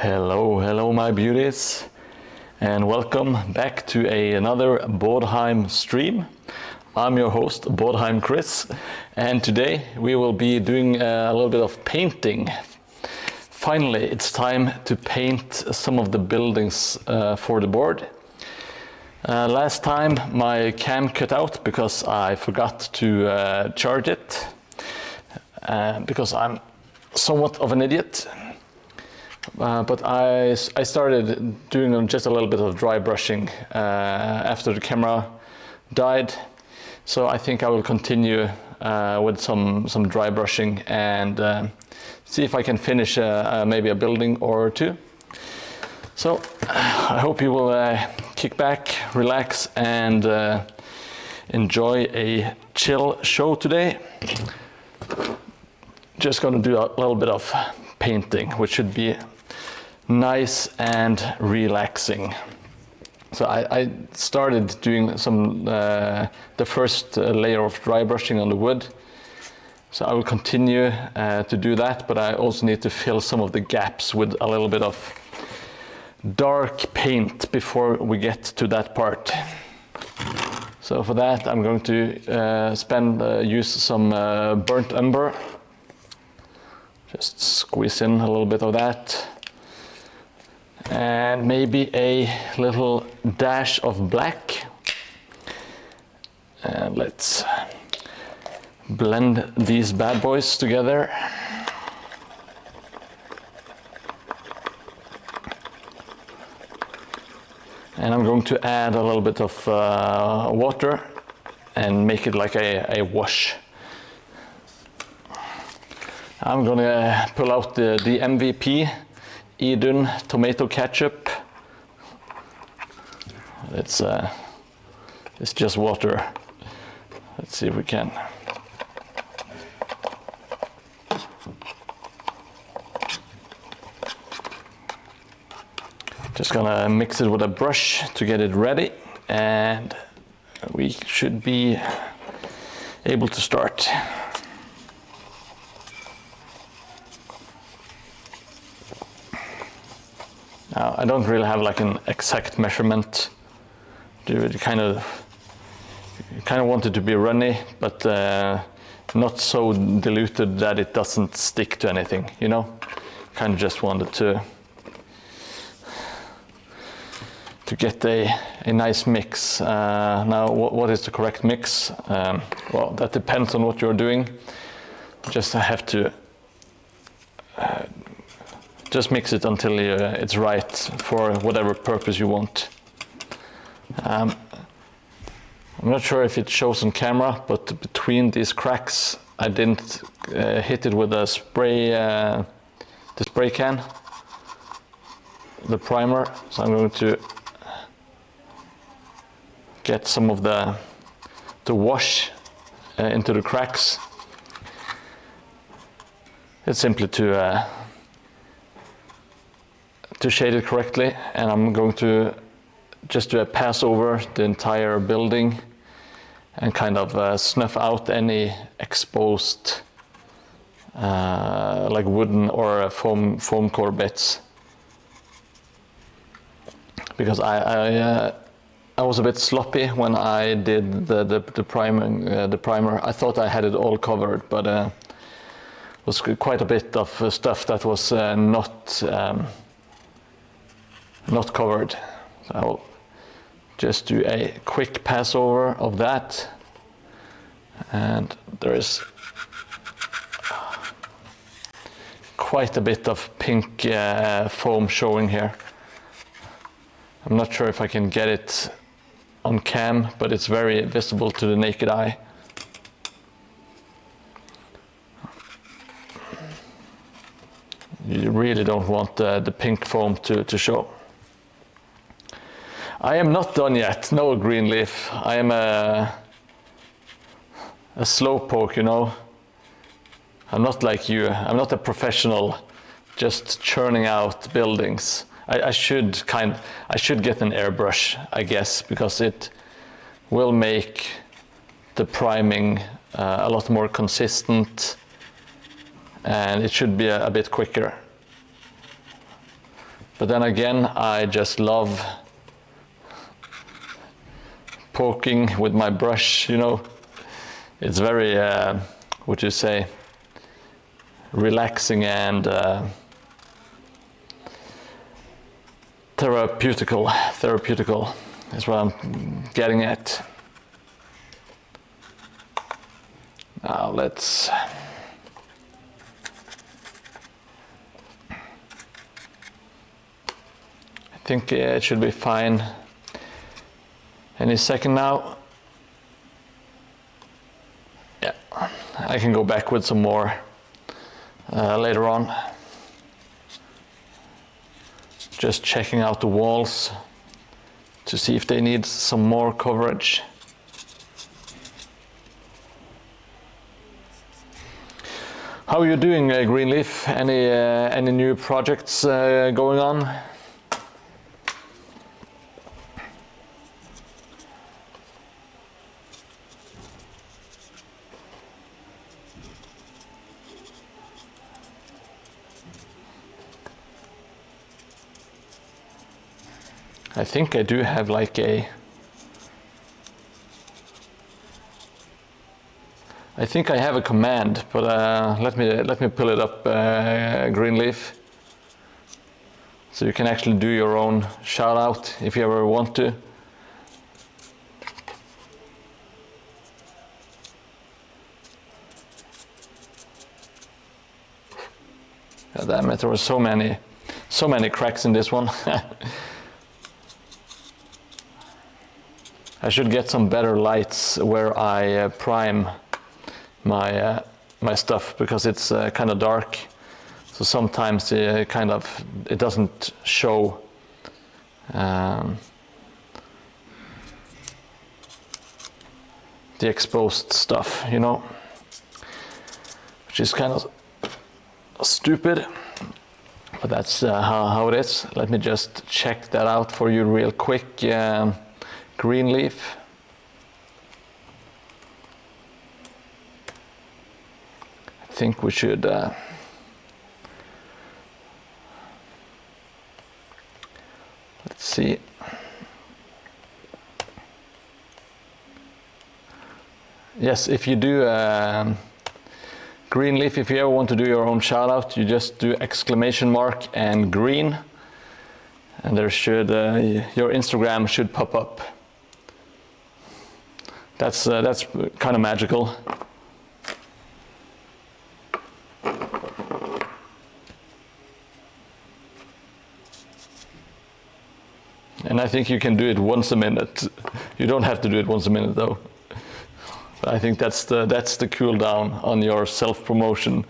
Hello my beauties, and welcome back to another Mordheim stream. I'm your host, Mordheim Chris, and today we will be doing a little bit of painting. Finally, it's time to paint some of the buildings for the board. Last time my cam cut out because I forgot to charge it, because I'm somewhat of an idiot. But I started doing just a little bit of dry brushing after the camera died. So I think I will continue with some dry brushing and see if I can finish maybe a building or two. So I hope you will kick back, relax, and enjoy a chill show today. Just gonna do a little bit of painting, which should be nice and relaxing. So I started doing some the first layer of dry brushing on the wood. So I will continue to do that, but I also need to fill some of the gaps with a little bit of dark paint before we get to that part. So for that I'm going to use some burnt umber. Just squeeze in a little bit of that. And maybe a little dash of black. And let's blend these bad boys together. And I'm going to add a little bit of water and make it like a wash. I'm gonna pull out the MVP Edun tomato ketchup. It's just water. Let's see if we can. Just gonna mix it with a brush to get it ready, and we should be able to start. Now, I don't really have like an exact measurement. You kind of want it to be runny, but not so diluted that it doesn't stick to anything, you know? Kind of just wanted to get a nice mix. Now, what is the correct mix? Well, that depends on what you're doing. Just have to just mix it until it's right for whatever purpose you want. I'm not sure if it shows on camera, but between these cracks, I didn't hit it with a spray, the spray can, the primer. So I'm going to get some of the wash into the cracks. It's simply to shade it correctly, and I'm going to just do a pass over the entire building and kind of snuff out any exposed like wooden or foam core bits, because I was a bit sloppy when I did the primer. I thought I had it all covered, but it was quite a bit of stuff that was not covered. So I'll just do a quick pass over of that, and there is quite a bit of pink foam showing here. I'm not sure if I can get it on cam, but it's very visible to the naked eye. You really don't want the pink foam to show. I am not done yet, no green leaf. I am a slowpoke, you know. I'm not like you. I'm not a professional just churning out buildings. I should get an airbrush, I guess, because it will make the priming a lot more consistent, and it should be a bit quicker. But then again, I just love poking with my brush, you know. It's very, what you say, relaxing and therapeutical is what I'm getting at. Now let's I think it should be fine any second now. Yeah, I can go back with some more later on. Just checking out the walls to see if they need some more coverage. How are you doing, Greenleaf? Any new projects going on? I think I do have like I think I have a command, but let me pull it up, Greenleaf, so you can actually do your own shout out if you ever want to. God damn it, there were so many cracks in this one. I should get some better lights where I prime my stuff, because it's kind of dark, so sometimes it doesn't show the exposed stuff, you know, which is kind of stupid, but that's how it is. Let me just check that out for you real quick. Greenleaf. I think we should let's see. Yes, if you do Greenleaf, if you ever want to do your own shout out, you just do exclamation mark and green, and there should your Instagram should pop up. That's kind of magical. And I think you can do it once a minute. You don't have to do it once a minute though. But I think that's the cool down on your self-promotion.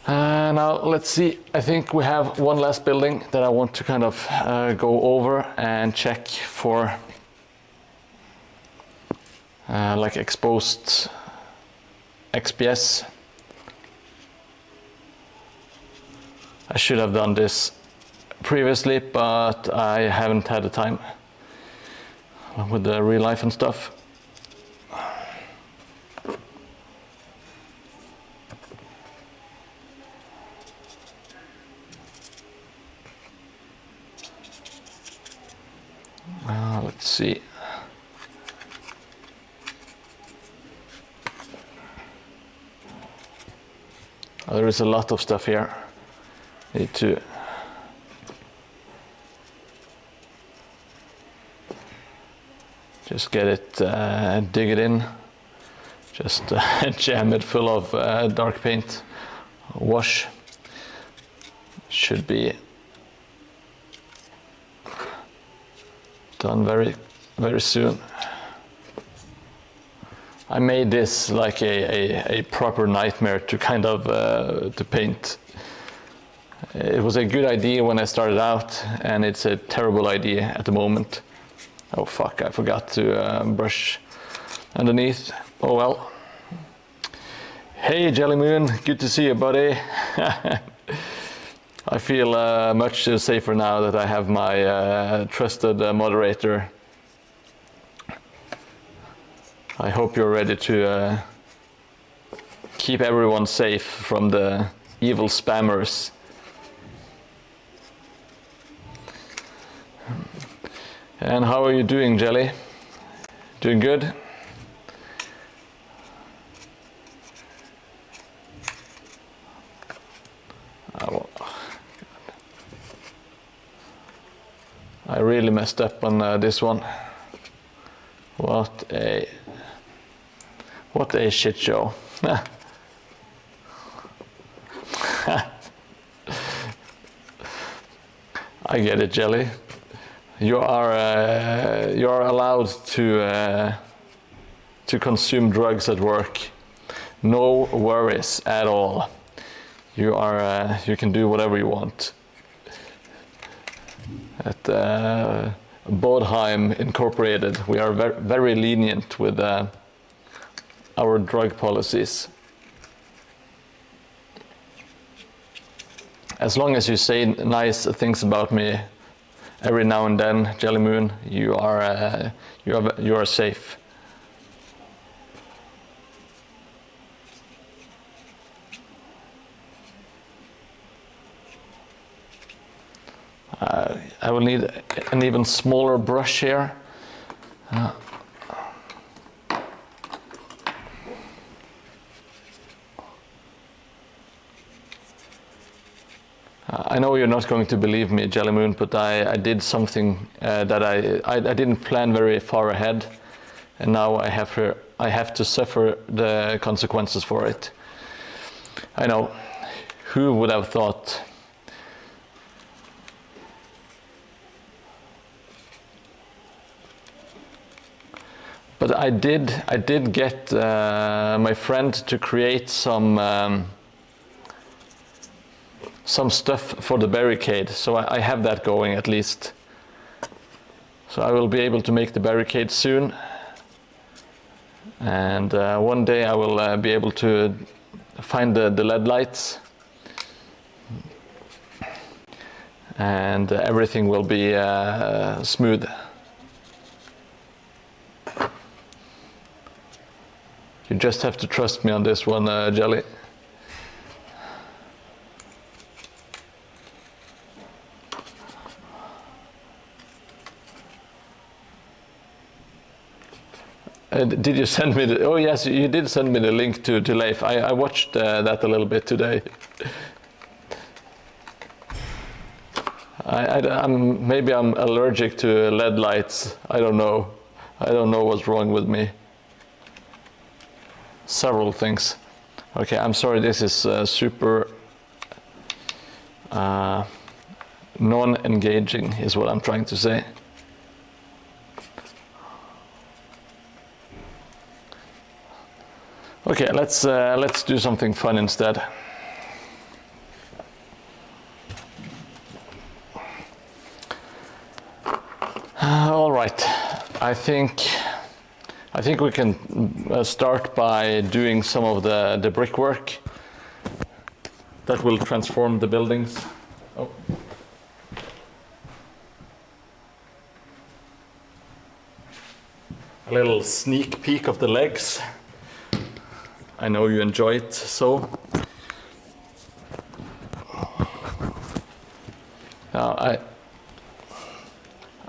Now let's see. I think we have one last building that I want to kind of go over and check for like exposed XPS. I should have done this previously, but I haven't had the time with the real life and stuff. Let's see. There is a lot of stuff here. Need to just get it, dig it in, just jam it full of dark paint, wash. Should be done very, very soon. I made this like a proper nightmare to kind of to paint. It was a good idea when I started out, and it's a terrible idea at the moment. Oh fuck, I forgot to brush underneath. Oh well. Hey Jelly Moon, good to see you, buddy. I feel much safer now that I have my trusted moderator. I hope you're ready to keep everyone safe from the evil spammers. And how are you doing, Jelly? Doing good? I really messed up on this one. What a shit show. I get it, Jelly. You are allowed to consume drugs at work. No worries at all. You can do whatever you want. At Mordheim Incorporated, we are very lenient with our drug policies. As long as you say nice things about me every now and then, Jelly Moon, you are safe. I will need an even smaller brush here. I know you're not going to believe me, Jelly Moon, but I did something that I didn't plan very far ahead, and now I have to suffer the consequences for it. I know. Who would have thought? But I did get my friend to create some stuff for the barricade, so I have that going at least. So I will be able to make the barricade soon, and one day I will be able to find the LED lights, and everything will be smooth. You just have to trust me on this one, Jelly. Did you send me the... Oh yes, you did send me the link to Leif. I watched that a little bit today. Maybe I'm allergic to LED lights. I don't know. I don't know what's wrong with me. Several things. Okay, I'm sorry, this is super non-engaging is what I'm trying to say. Okay, let's do something fun instead. All right, I think we can start by doing some of the brickwork that will transform the buildings. Oh. A little sneak peek of the legs. I know you enjoy it so. Now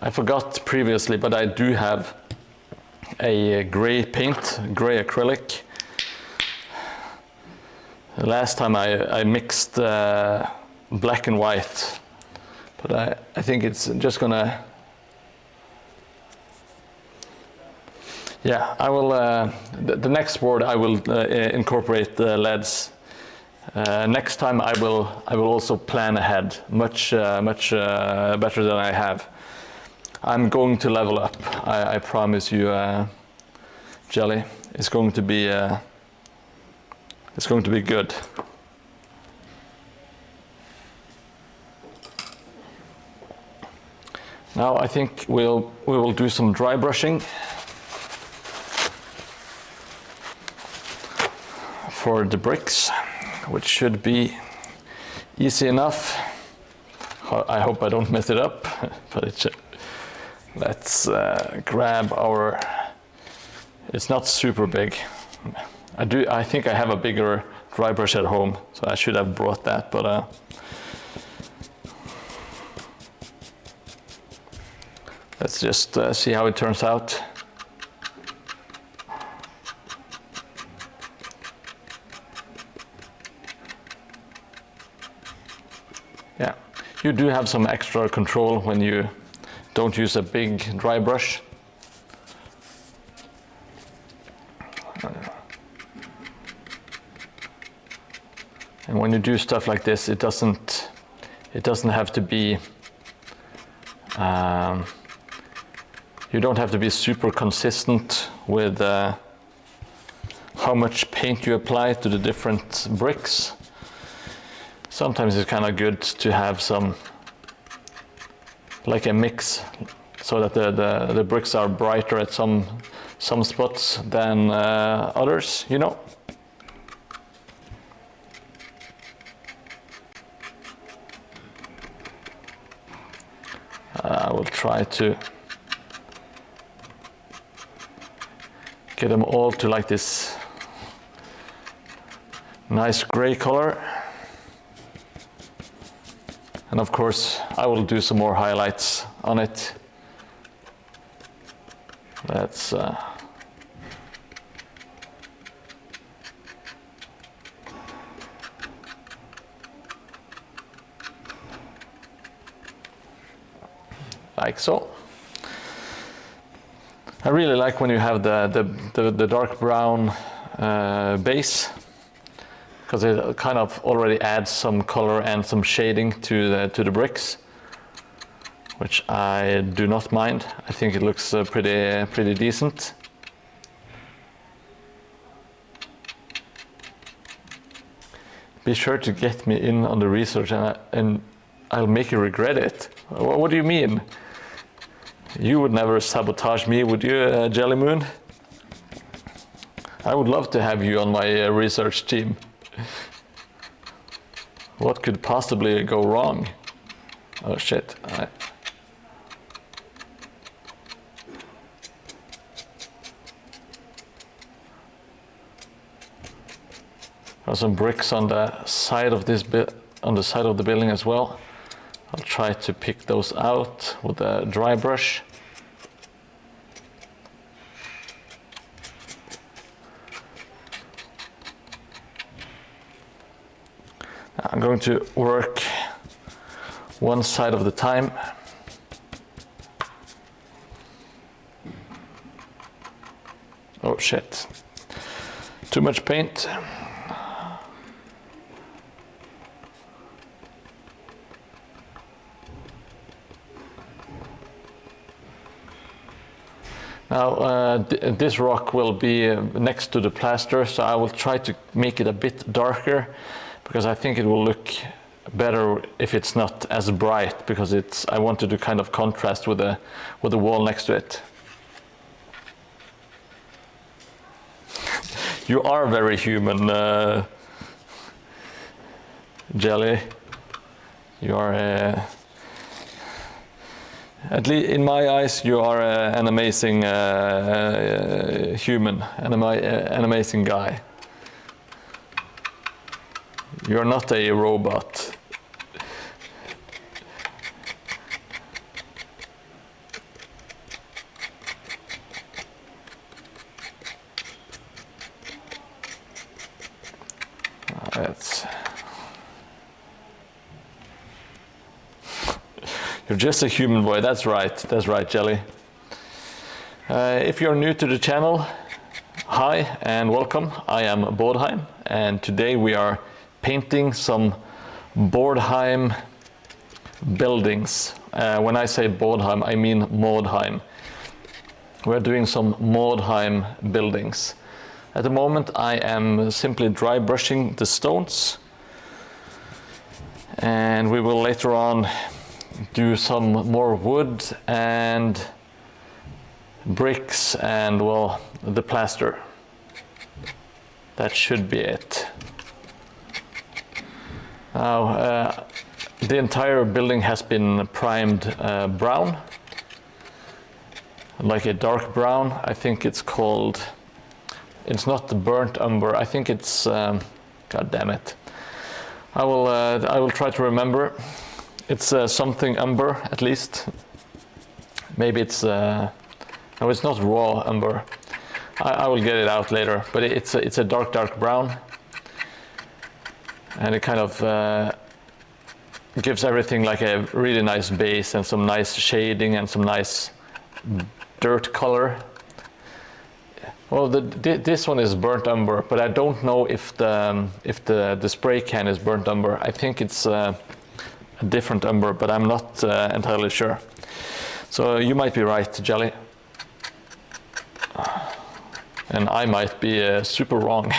I forgot previously, but I do have a gray paint, gray acrylic. The last time I mixed black and white, but I think it's just gonna... Yeah, I will, the next board I will incorporate the LEDs. Next time I will also plan ahead, much better than I have. I'm going to level up, I promise you, Jelly. It's going to be good. Now I think we will do some dry brushing for the bricks, which should be easy enough. I hope I don't mess it up, but it should. Let's grab our... It's not super big. I think I have a bigger dry brush at home, so I should have brought that, but Let's just see how it turns out. Yeah, you do have some extra control when you don't use a big dry brush. And when you do stuff like this, it doesn't have to be, you don't have to be super consistent with how much paint you apply to the different bricks. Sometimes it's kind of good to have some, like a mix, so that the bricks are brighter at some spots than others, you know. I will try to get them all to like this nice gray color. And of course, I will do some more highlights on it. Let's like so. I really like when you have the dark brown base, because it kind of already adds some color and some shading to the bricks, which I do not mind. I think it looks pretty decent. Be sure to get me in on the research, and I'll make you regret it. What do you mean? You would never sabotage me, would you, Jelly Moon? I would love to have you on my research team. What could possibly go wrong? Oh shit. There are some bricks on the side of this on the side of the building as well. I'll try to pick those out with a dry brush. I'm going to work one side of the time. Oh shit, too much paint. Now this rock will be next to the plaster, so I will try to make it a bit darker, because I think it will look better if it's not as bright, because I wanted to kind of contrast with the wall next to it. You are very human, Jelly. You are at least in my eyes, you are an amazing human, an amazing guy. You're not a robot. You're just a human boy, that's right, Jelly. If you're new to the channel, hi and welcome. I am Mordheim, and today we are painting some Mordheim buildings. When I say Mordheim, I mean Mordheim. We're doing some Mordheim buildings. At the moment I am simply dry brushing the stones, and we will later on do some more wood and bricks and, well, the plaster. That should be it. Now the entire building has been primed brown, like a dark brown. I think it's called, it's not the burnt umber, I think it's god damn it, I will try to remember. It's something umber, at least. maybe it's no, it's not raw umber. I will get it out later, but it's a dark brown, and it kind of gives everything like a really nice base and some nice shading and some nice dirt color. Well, this one is burnt umber, but I don't know if the spray can is burnt umber. I think it's a different umber, but I'm not entirely sure. So you might be right, Jelly. And I might be super wrong.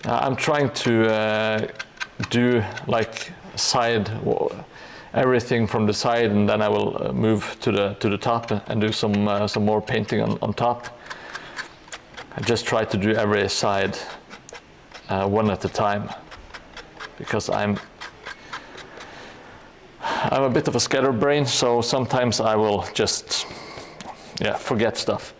I'm trying to do like everything from the side, and then I will move to the top and do some more painting on top. I just try to do every side one at a time, because I'm a bit of a scatterbrain, so sometimes I will just forget stuff.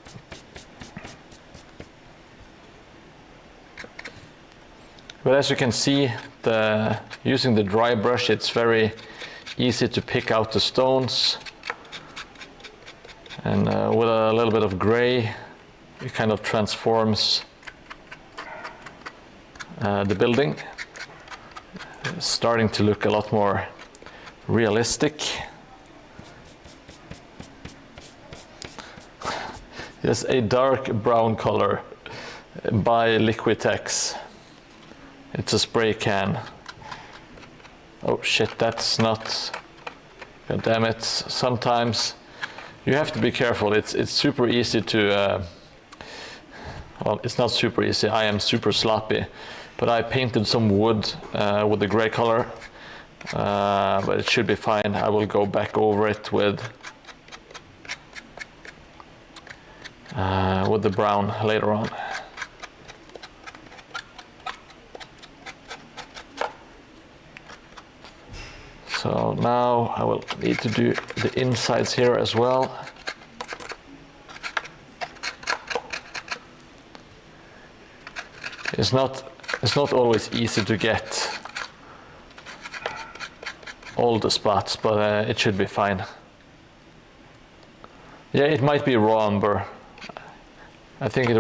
But as you can see, using the dry brush, it's very easy to pick out the stones. And with a little bit of gray, it kind of transforms the building. It's starting to look a lot more realistic. It's a dark brown color by Liquitex. It's a spray can. Oh shit, that's not... God damn it. Sometimes you have to be careful. It's super easy to... well, it's not super easy. I am super sloppy. But I painted some wood with the gray color. But it should be fine. I will go back over it with the brown later on. So now I will need to do the insides here as well. It's not always easy to get all the spots, but it should be fine. Yeah, it might be raw umber. I think it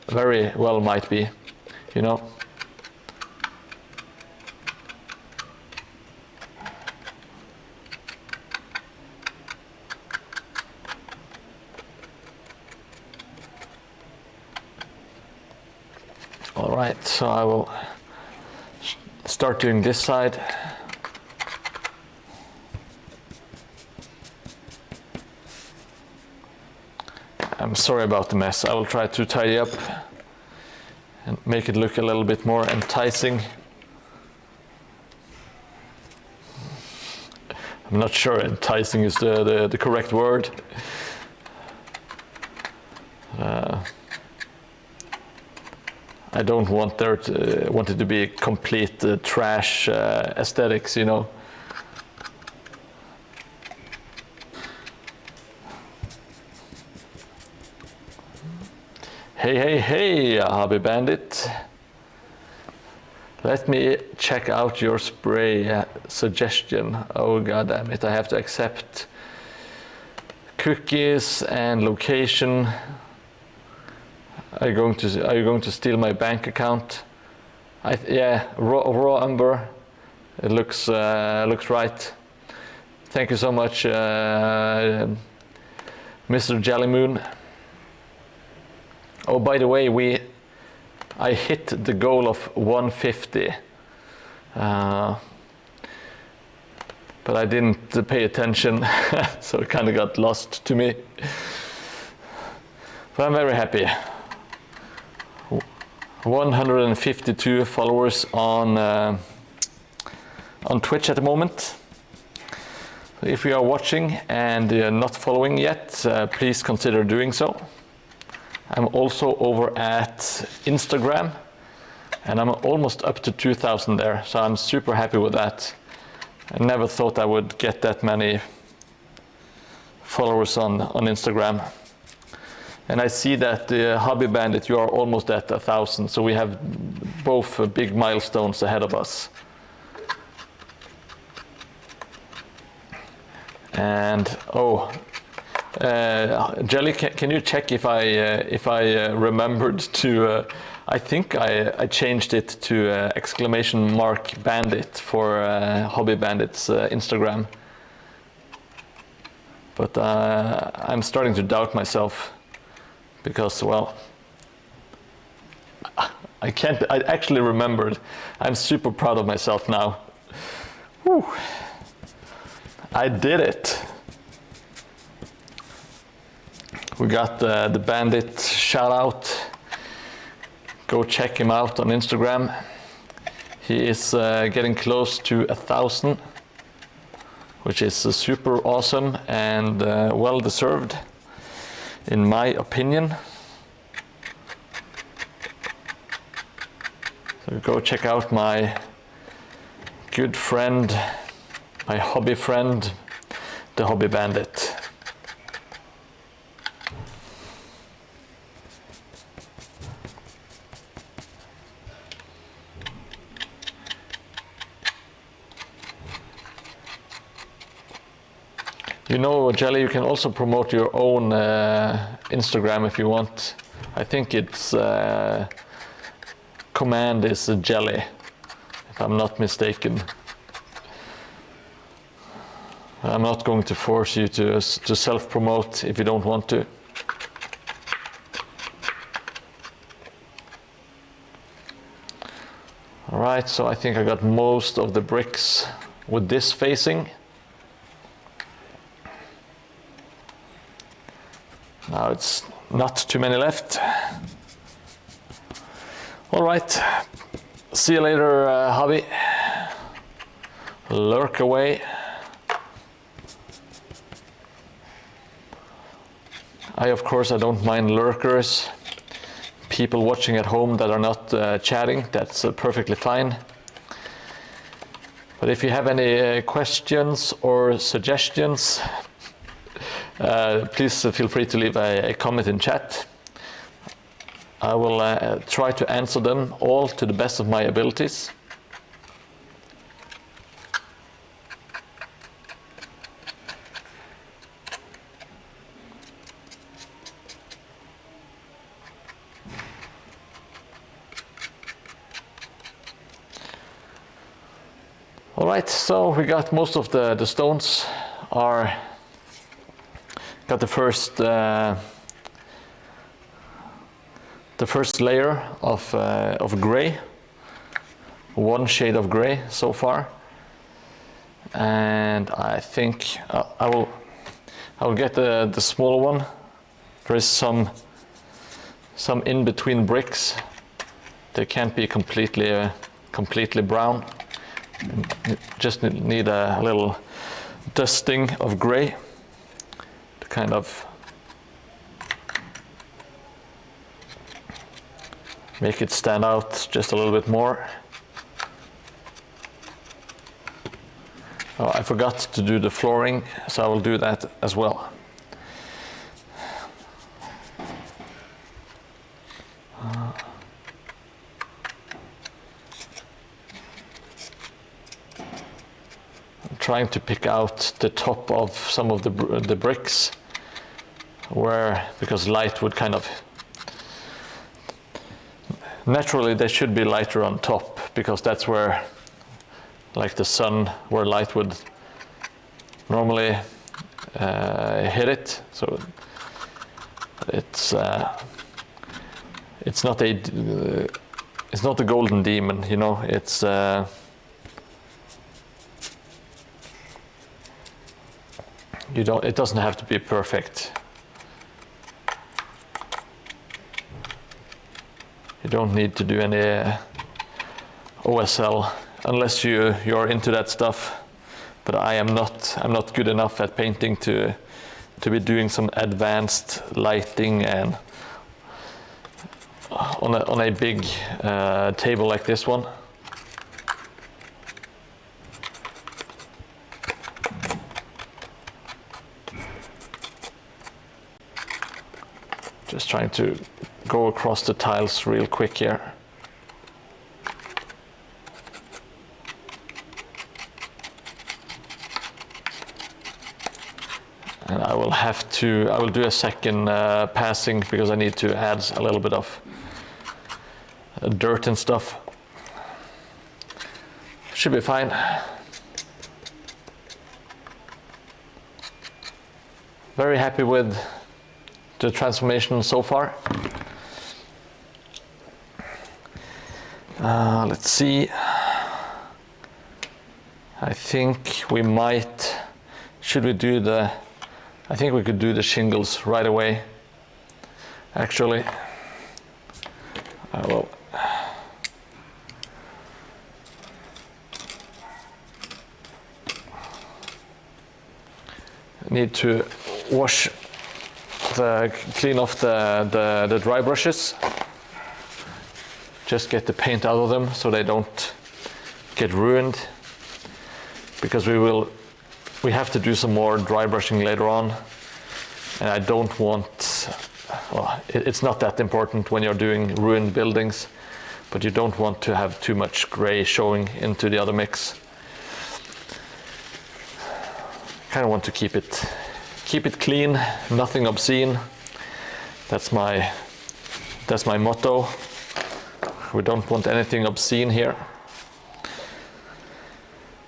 very well might be, you know. All right, so I will start doing this side. I'm sorry about the mess. I will try to tidy up and make it look a little bit more enticing. I'm not sure enticing is the correct word. I don't want it to be complete trash aesthetics, you know. Hey, hobby bandit. Let me check out your spray suggestion. Oh god damn it, I have to accept cookies and location. Are you going to steal my bank account? Yeah, raw umber. It looks right. Thank you so much, Mr. Jellymoon. Oh, by the way, I hit the goal of 150, but I didn't pay attention, so it kind of got lost to me. But I'm very happy. 152 followers on Twitch at the moment. If you are watching and not following yet, please consider doing so. I'm also over at Instagram, and I'm almost up to 2,000 there, so I'm super happy with that. I never thought I would get that many followers on Instagram. And I see that Hobby Bandit, you are almost at 1,000, so we have both big milestones ahead of us. And Jelly, can you check if I remembered to? I think I changed it to !bandit for Hobby Bandit's Instagram. But I'm starting to doubt myself because, well, I actually remembered. I'm super proud of myself now. Whew. I did it. We got the Bandit shout out. Go check him out on Instagram. He is getting close to 1,000, which is super awesome and well deserved, in my opinion. So go check out my good friend, my hobby friend, the Hobby Bandit. You know, Jelly, you can also promote your own Instagram if you want. I think its command is Jelly, if I'm not mistaken. I'm not going to force you to self-promote if you don't want to. All right, so I think I got most of the bricks with this facing. Now it's not too many left. All right, see you later, hobby. Lurk away. Of course, I don't mind lurkers. People watching at home that are not chatting, that's perfectly fine. But if you have any questions or suggestions, please feel free to leave a comment in chat. I will try to answer them all to the best of my abilities. All right, so we got most of the stones are. Got the first layer of gray, one shade of gray so far, and I think I will get the smaller one. There is some in between bricks. They can't be completely brown. Just need a little dusting of gray. Kind of make it stand out just a little bit more. Oh, I forgot to do the flooring, so I will do that as well. I'm trying to pick out the top of some of the bricks, because light would kind of, naturally they should be lighter on top, because that's where, like the sun, where light would normally hit it. So it's not a golden demon, you know. It's it doesn't have to be perfect. You don't need to do any OSL unless you're into that stuff. But I'm not good enough at painting to be doing some advanced lighting and on a big table like this one. Just trying to go across the tiles real quick here. And I will do a second passing because I need to add a little bit of dirt and stuff. Should be fine. Very happy with the transformation so far. Let's see. I think we might, should we do the, I think we could do the shingles right away. Actually, I will. Need to clean off the dry brushes. Just get the paint out of them so they don't get ruined. Because we have to do some more dry brushing later on. And I don't want, well, it's not that important when you're doing ruined buildings, but you don't want to have too much gray showing into the other mix. Kind of want to keep it clean, nothing obscene. That's my motto. We don't want anything obscene here.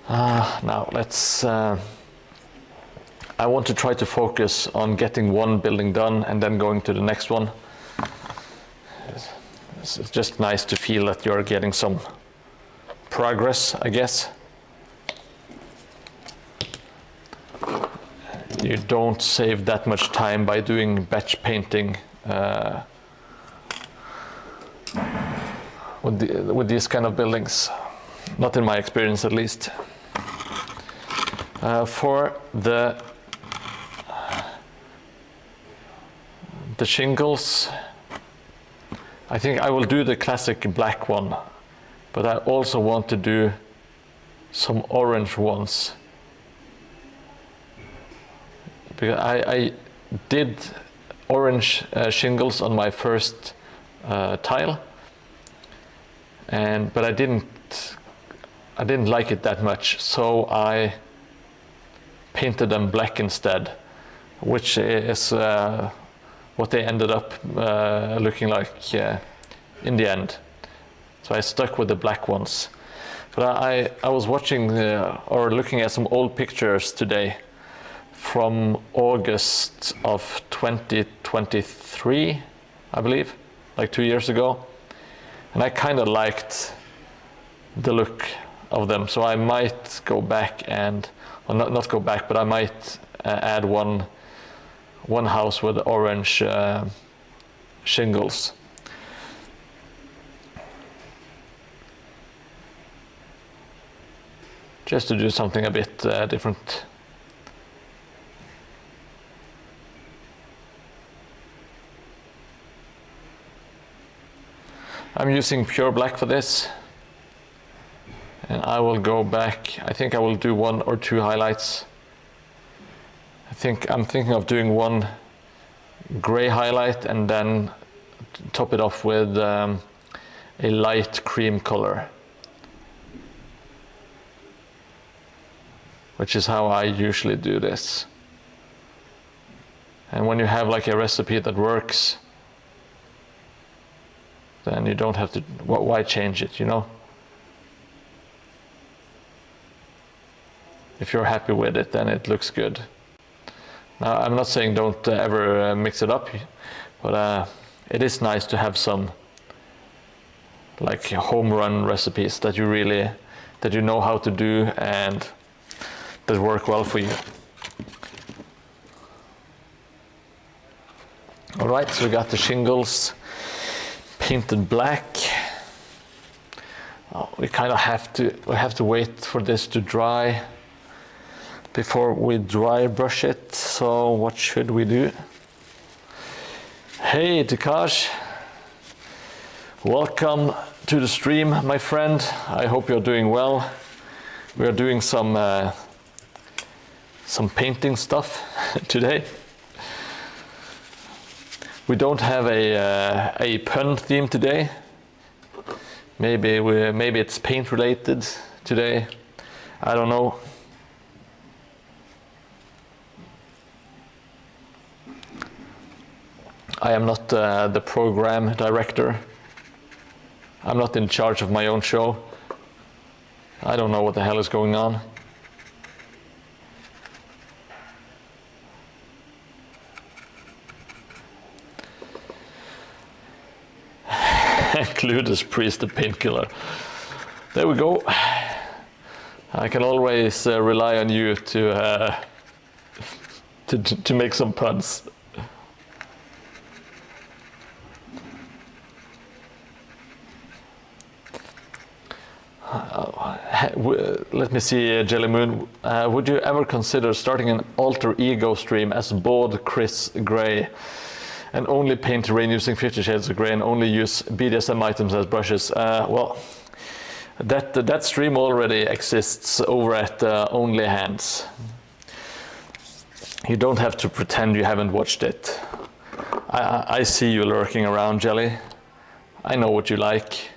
Now let's. I want to try to focus on getting one building done and then going to the next one. It's just nice to feel that you're getting some progress, I guess. You don't save that much time by doing batch painting with these kind of buildings. Not in my experience, at least. For the shingles, I think I will do the classic black one, but I also want to do some orange ones. Because I did orange shingles on my first tile, but I didn't like it that much, so I painted them black instead, which is what they ended up looking like in the end. So I stuck with the black ones. But I was watching or looking at some old pictures today from August of 2023, I believe, like 2 years ago. And I kind of liked the look of them, so I might go back and, well, not go back, but I might add one house with orange shingles. Just to do something a bit different. I'm using pure black for this, and I will go back. I think I will do 1 or 2 highlights. I'm thinking of doing one gray highlight and then top it off with a light cream color, which is how I usually do this. And when you have like a recipe that works, then you don't have to, why change it, you know? If you're happy with it, then it looks good. Now, I'm not saying don't ever mix it up, but it is nice to have some like home run recipes that you know how to do and that work well for you. All right, so we got the shingles painted black. We kind of have to wait for this to dry before we dry brush it. So what should we do? Hey Dikash, welcome to the stream, my friend. I hope you're doing well. We are doing some painting stuff today. We don't have a pun theme today. Maybe it's paint related today. I don't know. I am not the program director. I'm not in charge of my own show. I don't know what the hell is going on. Clueless Priest, the painkiller. There we go. I can always rely on you to make some puns. Let me see, Jelly Moon. Would you ever consider starting an alter ego stream as Bald Chris Gray and only paint terrain using 50 Shades of Grey and only use BDSM items as brushes? Well, that stream already exists over at Only Hands. You don't have to pretend you haven't watched it. I see you lurking around, Jelly. I know what you like.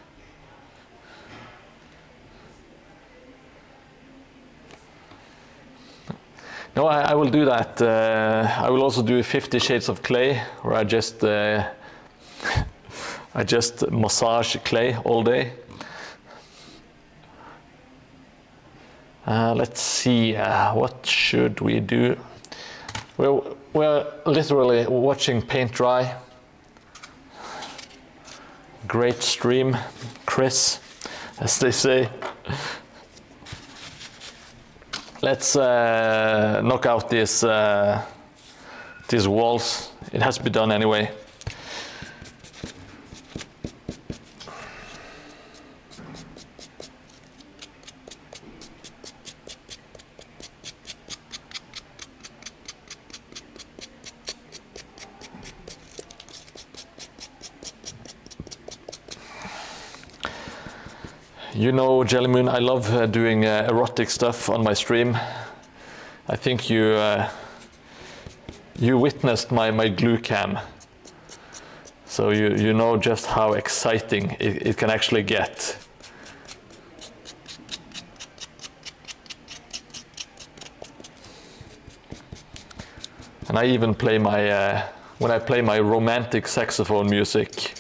No, I will do that. I will also do 50 Shades of Clay, where I just massage clay all day. Let's see, what should we do? We're literally watching paint dry. Great stream, Chris, as they say. Let's knock out these walls. It has to be done anyway. You know, Jelly Moon, I love doing erotic stuff on my stream. I think you witnessed my glue cam, so you know just how exciting it can actually get. And I even play my when I play my romantic saxophone music.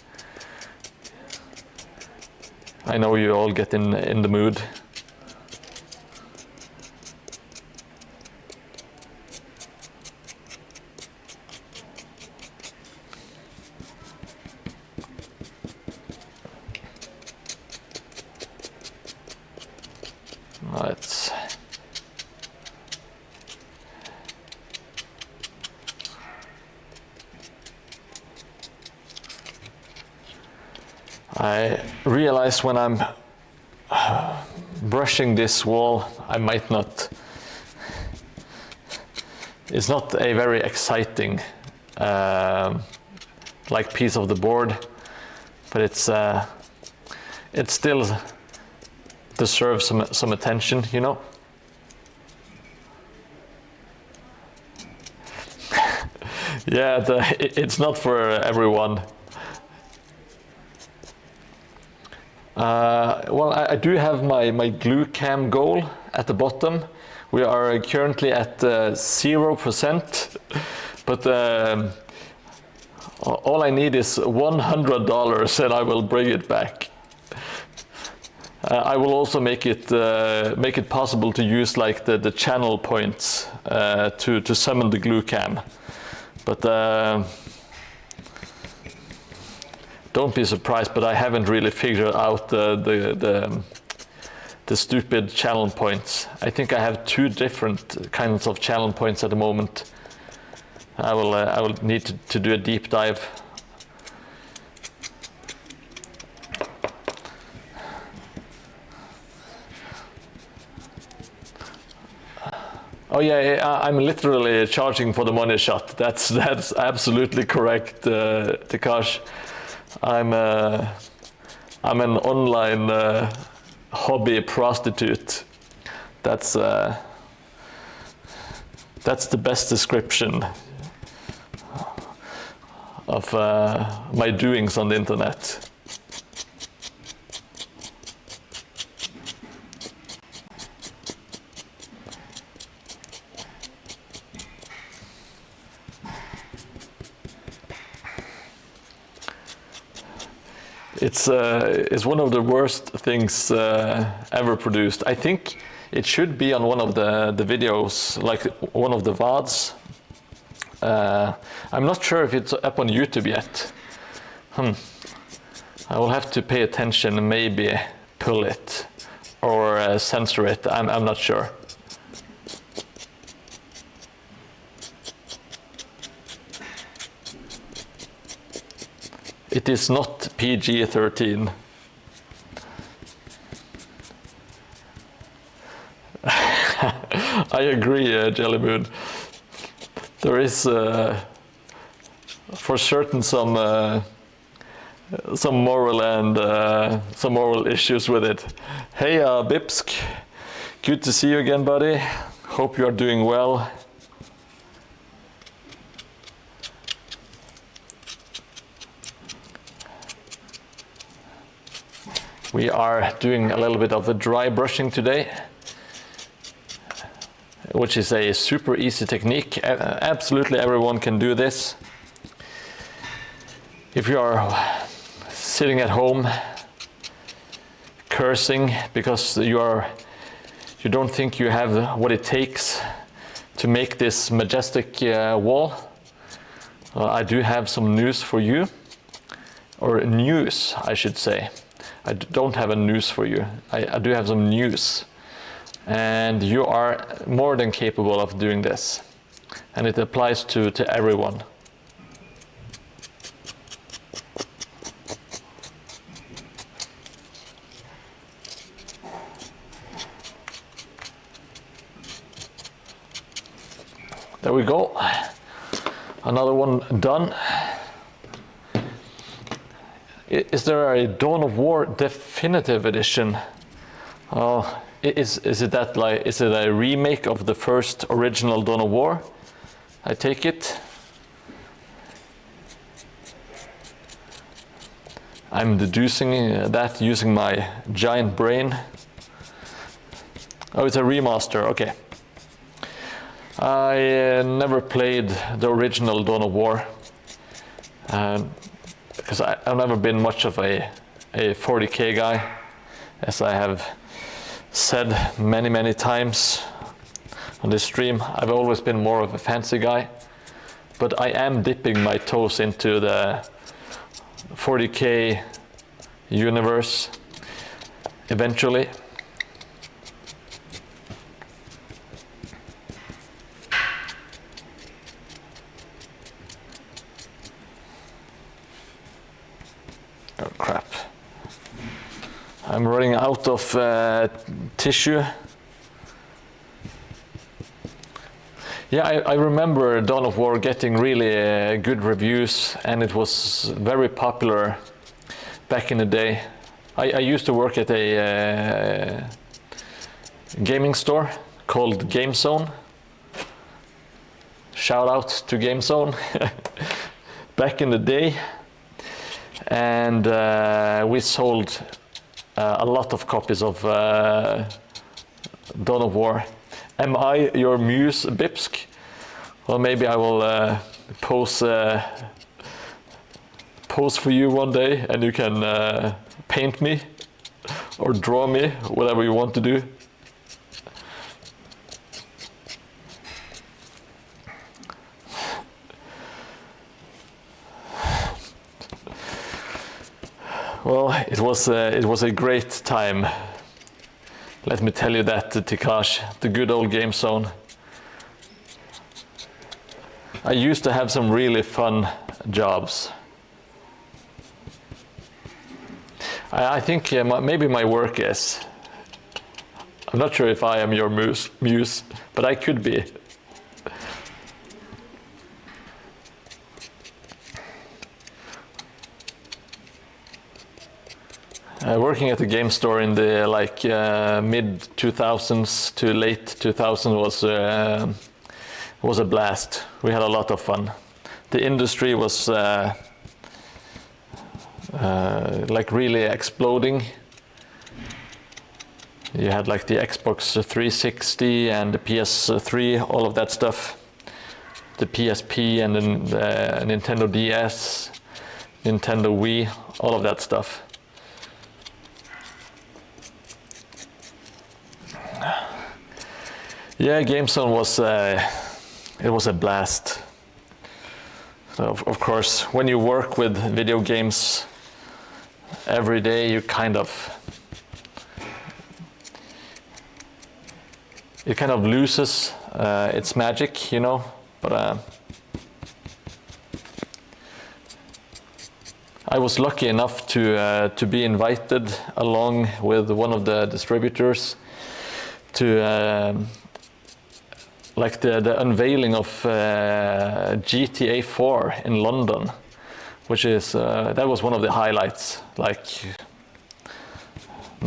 I know you all get in the mood. Let's I realize when I'm brushing this wall, I might not. It's not a very exciting like piece of the board, but it still deserves some attention, you know. Yeah, it's not for everyone. Well, I do have my glue cam goal at the bottom. We are currently at 0%, but all I need is $100 and I will bring it back. I will also make it possible to use like the channel points to summon the glue cam, but don't be surprised, but I haven't really figured out the stupid channel points. I think I have 2 different kinds of channel points at the moment. I will need to do a deep dive. Oh yeah, I'm literally charging for the money shot. That's absolutely correct, Takash. I'm an online hobby prostitute. That's the best description of my doings on the internet. It's one of the worst things ever produced. I think it should be on one of the videos, like one of the VODs. I'm not sure if it's up on YouTube yet. I will have to pay attention and maybe pull it or censor it. I'm not sure. It is not PG-13. I agree, Jelly Moon. There is, for certain, some moral and some moral issues with it. Hey, Bipsk, good to see you again, buddy. Hope you are doing well. We are doing a little bit of a dry brushing today, which is a super easy technique. Absolutely everyone can do this. If you are sitting at home cursing because you don't think you have what it takes to make this majestic wall, I do have some news for you, or news I should say. I don't have a news for you. I do have some news. And you are more than capable of doing this. And it applies to everyone. There we go. Another one done. Is there a Dawn of War Definitive Edition? Oh, is it that, like, is it a remake of the first original Dawn of War? I take it. I'm deducing that using my giant brain. Oh, it's a remaster. Okay. I never played the original Dawn of War. Because I've never been much of a 40k guy, as I have said many times on this stream. I've always been more of a fancy guy, but I am dipping my toes into the 40k universe eventually. Oh crap. I'm running out of tissue. Yeah, I remember Dawn of War getting really good reviews, and it was very popular back in the day. I used to work at a gaming store called Game Zone. Shout out to Game Zone. Back in the day. And we sold a lot of copies of Dawn of War. Am I your muse, Bipsk? Well, maybe I will pose for you one day, and you can paint me or draw me, whatever you want to do. Well, it was a great time. Let me tell you that, Tikash, the good old Game Zone. I used to have some really fun jobs. I think maybe my work is. I'm not sure if I am your muse, but I could be. Working at a game store in the mid 2000s to late 2000s was a blast. We had a lot of fun. The industry was really exploding. You had like the Xbox 360 and the PS3, all of that stuff. The PSP and then the Nintendo DS, Nintendo Wii, all of that stuff. Yeah, GameZone was it was a blast. So of course, when you work with video games every day, you kind of it kind of loses its magic, you know. But I was lucky enough to be invited along with one of the distributors to like the unveiling of GTA 4 in London, which is that was one of the highlights. Like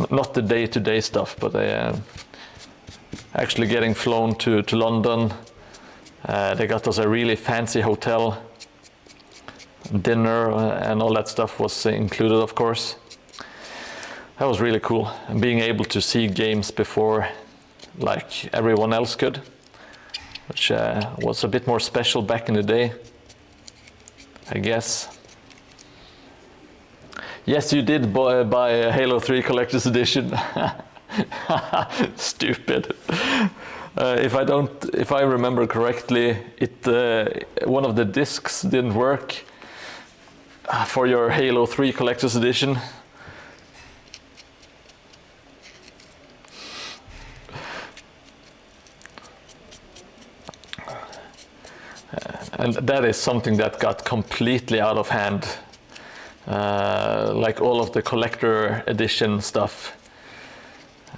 not the day-to-day stuff, but actually getting flown to London. They got us a really fancy hotel. Dinner and all that stuff was included, of course. That was really cool, and being able to see games before like everyone else could, which was a bit more special back in the day, I guess. Yes, you did buy a Halo 3 Collector's Edition. Stupid. If I remember correctly, one of the discs didn't work for your Halo 3 Collector's Edition. And that is something that got completely out of hand. Like all of the collector edition stuff.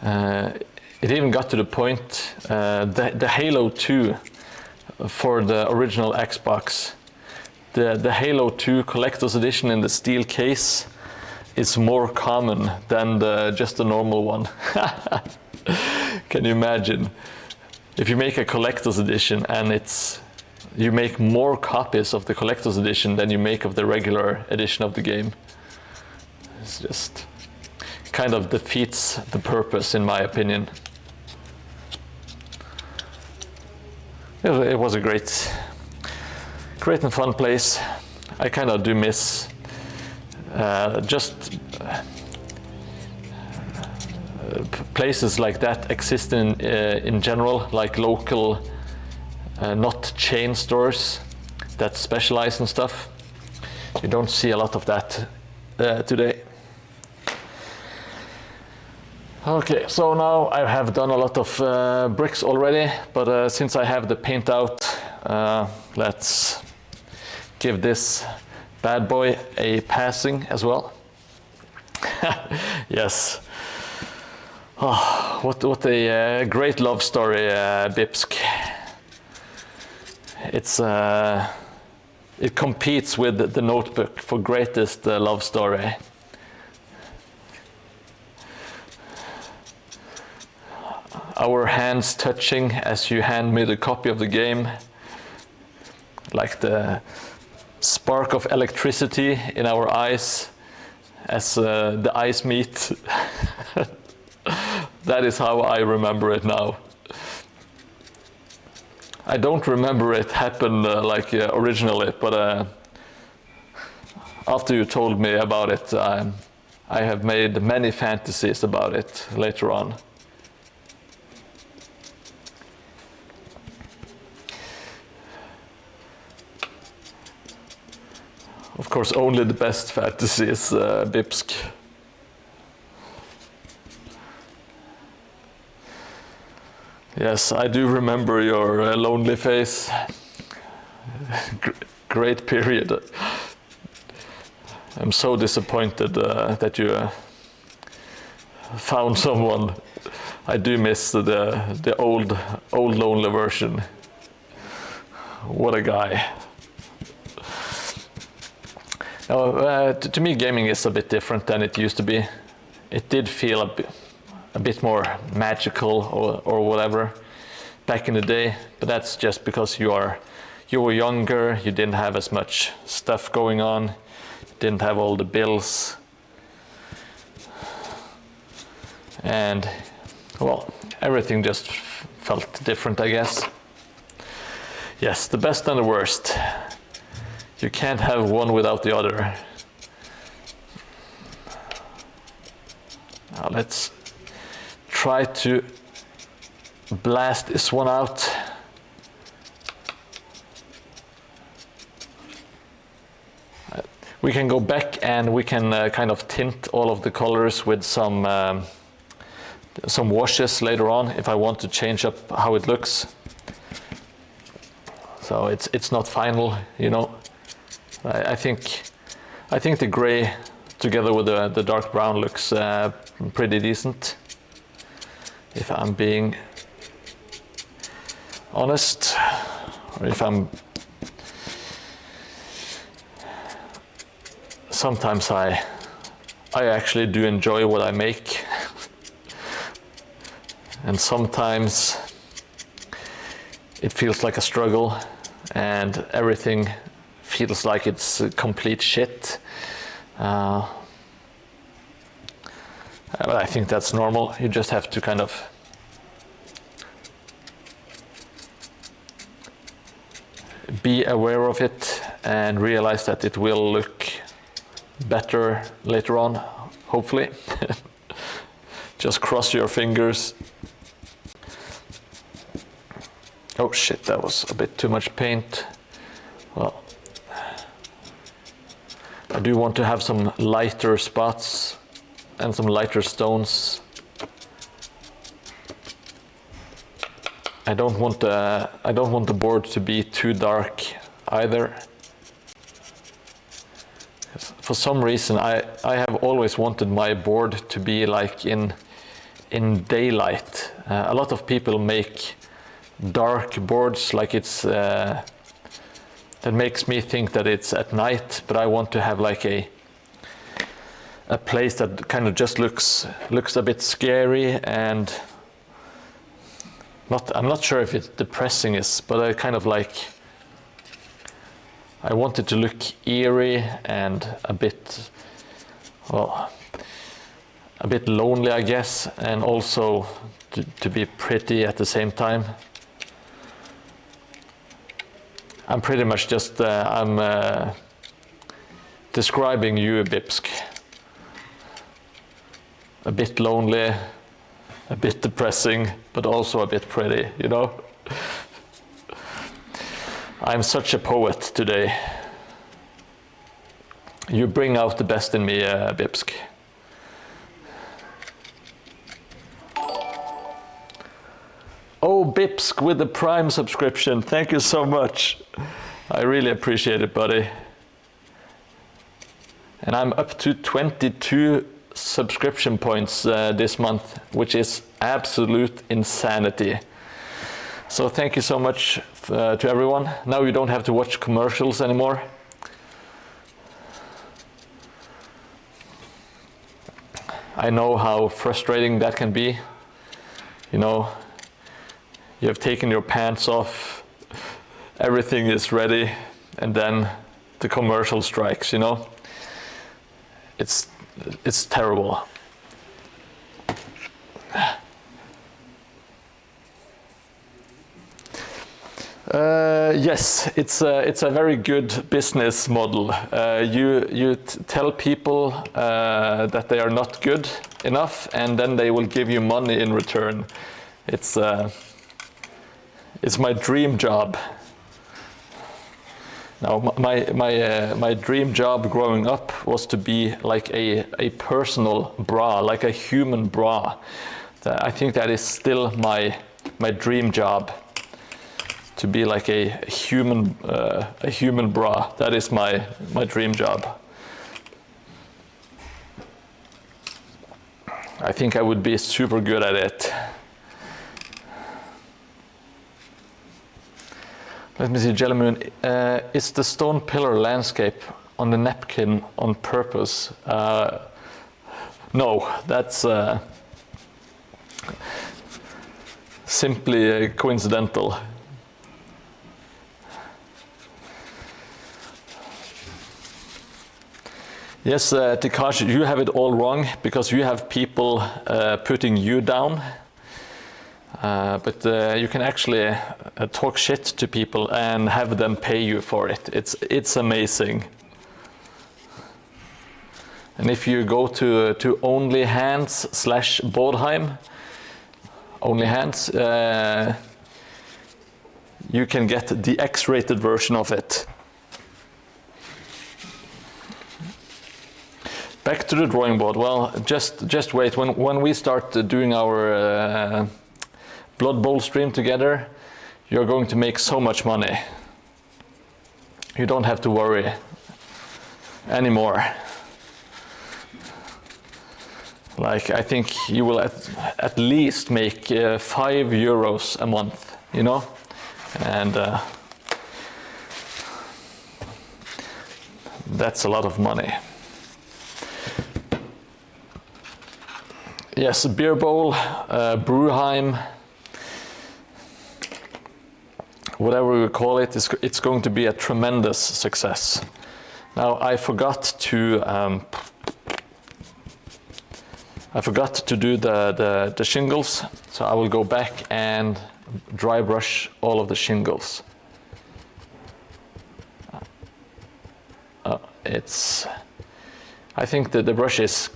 It even got to the point, the Halo 2 for the original Xbox, the Halo 2 Collector's Edition in the steel case is more common than just the normal one. Can you imagine? If you make a Collector's Edition and you make more copies of the Collector's Edition than you make of the regular edition of the game. It's just kind of defeats the purpose, in my opinion. It was a great and fun place. I kind of do miss just places like that exist in general, like local, not chain stores that specialize in stuff. You don't see a lot of that today. Okay, so now I have done a lot of bricks already, but since I have the paint out, let's give this bad boy a passing as well. Yes. Oh, what a great love story, Bipsk. It competes with the Notebook for greatest love story. Our hands touching as you hand me the copy of the game, like the spark of electricity in our eyes as the eyes meet. That is how I remember it now. I don't remember it happened originally, but after you told me about it, I have made many fantasies about it later on. Of course, only the best fantasies, Bipsk. Yes, I do remember your lonely face. Great period. I'm so disappointed that you found someone. I do miss the old lonely version. What a guy. To me, gaming is a bit different than it used to be. It did feel a bit more magical or whatever back in the day, but that's just because you were younger, you didn't have as much stuff going on, you didn't have all the bills, and well, everything just felt different, I guess. Yes, the best and the worst. You can't have one without the other. Now let's try to blast this one out. We can go back and we can kind of tint all of the colors with some washes later on if I want to change up how it looks. So it's not final, you know. I think the gray together with the dark brown looks pretty decent, if I'm being honest, or if I'm. Sometimes I actually do enjoy what I make, and sometimes it feels like a struggle and everything feels like it's complete shit. But I think that's normal. You just have to kind of be aware of it and realize that it will look better later on, hopefully. Just cross your fingers. Oh shit, that was a bit too much paint. Well, I do want to have some lighter spots and some lighter stones. I don't want the board to be too dark either. For some reason, I have always wanted my board to be like in daylight. A lot of people make dark boards like it's that makes me think that it's at night, but I want to have like a place that kind of just looks a bit scary and I'm not sure if it's depressing, but I kind of like. I want it to look eerie and a bit lonely, I guess, and also to be pretty at the same time. I'm pretty much just describing you, Bipsk. A bit lonely, a bit depressing, but also a bit pretty, you know? I'm such a poet today. You bring out the best in me, Bipsk. Oh, Bipsk with the Prime subscription. Thank you so much. I really appreciate it, buddy. And I'm up to 22 subscription points this month, which is absolute insanity. So thank you so much to everyone. Now you don't have to watch commercials anymore. I know how frustrating that can be. You know, you have taken your pants off, everything is ready, and then the commercial strikes, you know? It's terrible. Yes, it's a very good business model. You tell people that they are not good enough, and then they will give you money in return. It's my dream job. Now, my dream job growing up was to be like a personal bra, like a human bra. I think that is still my dream job. To be like a human bra. That is my dream job. I think I would be super good at it. Let me see, Jellymoon. Is the stone pillar landscape on the napkin on purpose? No, that's simply coincidental. Yes, Tikashi, you have it all wrong because you have people putting you down. But you can actually talk shit to people and have them pay you for it. It's amazing. And if you go to OnlyHands/Mordheim, only hands, you can get the X-rated version of it. Back to the drawing board. Well, just wait. When we start doing our Blood Bowl stream together, you're going to make so much money. You don't have to worry anymore. Like, I think you will at least make €5 a month, you know? And that's a lot of money. Yes, beer bowl, Mordheim, whatever we call it, it's going to be a tremendous success. Now, I forgot to do the shingles, so I will go back and dry brush all of the shingles. I think that the brush is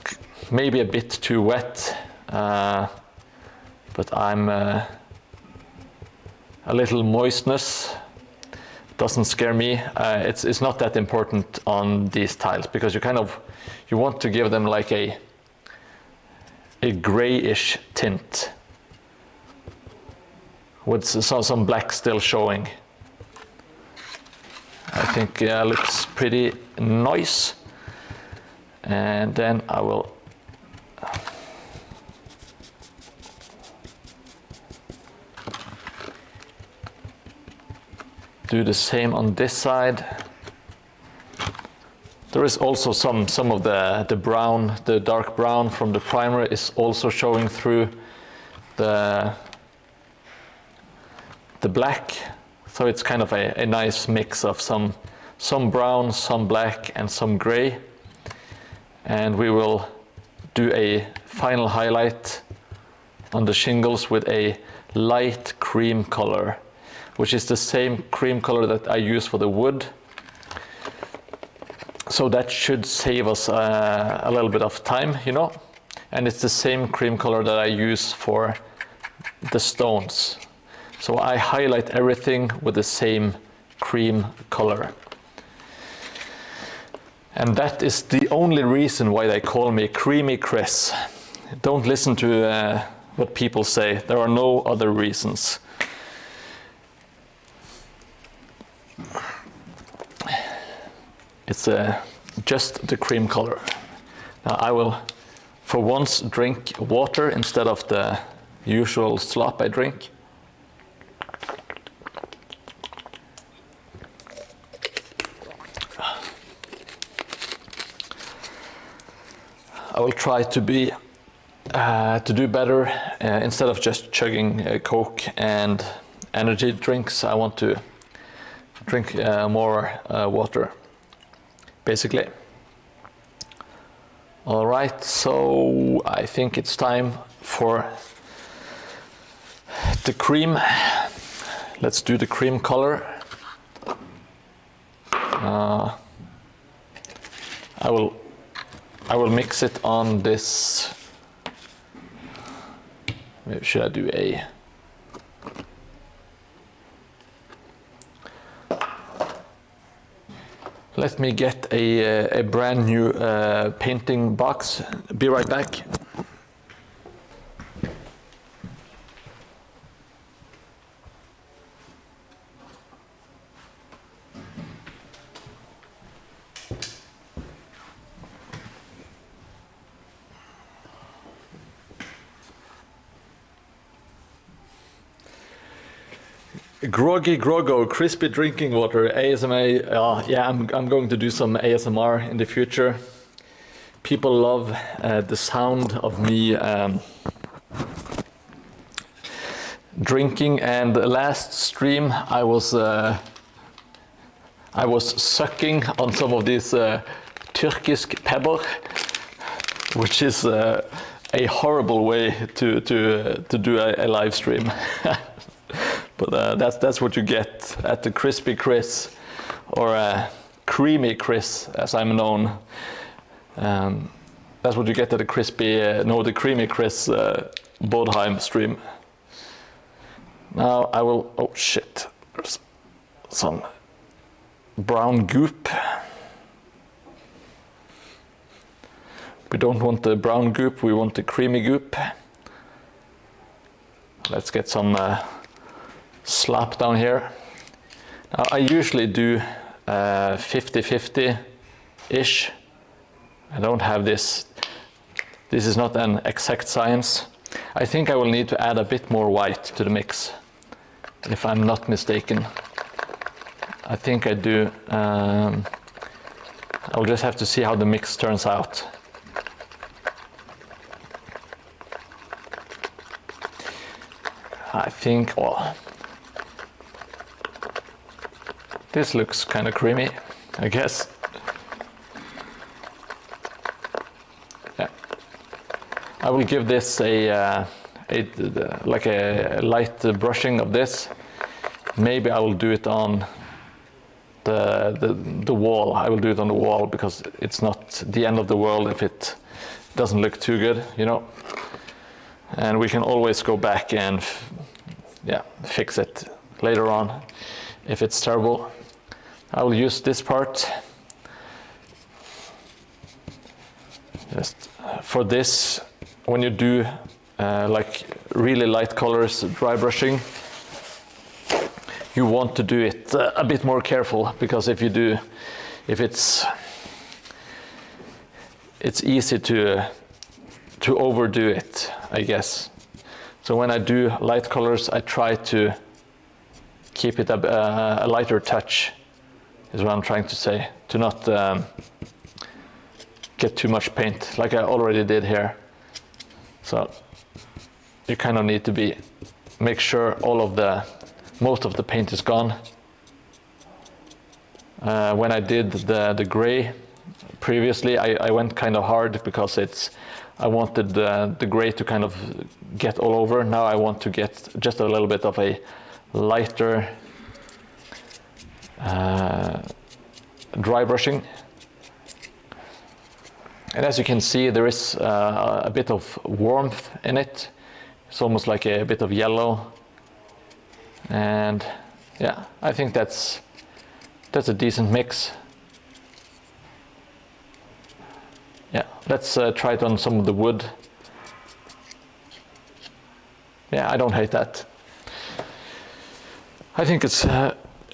maybe a bit too wet, but I'm a little moistness doesn't scare me. It's not that important on these tiles because you want to give them like a grayish tint with some black still showing. I think looks pretty nice. And then I will do the same on this side. There is also some of the brown, the dark brown from the primer is also showing through the black. So it's kind of a nice mix of some brown, some black, and some gray. And we will do a final highlight on the shingles with a light cream color, which is the same cream color that I use for the wood. So that should save us a little bit of time, you know. And it's the same cream color that I use for the stones. So I highlight everything with the same cream color. And that is the only reason why they call me Creamy Chris. Don't listen to what people say. There are no other reasons. It's just the cream color. Now I will, for once, drink water instead of the usual slop I drink. I will try to do better. Instead of just chugging Coke and energy drinks, I want to drink more water, basically. All right, so I think it's time for the cream. Let's do the cream color. I will mix it on this. Maybe should I do a? Let me get a brand new painting box. Be right back. Groggy Groggo, crispy drinking water, ASMR. Yeah, I'm going to do some ASMR in the future. People love the sound of me drinking. And the last stream, I was sucking on some of these Turkisk pebble, which is a horrible way to do a live stream. But that's what you get at the Crispy Chris, or Creamy Chris, as I'm known. That's what you get at the Creamy Chris Mordheim stream. Now I will, oh shit, there's some brown goop. We don't want the brown goop, we want the creamy goop. Let's get some slap down here. Now I usually do 50-50-ish. I don't have this. This is not an exact science. I think I will need to add a bit more white to the mix, if I'm not mistaken. I think I do. I'll just have to see how the mix turns out. I think, well, this looks kind of creamy, I guess. Yeah. I will give this like a light brushing of this. Maybe I will do it on the wall. I will do it on the wall because it's not the end of the world if it doesn't look too good, you know. And we can always go back and fix it later on if it's terrible. I will use this part just for this. When you do like really light colors, dry brushing, you want to do it a bit more careful, because if it's easy to overdo it, I guess. So when I do light colors, I try to keep it a lighter touch, is what I'm trying to say, to not get too much paint, like I already did here. So you kind of need to make sure most of the paint is gone. When I did the gray previously, I went kind of hard because I wanted the gray to kind of get all over. Now I want to get just a little bit of a lighter dry brushing. And as you can see, there is a bit of warmth in it. It's almost like a bit of yellow. And yeah, I think that's a decent mix. Yeah, let's try it on some of the wood. Yeah, I don't hate that. I think it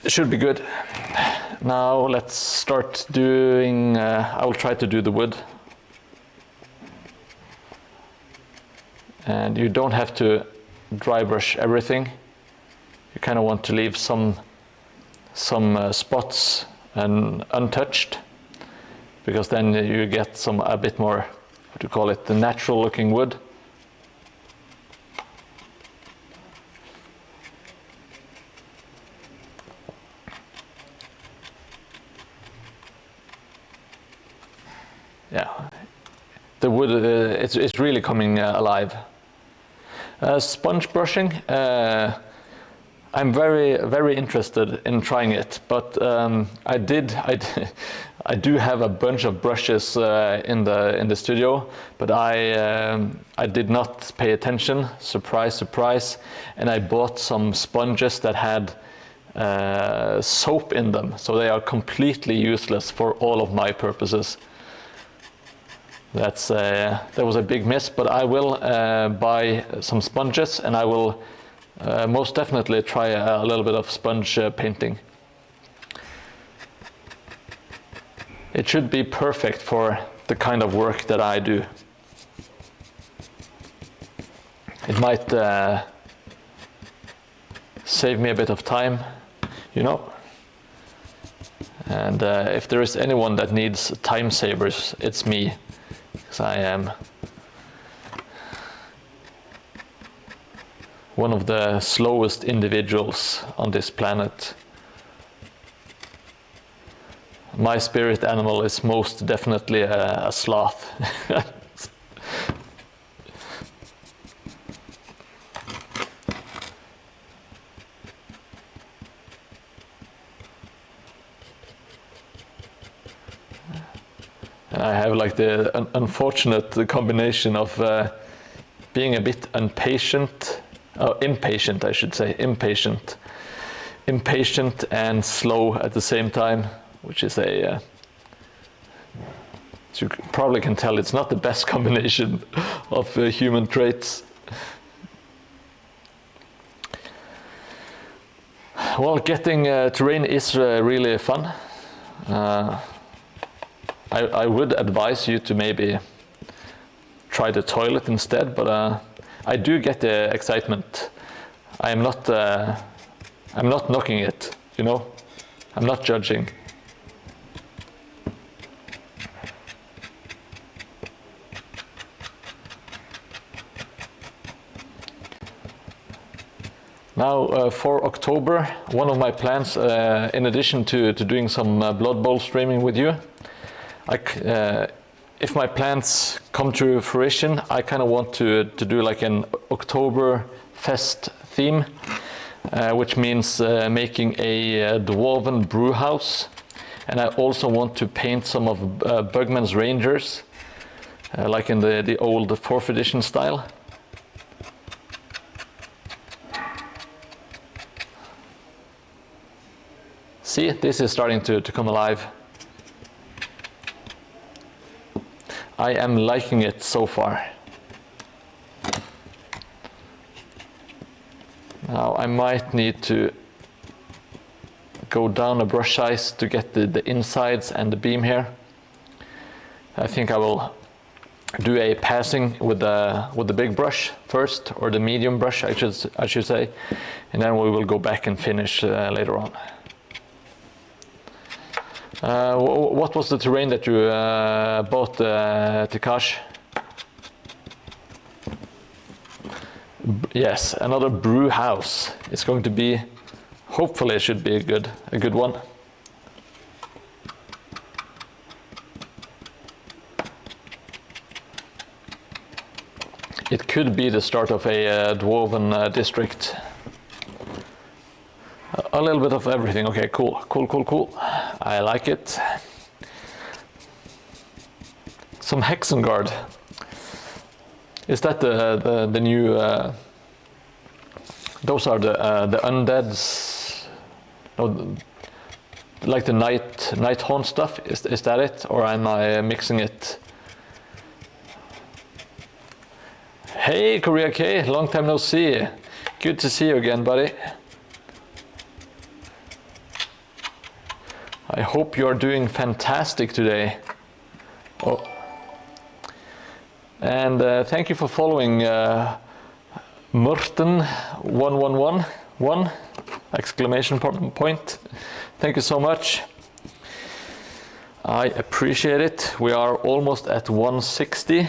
should be good. Now let's start doing, I will try to do the wood. And you don't have to dry brush everything. You kind of want to leave some spots untouched, because then you get a bit more, what do you call it, the natural looking wood. Yeah, the wood, it's really coming alive. Sponge brushing, I'm very, very interested in trying it, but I do have a bunch of brushes in the studio, but I did not pay attention. Surprise, surprise! And I bought some sponges that had soap in them, so they are completely useless for all of my purposes. That was a big miss, but I will buy some sponges, and I will most definitely try a little bit of sponge painting. It should be perfect for the kind of work that I do. It might save me a bit of time, you know. And if there is anyone that needs time savers, it's me. Because I am one of the slowest individuals on this planet. My spirit animal is most definitely a sloth. I have like the unfortunate combination of being a bit impatient impatient, I should say, impatient and slow at the same time, which is as you probably can tell, it's not the best combination of human traits. Well, getting terrain is really fun. I would advise you to maybe try the toilet instead, but I do get the excitement. I'm not knocking it, you know. I'm not judging. Now for October, one of my plans, in addition to doing some Blood Bowl streaming with you, if my plans come to fruition, I kind of want to do like an Oktoberfest theme, which means making a dwarven brew house. And I also want to paint some of Bugman's Rangers, like in the old 4th edition style. See, this is starting to come alive. I am liking it so far. Now I might need to go down a brush size to get the insides and the beam here. I think I will do a passing with the big brush first, or the medium brush I should say, and then we will go back and finish later on. What was the terrain that you bought, Tikash? Yes, another brew house. It's going to be, hopefully it should be a good one. It could be the start of a dwarven district. A little bit of everything. Okay, cool. I like it. Some Hexengard. Is that the new? Those are the undeads. No, like the night haunt stuff. Is that it, or am I mixing it? Hey, Korea K, long time no see. Good to see you again, buddy. I hope you're doing fantastic today. Oh. And thank you for following Mordheim1111 exclamation point. Thank you so much. I appreciate it. We are almost at 160,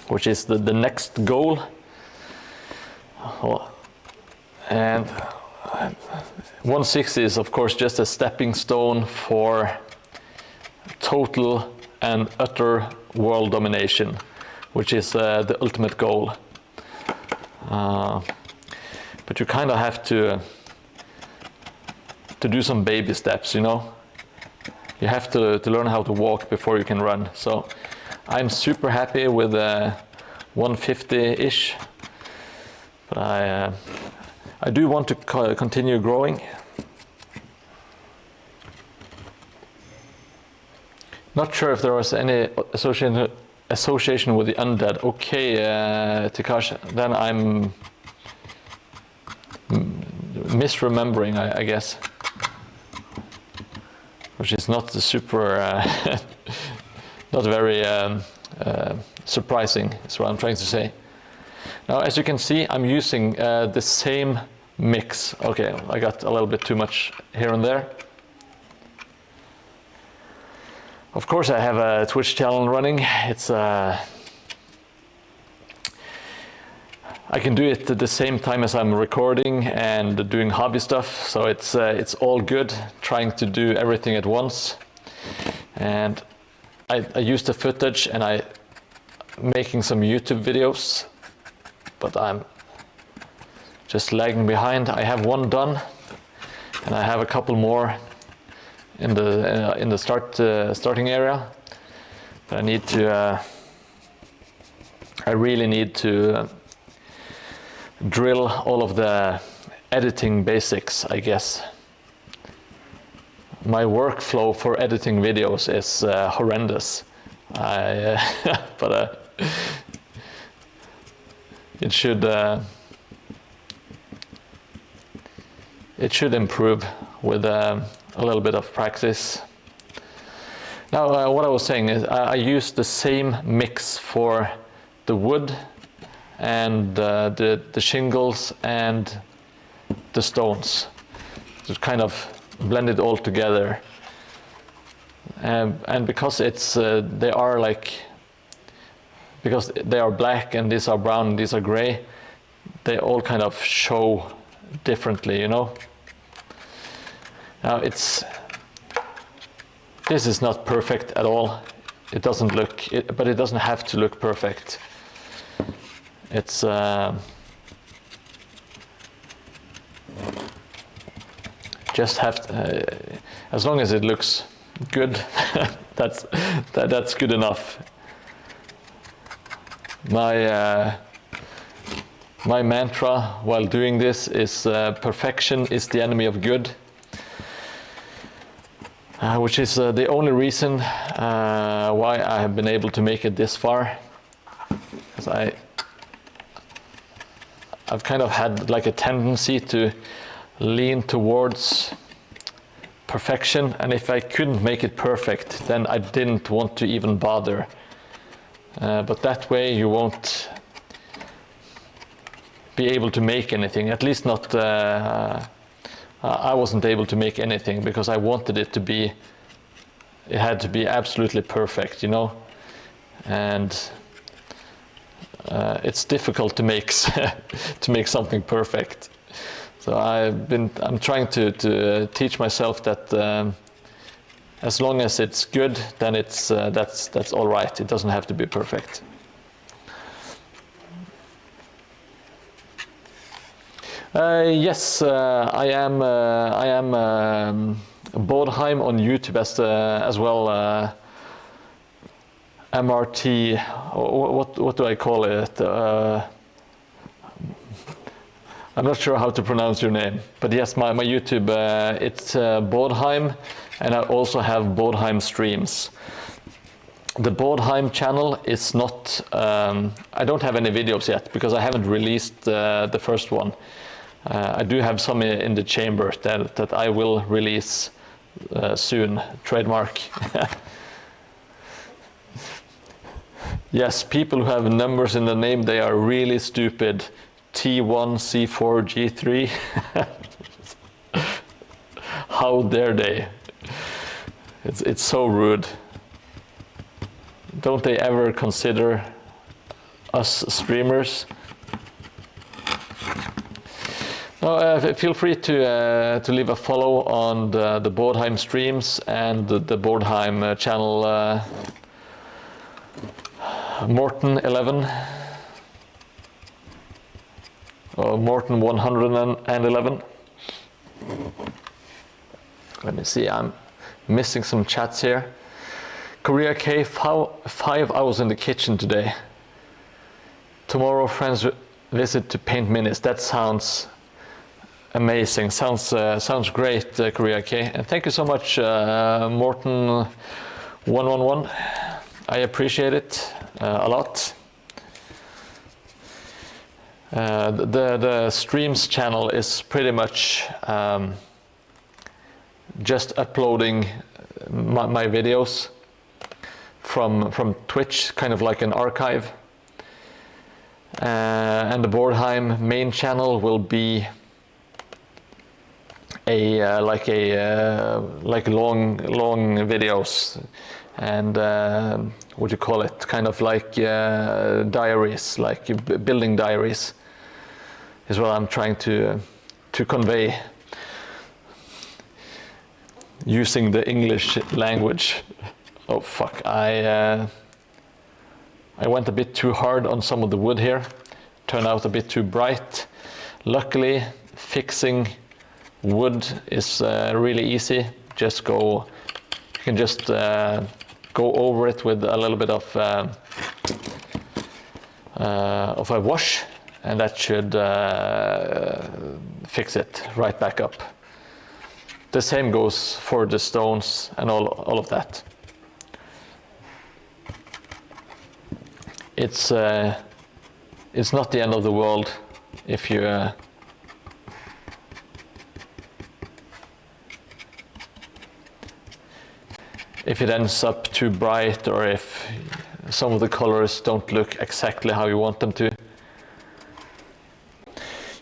which is the next goal. Oh. And 160 is of course just a stepping stone for total and utter world domination, which is the ultimate goal. But you kind of have to do some baby steps, you know. You have to learn how to walk before you can run. So I'm super happy with 150-ish, but I do want to continue growing. Not sure if there was any association with the undead. Okay, Tikash, then I'm misremembering, I guess. Which is not super, not very surprising, is what I'm trying to say. Now, as you can see, I'm using the same mix. Okay, I got a little bit too much here and there. Of course, I have a Twitch channel running. It's I can do it at the same time as I'm recording and doing hobby stuff, so it's all good. Trying to do everything at once, and I use the footage and I'm making some YouTube videos, but I'm just lagging behind. I have one done, and I have a couple more in the starting area. But I need to. I really need to drill all of the editing basics, I guess. My workflow for editing videos is horrendous. But it should improve with a little bit of practice. Now, what I was saying is I use the same mix for the wood and the shingles and the stones. Just kind of blend it all together. And because they are black and these are brown and these are gray, they all kind of show differently, you know. Now this is not perfect at all. It doesn't look, but it doesn't have to look perfect. It's just as long as it looks good, that's good enough. My mantra while doing this is perfection is the enemy of good, which is the only reason why I have been able to make it this far. Because I've kind of had like a tendency to lean towards perfection, and if I couldn't make it perfect, then I didn't want to even bother. But that way you won't be able to make anything, at least not, I wasn't able to make anything because I wanted it had to be absolutely perfect, you know, and it's difficult to make to make something perfect. So I'm trying to teach myself that as long as it's good, then that's all right. It doesn't have to be perfect. Yes, I am Mordheim on YouTube as well. MRT. What do I call it? I'm not sure how to pronounce your name, but yes, my YouTube, it's Mordheim, and I also have Mordheim streams. The Mordheim channel is not, I don't have any videos yet because I haven't released the first one. I do have some in the chamber that I will release soon, trademark. Yes, people who have numbers in the name, they are really stupid. T1, C4, G3. How dare they? It's so rude. Don't they ever consider us streamers? Feel free to leave a follow on the Mordheim streams and the Mordheim channel, Morton11 or Morton 111. Let me see, I'm missing some chats here. Korea K, 5 hours in the kitchen today. Tomorrow friends visit to paint minis. That sounds amazing. Sounds great, Korea K. And thank you so much, Morton 111. I appreciate it a lot. The streams channel is pretty much just uploading my videos from Twitch, kind of like an archive. And the Mordheim main channel will be like long videos, and what do you call it? Kind of like diaries, like building diaries, is what I'm trying to convey using the English language. Oh fuck! I went a bit too hard on some of the wood here. Turned out a bit too bright. Luckily, fixing wood is really easy. You can just go over it with a little bit of a wash, and that should fix it right back up. The same goes for the stones and all of that. It's not the end of the world if you if it ends up too bright, or if some of the colors don't look exactly how you want them to.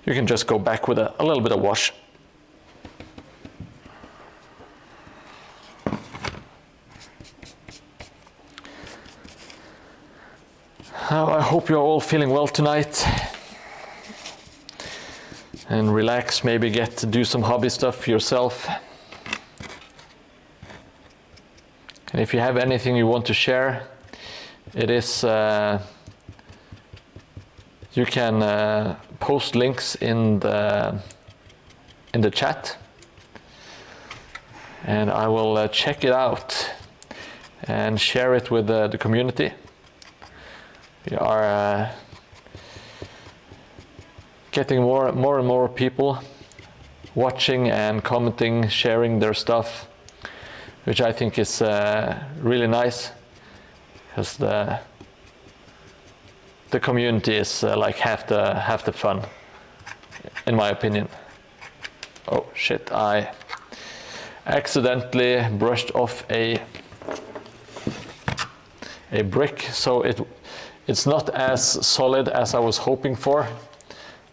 You can just go back with a little bit of wash. I hope you're all feeling well tonight. And relax, maybe get to do some hobby stuff yourself. And if you have anything you want to share, it is you can post links in the chat, and I will check it out and share it with the community. We are getting more and more people watching and commenting, sharing their stuff, which I think is really nice, because the community is like half the fun, in my opinion. Oh shit! I accidentally brushed off a brick, so it's not as solid as I was hoping for,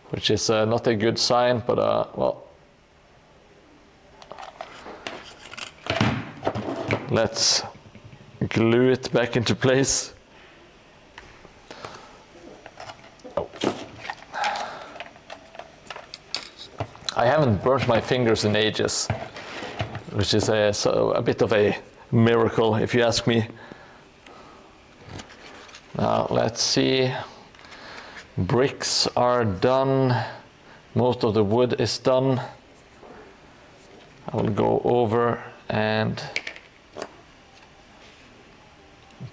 which is not a good sign, but well, let's glue it back into place. Oh. I haven't burnt my fingers in ages, which is a bit of a miracle, if you ask me. Now let's see. Bricks are done. Most of the wood is done. I will go over and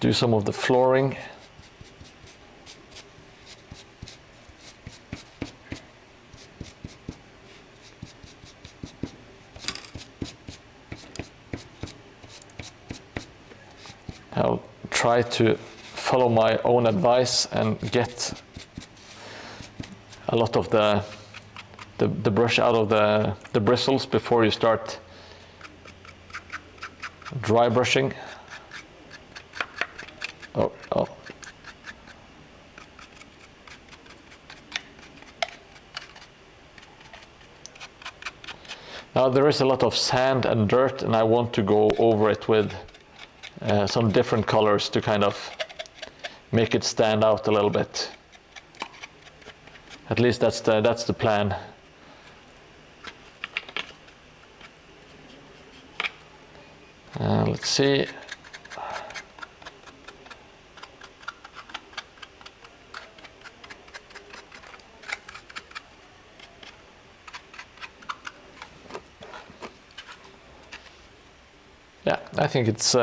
do some of the flooring. I'll try to follow my own advice and get a lot of the brush out of the bristles before you start dry brushing. Oh. Now there is a lot of sand and dirt, and I want to go over it with some different colors to kind of make it stand out a little bit. At least that's the plan. Let's see. Yeah, I think it's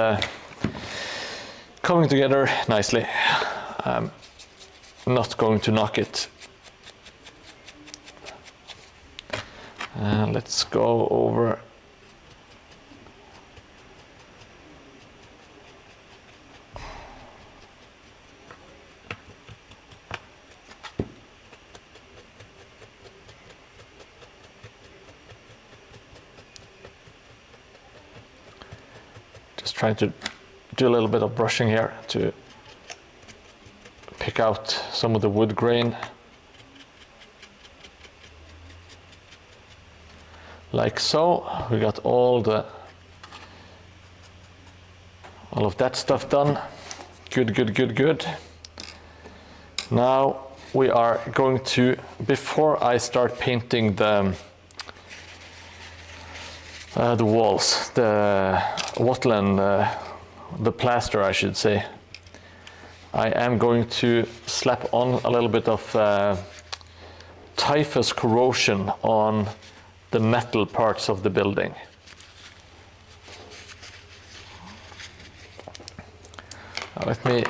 coming together nicely. I'm not going to knock it. Let's go over. Just trying to do a little bit of brushing here to pick out some of the wood grain. Like so. We got all of that stuff done. Good. Now we are going to, before I start painting the walls, the wattle and the plaster, I should say, I am going to slap on a little bit of typhus corrosion on the metal parts of the building. Let me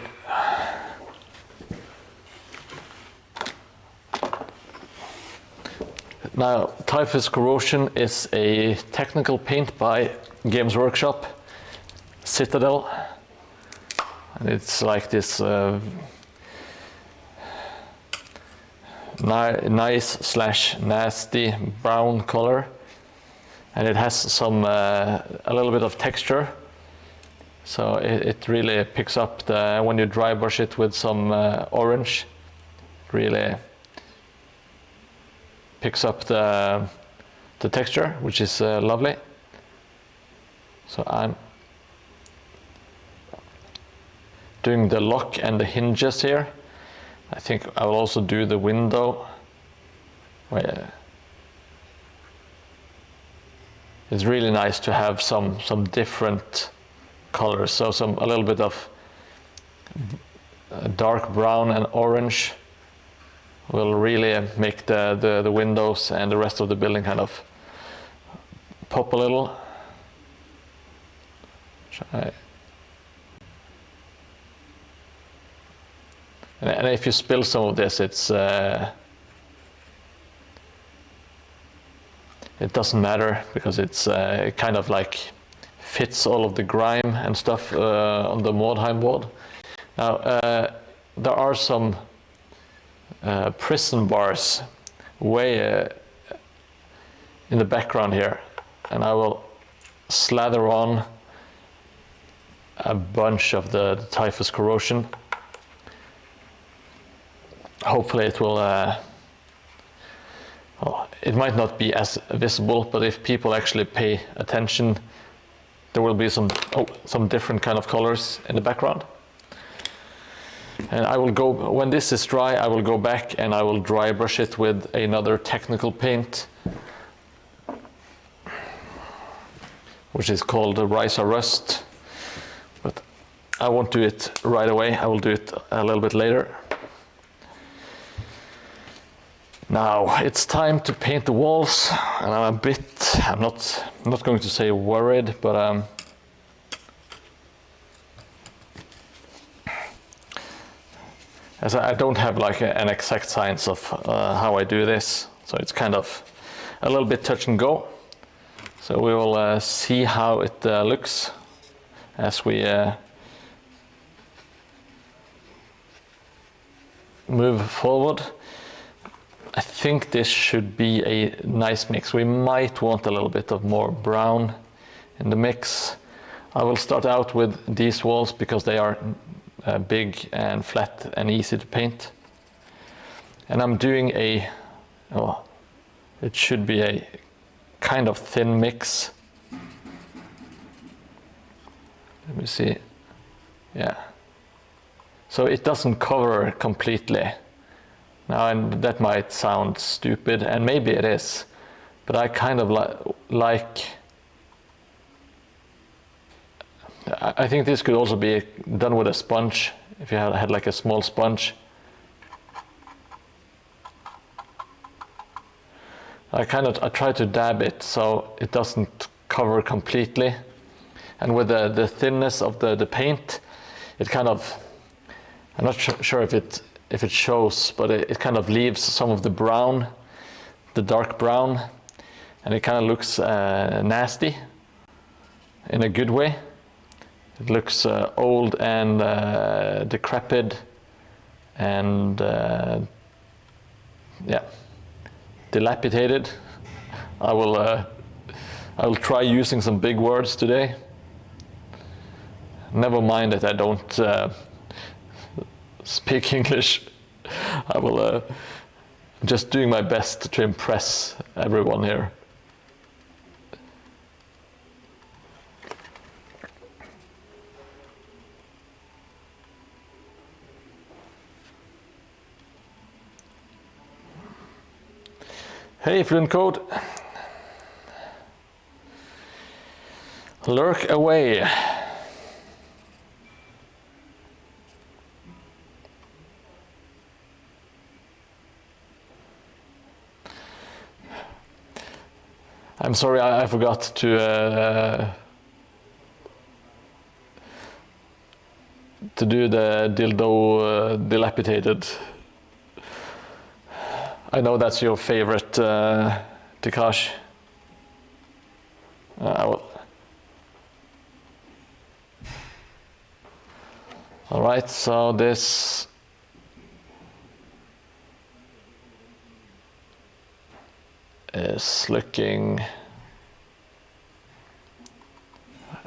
Now, Typhus Corrosion is a technical paint by Games Workshop, Citadel, and it's like this nice/nasty brown color, and it has some a little bit of texture, so it really picks up when you dry brush it with some orange, really picks up the texture, which is lovely. So I'm doing the lock and the hinges here. I think I will also do the window. It's really nice to have some different colors. So a little bit of dark brown and orange will really make the windows and the rest of the building kind of pop a little. And if you spill some of this, it doesn't matter, because it kind of like fits all of the grime and stuff on the Mordheim board. Now there are some prison bars way in the background here, and I will slather on a bunch of the Typhus Corrosion. Hopefully it will, it might not be as visible, but if people actually pay attention, there will be some different kind of colors in the background. And I will go, when this is dry, I will go back and I will dry brush it with another technical paint, which is called Risa Rust. But I won't do it right away, I will do it a little bit later. Now it's time to paint the walls, and I'm not going to say worried, but as I don't have like an exact science of how I do this, so it's kind of a little bit touch and go. So we will see how it looks as we move forward. I think this should be a nice mix. We might want a little bit of more brown in the mix. I will start out with these walls because they are big and flat and easy to paint. And I'm doing it should be a kind of thin mix. Let me see. Yeah. So it doesn't cover completely. Now, and that might sound stupid, and maybe it is, but I kind of like. I think this could also be done with a sponge, if you had like a small sponge. I try to dab it so it doesn't cover completely, and with the thinness of the paint, it kind of, I'm not sure if it shows, but it kind of leaves some of the brown, the dark brown, and it kind of looks nasty in a good way. It looks old and decrepit and dilapidated. I will try using some big words today. Never mind that I don't speak English. I will just doing my best to impress everyone here. Hey Flintcoat, lurk away. I'm sorry, I forgot to do the dildo dilapidated. I know that's your favorite, Takash. All right, so this is looking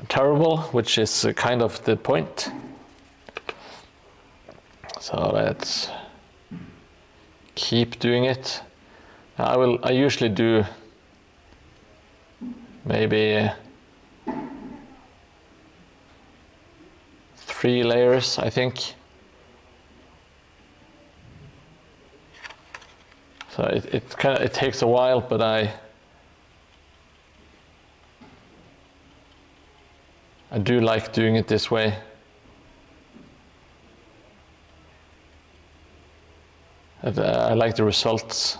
terrible, which is kind of the point. So let's keep doing it. I usually do maybe 3 layers, I think. So it takes a while, but I do like doing it this way. I like the results.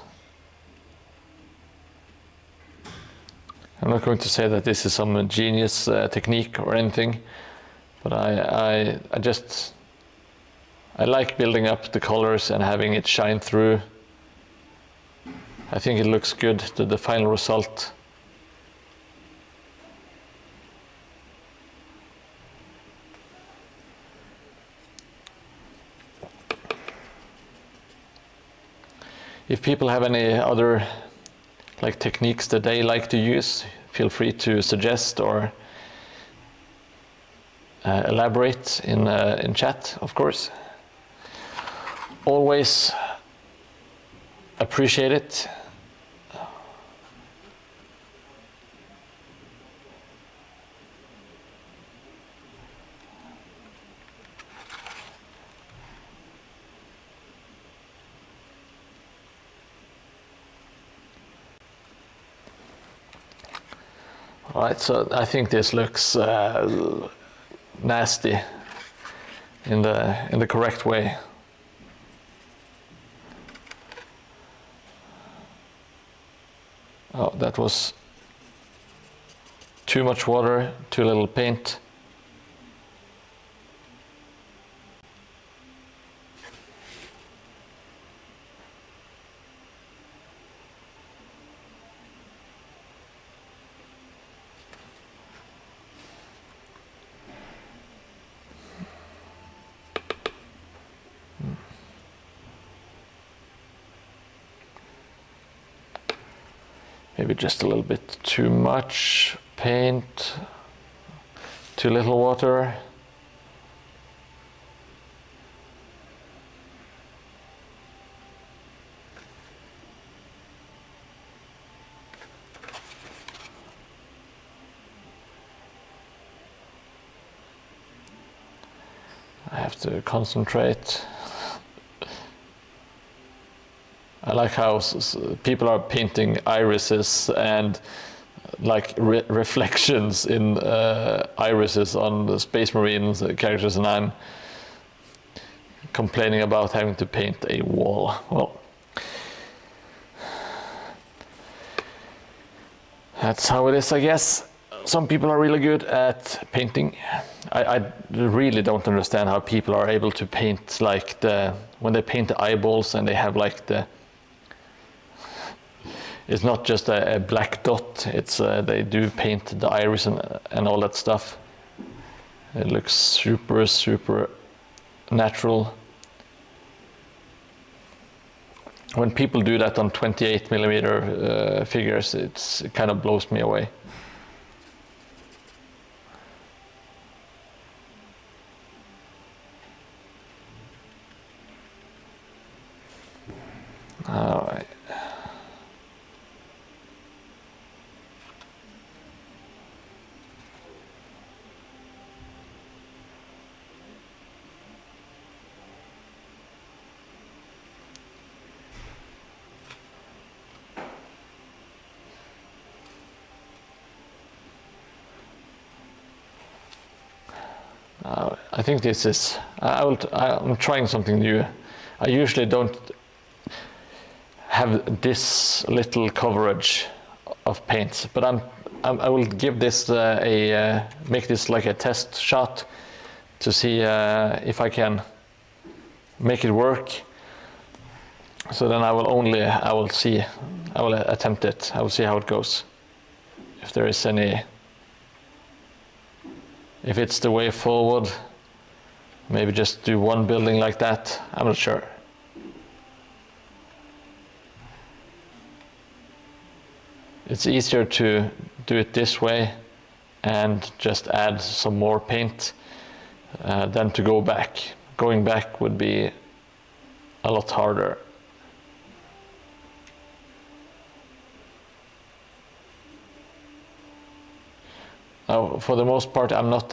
I'm not going to say that this is some genius technique or anything, but I like building up the colors and having it shine through. I think it looks good, the final result. If people have any other techniques that they like to use, feel free to suggest or elaborate in chat, of course. Always appreciate it. All right, so I think this looks nasty in the correct way. Oh, that was too much water, too little paint. Maybe just a little bit too much paint, too little water. I have to concentrate. I like how people are painting irises and reflections in irises on the Space Marines characters, and I'm complaining about having to paint a wall. Well, that's how it is, I guess. Some people are really good at painting. I really don't understand how people are able to paint when they paint the eyeballs and they have it's not just a black dot, it's they do paint the iris and all that stuff. It looks super, super natural. When people do that on 28mm figures, it kind of blows me away. All right. I think this is. I'm trying something new. I usually don't have this little coverage of paint, but I will give this make this like a test shot to see if I can make it work. So then I will see, I will attempt it. I will see how it goes. If there is any, if it's the way forward, maybe just do one building like that. I'm not sure. It's easier to do it this way and just add some more paint than to go back. Going back would be a lot harder. Now, for the most part, I'm not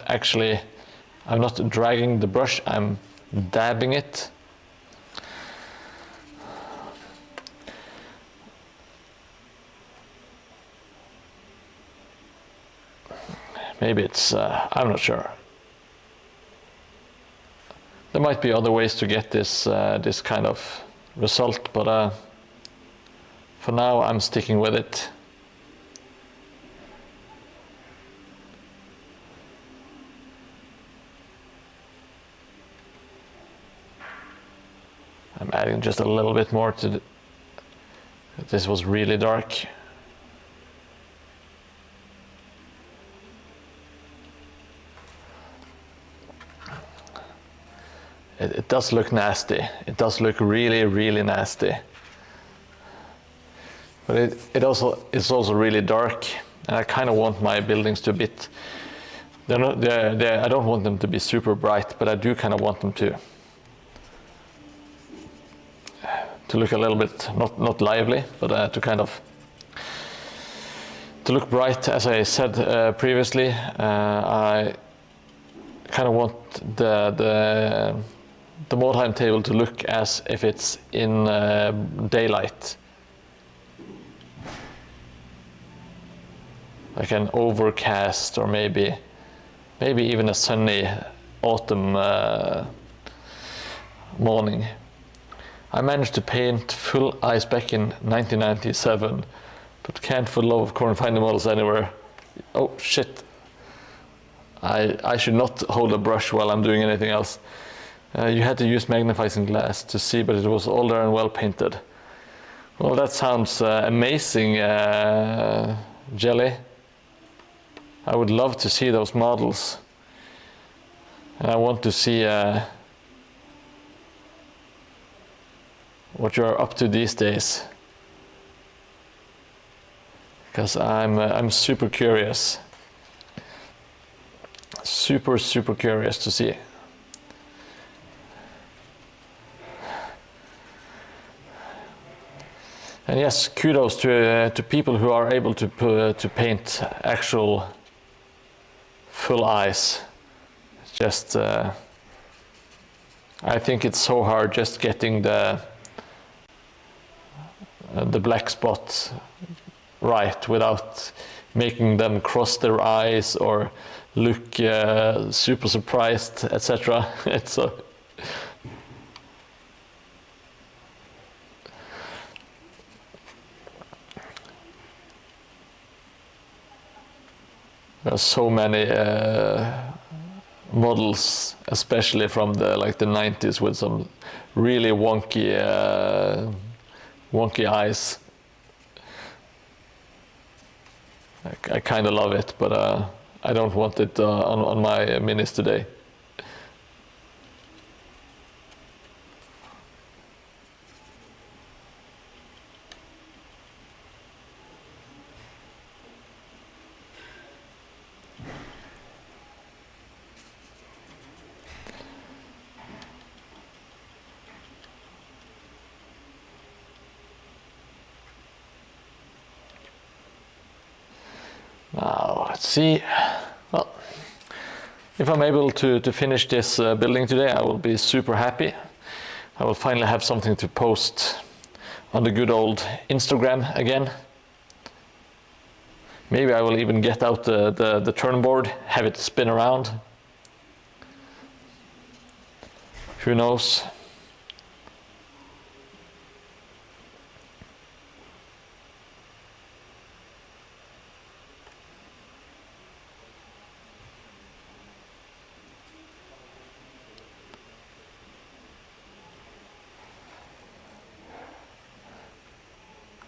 dragging the brush, I'm dabbing it. Maybe it's, I'm not sure. There might be other ways to get this kind of result, but for now I'm sticking with it. I'm adding just a little bit more to this was really dark. It does look nasty. It does look really, really nasty. But it's also really dark, and I kind of want my buildings to bit. I don't want them to be super bright, but I do kind of want them to look a little bit not lively, but to look bright. As I said previously, I kind of want the Mordheim table to look as if it's in daylight, like an overcast or maybe even a sunny autumn morning. I managed to paint full ice back in 1997, but can't for the love of corn find the models anywhere. Oh shit. I should not hold a brush while I'm doing anything else. You had to use magnifying glass to see, but it was older and well painted. Well, that sounds amazing, Jelly. I would love to see those models. And I want to see what you're up to these days. Because I'm super curious. Super curious to see. And yes, kudos to people who are able to paint actual full eyes. Just I think it's so hard just getting the black spots right without making them cross their eyes or look super surprised, etc. It's there's so many models, especially from the 90s, with some really wonky eyes. I kind of love it, but I don't want it on my minis today. Now, let's see. Well, if I'm able to finish this building today, I will be super happy. I will finally have something to post on the good old Instagram again. Maybe I will even get out the turn board, have it spin around. Who knows?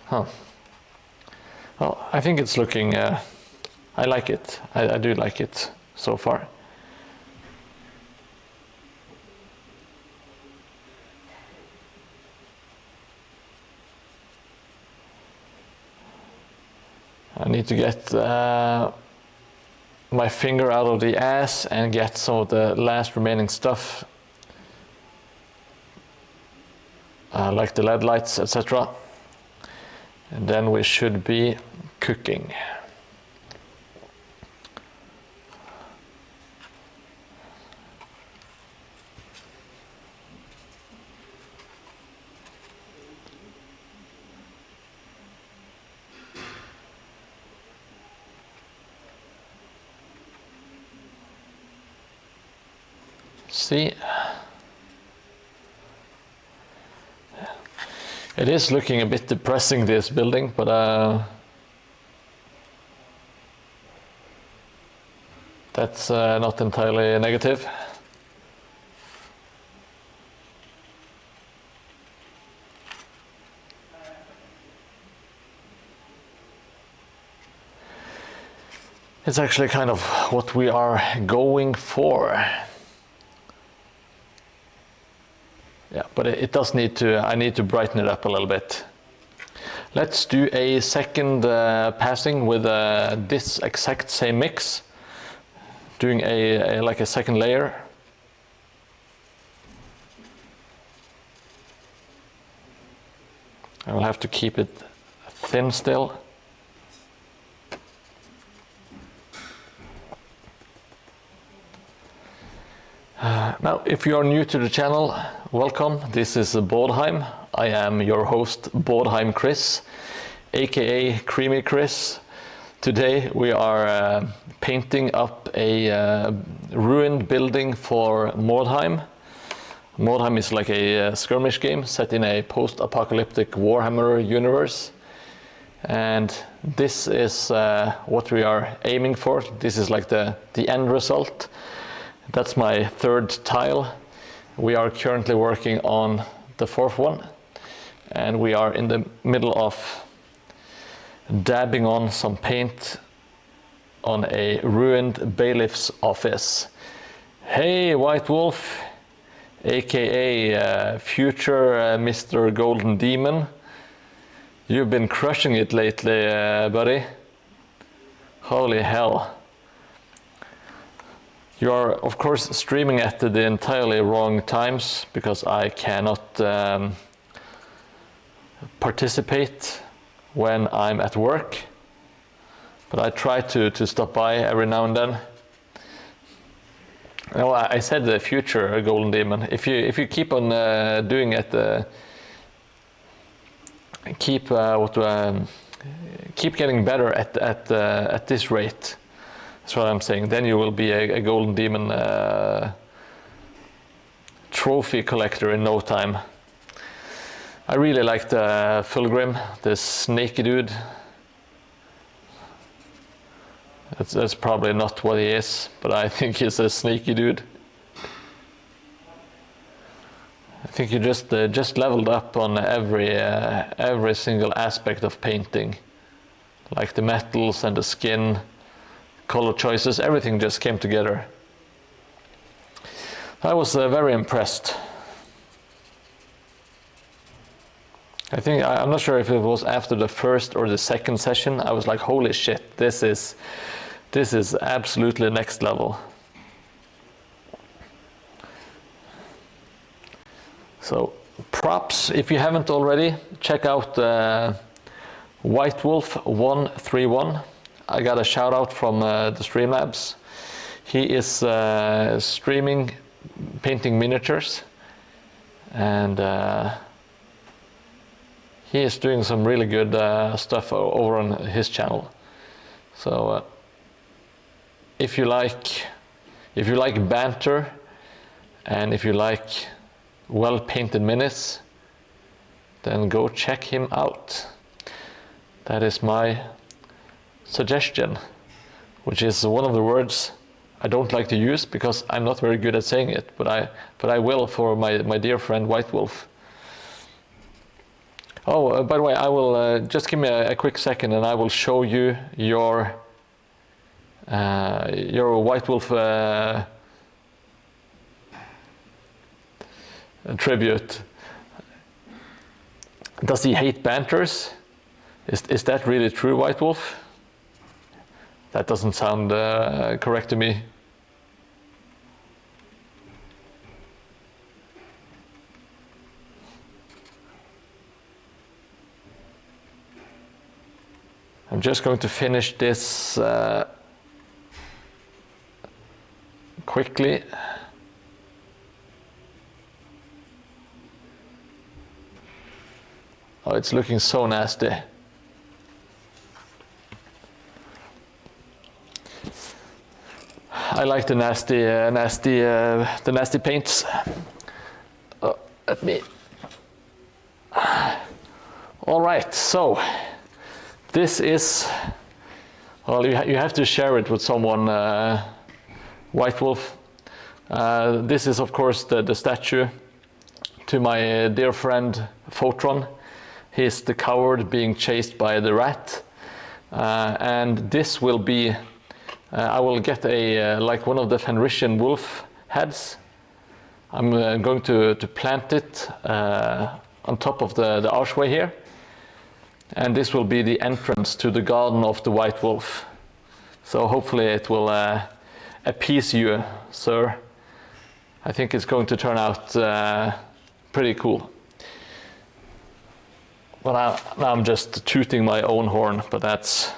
Huh. Well, I think it's looking, I like it. I do like it so far. I need to get my finger out of the ass and get some of the last remaining stuff, like the LED lights, etc. And then we should be cooking. See, it is looking a bit depressing, this building, but that's not entirely negative. It's actually kind of what we are going for. Yeah, but it does need to, I need to brighten it up a little bit. Let's do a second passing with this exact same mix, doing like a second layer. I will have to keep it thin still. Now, if you are new to the channel, welcome. This is Mordheim. I am your host, Mordheim Chris, aka Creamy Chris. Today we are painting up a ruined building for Mordheim. Mordheim is like a skirmish game set in a post-apocalyptic Warhammer universe. And this is what we are aiming for. This is like the end result. That's my third tile. We are currently working on the fourth one, and we are in the middle of dabbing on some paint on a ruined bailiff's office. Hey, White Wolf, aka future Mr. Golden Demon. You've been crushing it lately, buddy. Holy hell. You are, of course, streaming at the entirely wrong times because I cannot participate when I'm at work. But I try to stop by every now and then. No, I said the future Golden Demon. If you keep on doing it, keep getting better at this rate. That's what I'm saying. Then you will be a Golden Demon trophy collector in no time. I really like the Fulgrim, the snaky dude. That's probably not what he is, but I think he's a sneaky dude. I think you just leveled up on every single aspect of painting, like the metals and the skin. Color choices, everything just came together. I was very impressed. I'm not sure if it was after the first or the second session, I was like, holy shit, this is absolutely next level. So props, if you haven't already, check out White Wolf 131. I got a shout out from the Streamlabs. He is streaming painting miniatures, and he is doing some really good stuff over on his channel. So if you like banter, and if you like well painted minis, then go check him out. That is my suggestion, which is one of the words I don't like to use because I'm not very good at saying it, but I will for my dear friend White Wolf. Oh, by the way, I will just give me a quick second, and I will show you your White Wolf tribute. Does he hate banters? Is that really true, White Wolf? That doesn't sound correct to me. I'm just going to finish this quickly. Oh, it's looking so nasty. I like the nasty paints. Oh, let me. All right, so this is. Well, you have to share it with someone, White Wolf. This is, of course, the statue to my dear friend Photron. He's the coward being chased by the rat, and this will be. I will get like one of the Fenrisian wolf heads. I'm going to plant it on top of the archway here, and this will be the entrance to the garden of the White Wolf. So hopefully it will appease you, sir. I think it's going to turn out pretty cool. Well, now I'm just tooting my own horn, but that's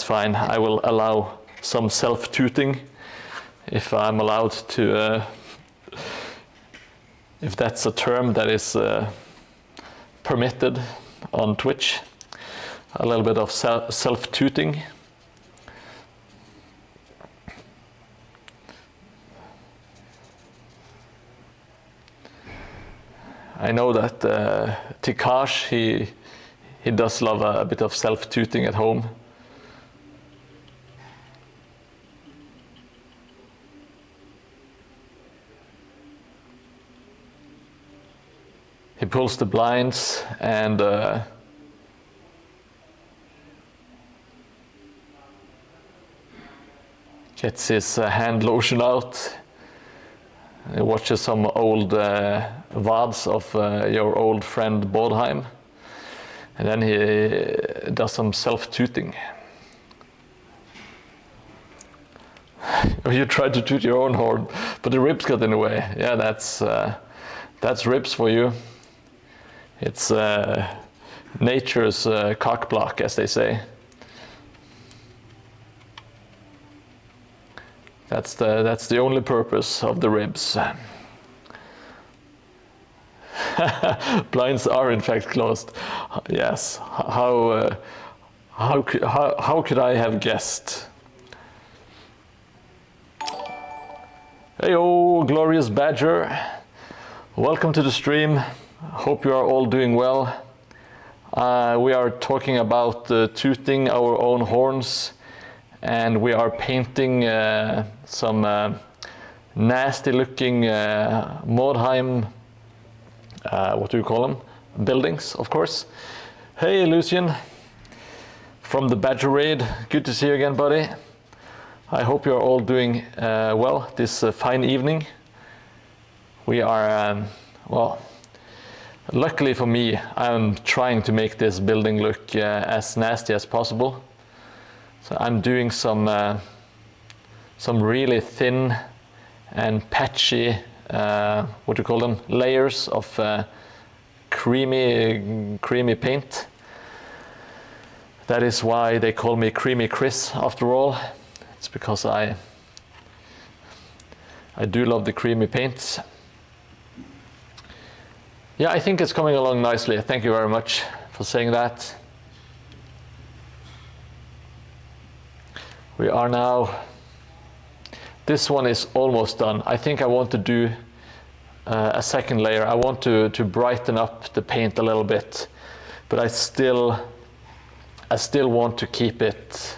fine. I will allow some self-tooting, if I'm allowed to, if that's a term that is permitted on Twitch. A little bit of self-tooting. I know that Tikash, he does love a bit of self-tooting at home. He pulls the blinds and gets his hand lotion out. He watches some old VODs of your old friend Mordheim, and then he does some self-tooting. You tried to toot your own horn, but the ribs got in the way. Yeah, that's ribs for you. It's nature's cock block, as they say. That's the only purpose of the ribs. Blinds are in fact closed. Yes. How could I have guessed? Heyo, glorious badger. Welcome to the stream. Hope you are all doing well. We are talking about tooting our own horns, and we are painting some nasty looking Mordheim, what do you call them? Buildings, of course. Hey Lucian, from the Badger Raid. Good to see you again, buddy. I hope you're all doing well this fine evening. We are, well, luckily for me, I'm trying to make this building look as nasty as possible. So I'm doing some really thin and patchy, what do you call them, layers of creamy paint. That is why they call me Creamy Chris after all. It's because I do love the creamy paints. Yeah, I think it's coming along nicely. Thank you very much for saying that. We are now, this one is almost done. I think I want to do a second layer. I want to brighten up the paint a little bit, but I still want to keep it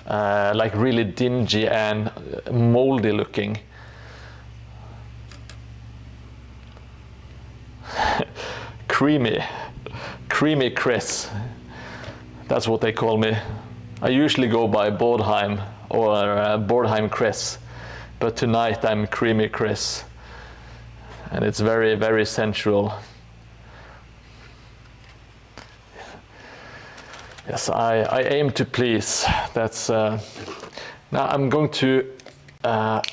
like really dingy and moldy looking. Creamy Chris. That's what they call me. I usually go by Mordheim or Mordheim Chris, but tonight I'm Creamy Chris, and it's very, very sensual. Yes, I aim to please. That's now I'm going to add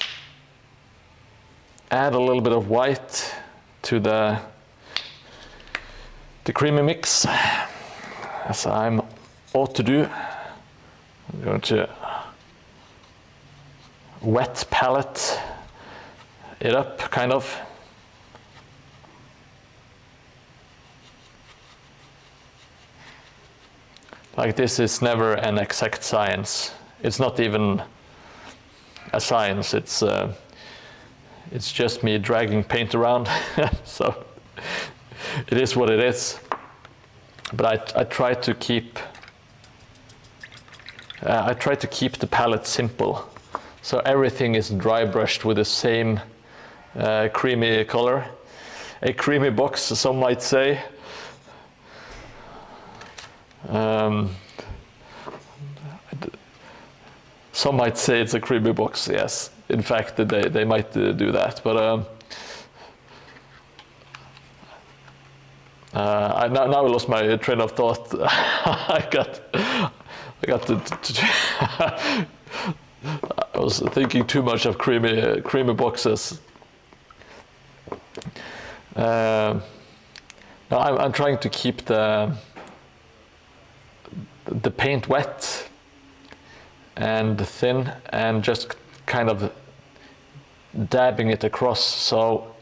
a little bit of white to the creamy mix, as I ought to do. I'm going to wet palette it up, kind of. Like, this is never an exact science. It's not even a science. It's just me dragging paint around. So it is what it is. But I try to keep the palette simple. So everything is dry brushed with the same creamy color. A creamy box, some might say. Some might say it's a creamy box, yes. In fact, they might do that, but now I lost my train of thought. I was thinking too much of creamy boxes. Now I'm trying to keep the paint wet and thin, and just kind of dabbing it across, so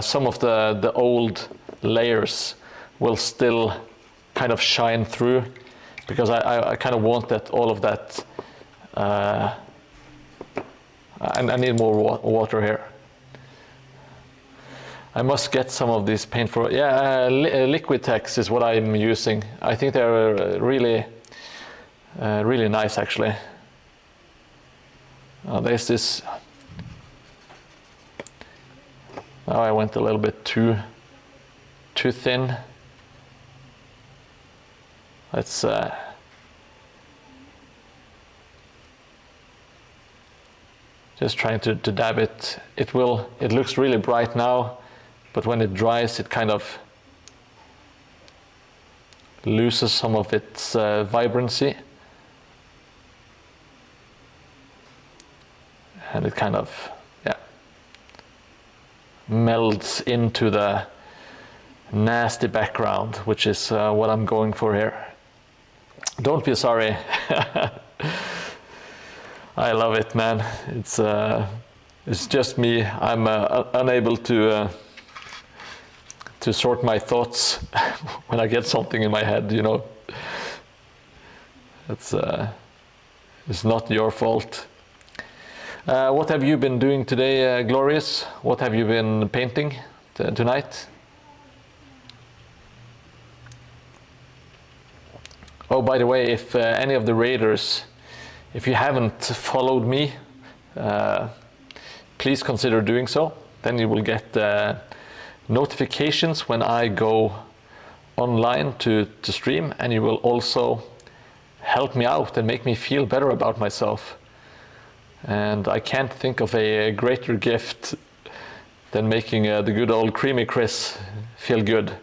some of the old layers will still kind of shine through, because I kind of want that all of that. I need more water here. I must get some of this paint for, Liquitex is what I'm using. I think they're really nice, actually. There's this. Now I went a little bit too thin. Let's just trying to dab it. It looks really bright now, but when it dries, it kind of loses some of its vibrancy. And it kind of, melds into the nasty background, which is what I'm going for here. Don't be sorry. I love it, man. It's just me. I'm unable to sort my thoughts when I get something in my head, you know. It's not your fault. What have you been doing today, Glorious? What have you been painting tonight? Oh, by the way, if any of the raiders, if you haven't followed me, please consider doing so. Then you will get notifications when I go online to stream, and you will also help me out and make me feel better about myself. And I can't think of a greater gift than making the good old Creamy Chris feel good.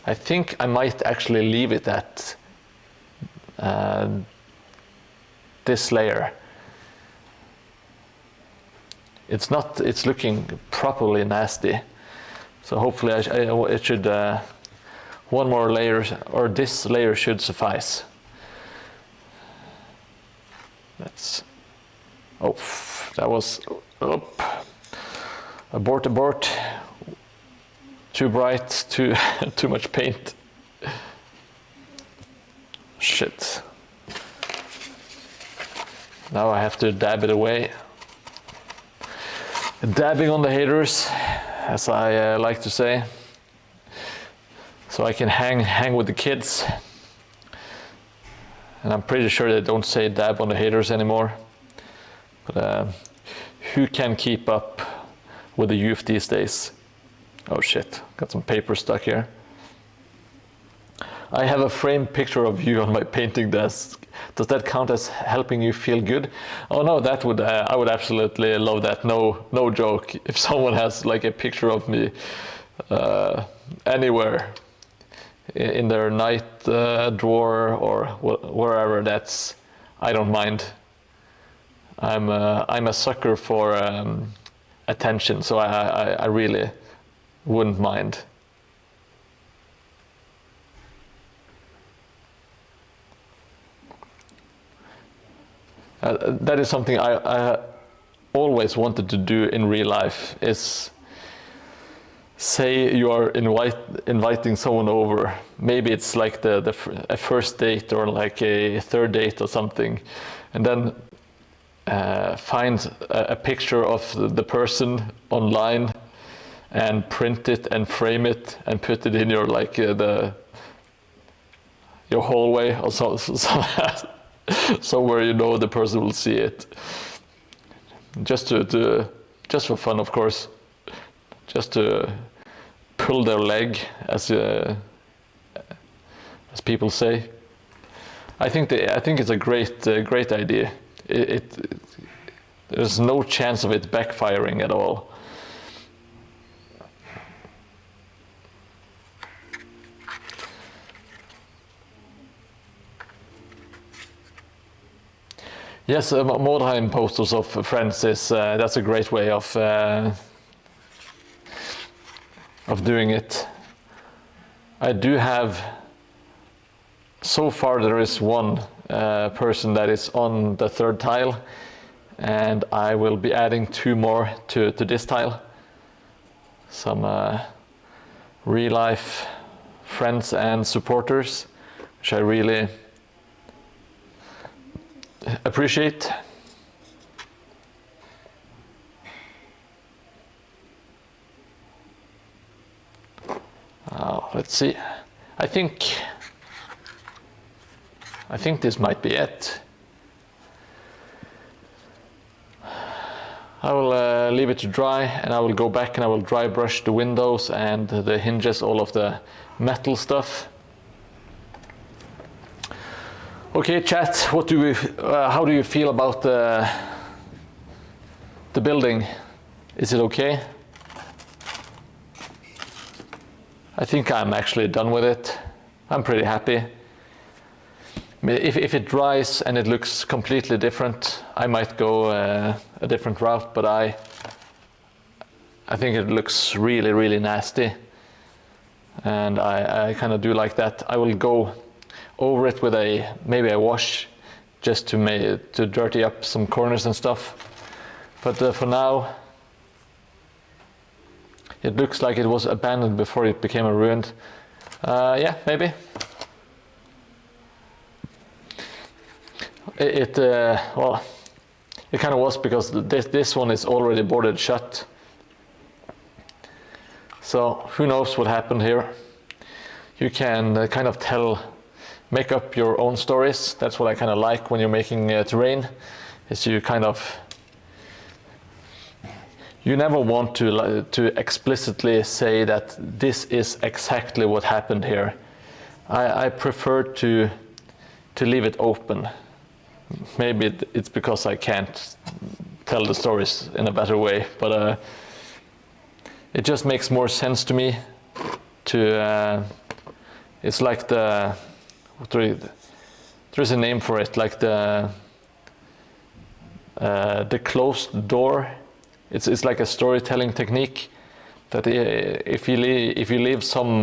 I think I might actually leave it at this layer. It's looking properly nasty. So hopefully it should, one more layer, or this layer should suffice. That was, abort. Too bright, too much paint. Shit. Now I have to dab it away. Dabbing on the haters, as I like to say, so I can hang with the kids. And I'm pretty sure they don't say dab on the haters anymore, But who can keep up with the youth these days? Oh shit, got some paper stuck here. I have a framed picture of you on my painting desk. Does that count as helping you feel good? Oh no, that would I would absolutely love that. No joke. If someone has like a picture of me anywhere in their night drawer or wherever, that's, I don't mind. I'm a sucker for attention, so I really wouldn't mind. That is something I always wanted to do in real life, is say you are inviting someone over. Maybe it's like a first date or like a third date or something, and then find a picture of the person online and print it and frame it and put it in your like your hallway or somewhere you know the person will see it. Just for fun, of course. Just to pull their leg, as people say. I think it's a great idea. There's no chance of it backfiring at all. Yes, Mordheim posters of friends that's a great way of doing it. I do have, so far there is one person that is on the third tile, and I will be adding 2 more to this tile. Some real life friends and supporters, which I really appreciate. Let's see. I think this might be it. I will leave it to dry, and I will go back and I will dry brush the windows and the hinges, all of the metal stuff. Okay, chat. How do you feel about the building? Is it okay? I think I'm actually done with it. I'm pretty happy. If it dries and it looks completely different, I might go a different route, but I think it looks really, really nasty, and I kind of do like that. I will go over it with maybe a wash, just to dirty up some corners and stuff. But for now, it looks like it was abandoned before it became a ruin. Yeah, maybe. Well, it kind of was, because this one is already boarded shut. So who knows what happened here? You can kind of make up your own stories. That's what I kind of like when you're making terrain, is you never want to explicitly say that this is exactly what happened here. I prefer to leave it open. Maybe it's because I can't tell the stories in a better way, but it just makes more sense to me to it's like there's a name for it, like the closed door. It's like a storytelling technique, that if you leave some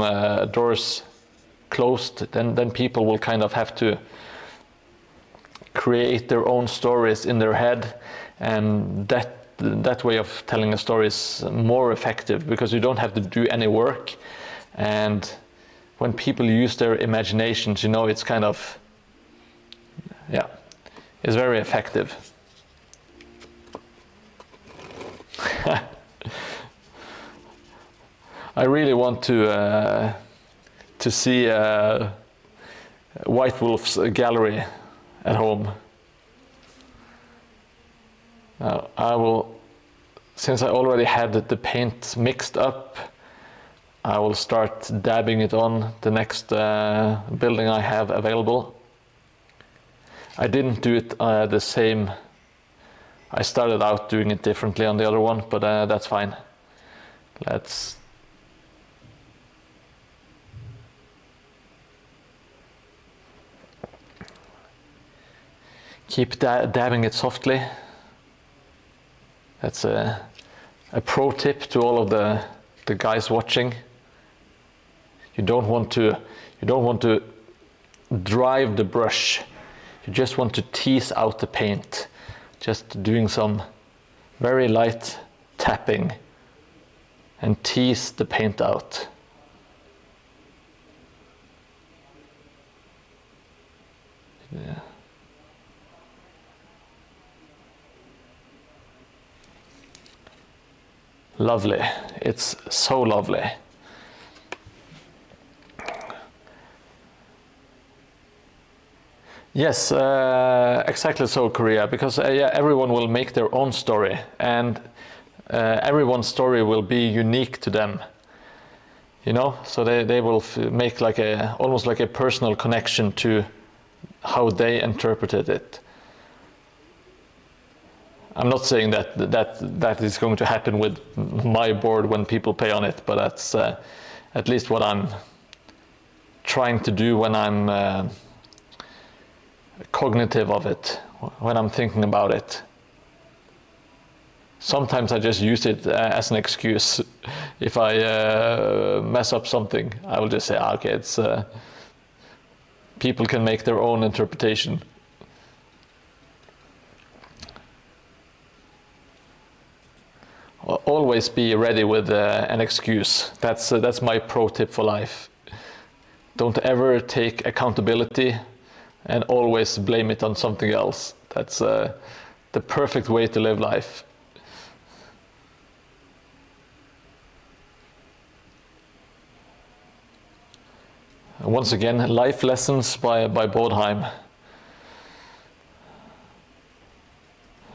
doors closed, then people will kind of have to create their own stories in their head, and that way of telling a story is more effective, because you don't have to do any work. And when people use their imaginations, it's kind of, yeah, it's very effective. I really want to see White Wolf's gallery at home. Now since I already had the paint mixed up, I will start dabbing it on the next building I have available. I didn't do it the same. I started out doing it differently on the other one, but that's fine. Let's keep dabbing it softly. That's a pro tip to all of the guys watching. You don't want to drive the brush. You just want to tease out the paint. Just doing some very light tapping and tease the paint out. Yeah. Lovely. It's so lovely. Yes, exactly so, Korea, because yeah, everyone will make their own story, and everyone's story will be unique to them. You know, so they will make like almost like a personal connection to how they interpreted it. I'm not saying that is going to happen with my board when people play on it, but that's at least what I'm trying to do when I'm cognitive of it, when I'm thinking about it. Sometimes I just use it as an excuse. If I mess up something, I will just say, okay, it's people can make their own interpretation. Always be ready with an excuse. That's my pro tip for life. Don't ever take accountability and always blame it on something else. That's the perfect way to live life. Once again, life lessons by Mordheim.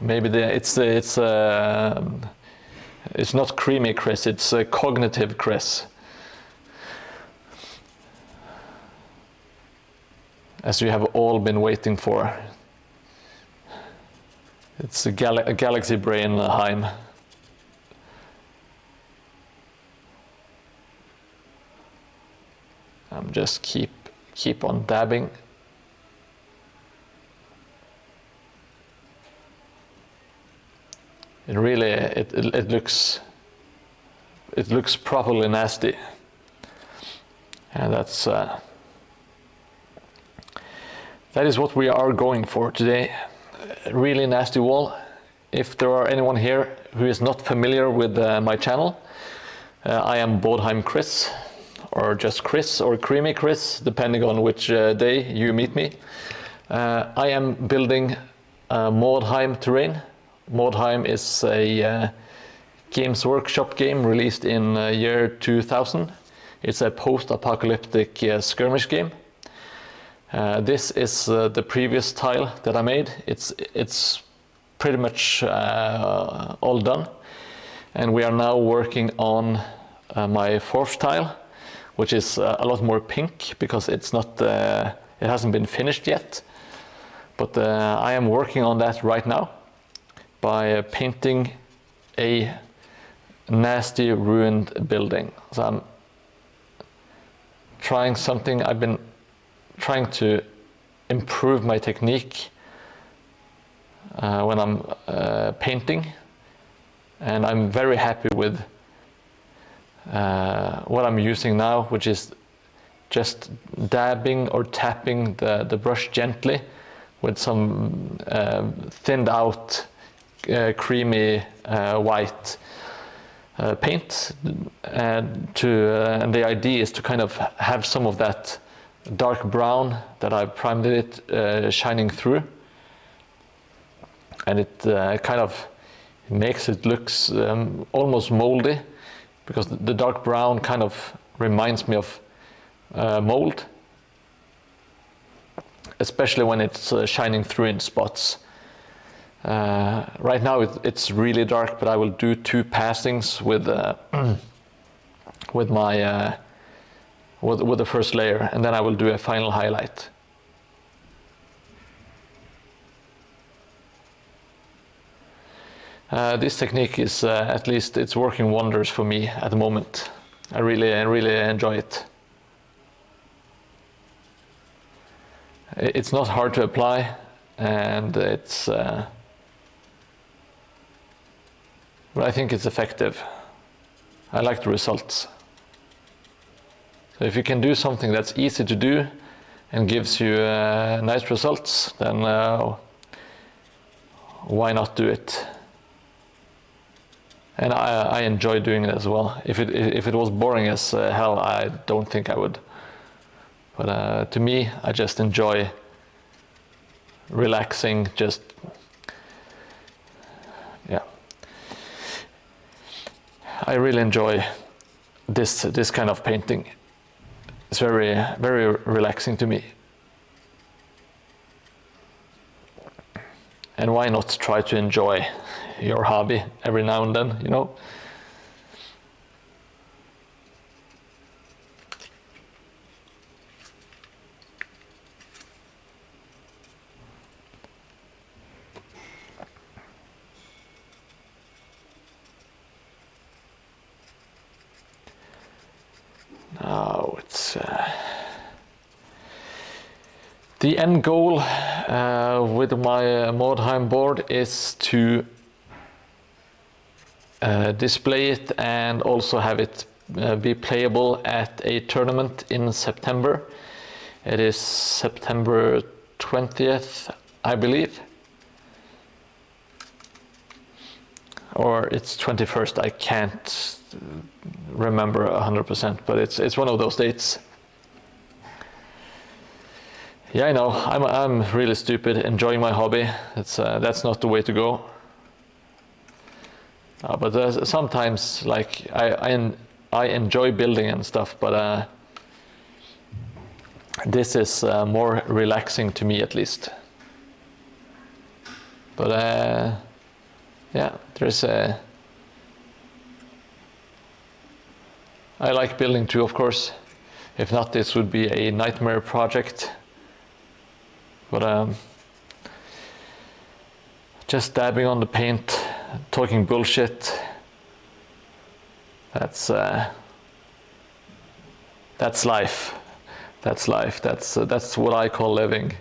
Maybe it's not creamy Chris, it's cognitive Chris. As you have all been waiting for. It's a galaxy brain Heim. I'm just keep on dabbing. It really it looks properly nasty, and that is what we are going for today. A really nasty wall. If there are anyone here who is not familiar with my channel, I am Mordheim Chris, or just Chris, or Creamy Chris, depending on which day you meet me. I am building Mordheim terrain. Mordheim is a Games Workshop game released in year 2000. It's a post-apocalyptic skirmish game. This is the previous tile that I made. It's pretty much all done, and we are now working on my fourth tile, which is a lot more pink because it hasn't been finished yet. But I am working on that right now by painting a nasty ruined building. So I'm trying something. I've been trying to improve my technique when I'm painting, and I'm very happy with what I'm using now, which is just dabbing or tapping the brush gently with some thinned out creamy white paint, and the idea is to kind of have some of that dark brown that I've primed it shining through, and it kind of makes it looks almost moldy, because the dark brown kind of reminds me of mold, especially when it's shining through in spots. Right now it's really dark, but I will do 2 passings with with my with the first layer, and then I will do a final highlight. This technique is at least it's working wonders for me at the moment. I really enjoy it. It's not hard to apply, and it's but I think it's effective. I like the results. So if you can do something that's easy to do and gives you nice results, then why not do it? And I enjoy doing it as well. If it was boring as hell, I don't think I would. But to me, I just enjoy relaxing, just, yeah. I really enjoy this kind of painting. It's very relaxing to me. And why not try to enjoy your hobby every now and then, you know? Now it's the end goal with my Mordheim board is to display it and also have it be playable at a tournament in September. It is September 20th, I believe. Or it's 21st, I can't remember 100%, but it's one of those dates. Yeah, I know, I'm really stupid, enjoying my hobby. That's not the way to go. But sometimes, like, I enjoy building and stuff, but this is more relaxing to me, at least. But yeah, there's a... I like building too, of course. If not, this would be a nightmare project. But just dabbing on the paint, talking bullshit. That's life. That's life. That's what I call living.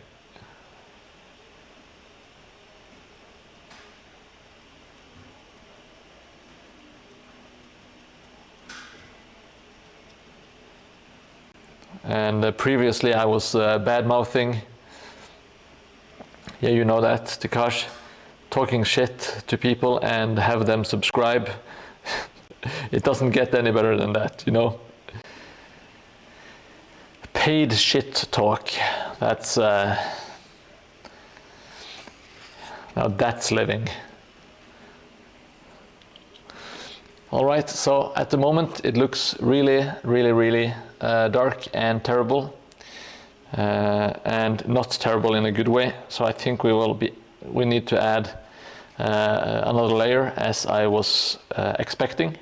And previously I was bad-mouthing. Yeah, you know that, Takash. Talking shit to people and have them subscribe. It doesn't get any better than that, you know. Paid shit talk. That's now that's living. All right, so at the moment it looks really dark and terrible, and not terrible in a good way. So I think we need to add another layer, as I was expecting.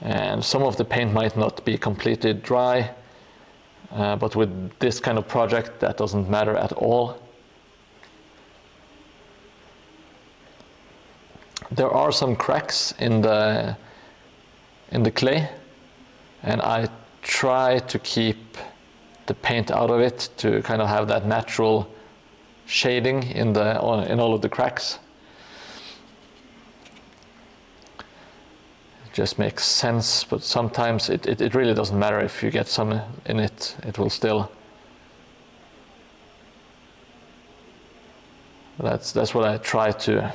And some of the paint might not be completely dry, but with this kind of project that doesn't matter at all. There are some cracks in the clay, and I try to keep the paint out of it to kind of have that natural shading in all of the cracks. It just makes sense, but sometimes it really doesn't matter if you get some in it. It will still. That's what I try to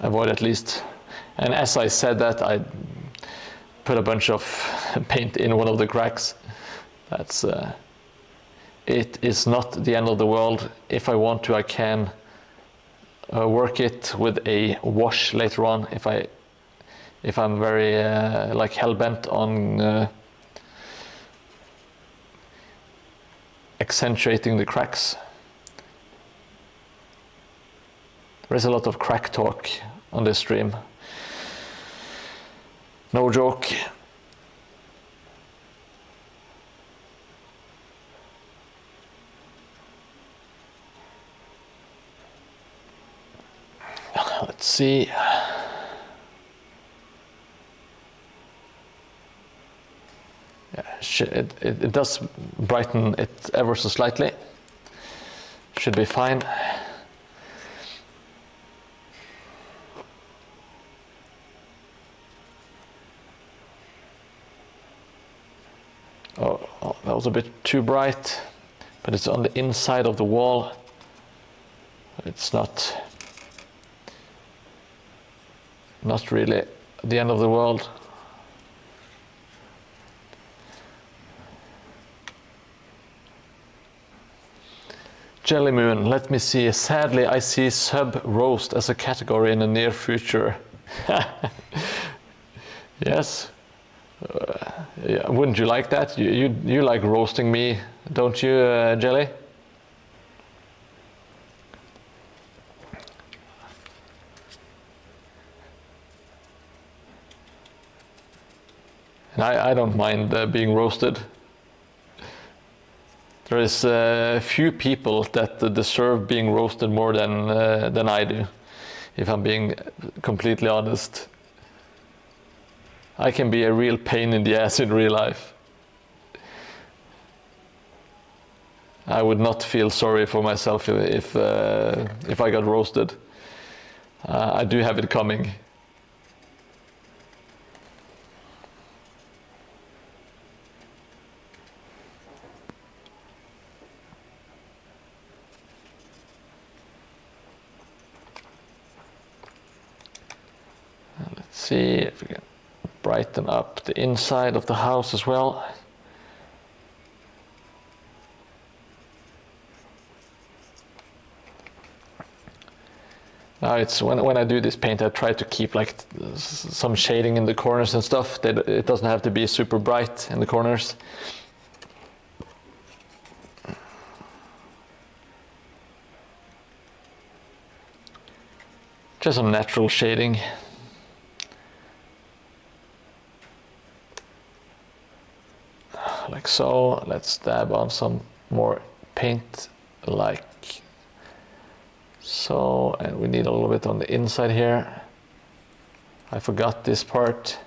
avoid, at least. And as I said that, I put a bunch of paint in one of the cracks. That's it is not the end of the world. If I want to, I can work it with a wash later on if I'm very like hell-bent on accentuating the cracks. There is a lot of crack talk on this stream. No joke. Let's see. Yeah, it does brighten it ever so slightly. Should be fine. Oh, that was a bit too bright, but it's on the inside of the wall. It's not really the end of the world. Jelly Moon, let me see. Sadly, I see sub roast as a category in the near future. Yes. Yeah, wouldn't you like that? You like roasting me, don't you, Jelly? And I don't mind being roasted. There is a few people that deserve being roasted more than I do, if I'm being completely honest. I can be a real pain in the ass in real life. I would not feel sorry for myself if I got roasted. I do have it coming. Let's see if we can brighten up the inside of the house as well. Now it's when I do this paint, I try to keep like some shading in the corners and stuff. It doesn't have to be super bright in the corners. Just some natural shading. Like so. Let's dab on some more paint like so, and we need a little bit on the inside here. I forgot this part.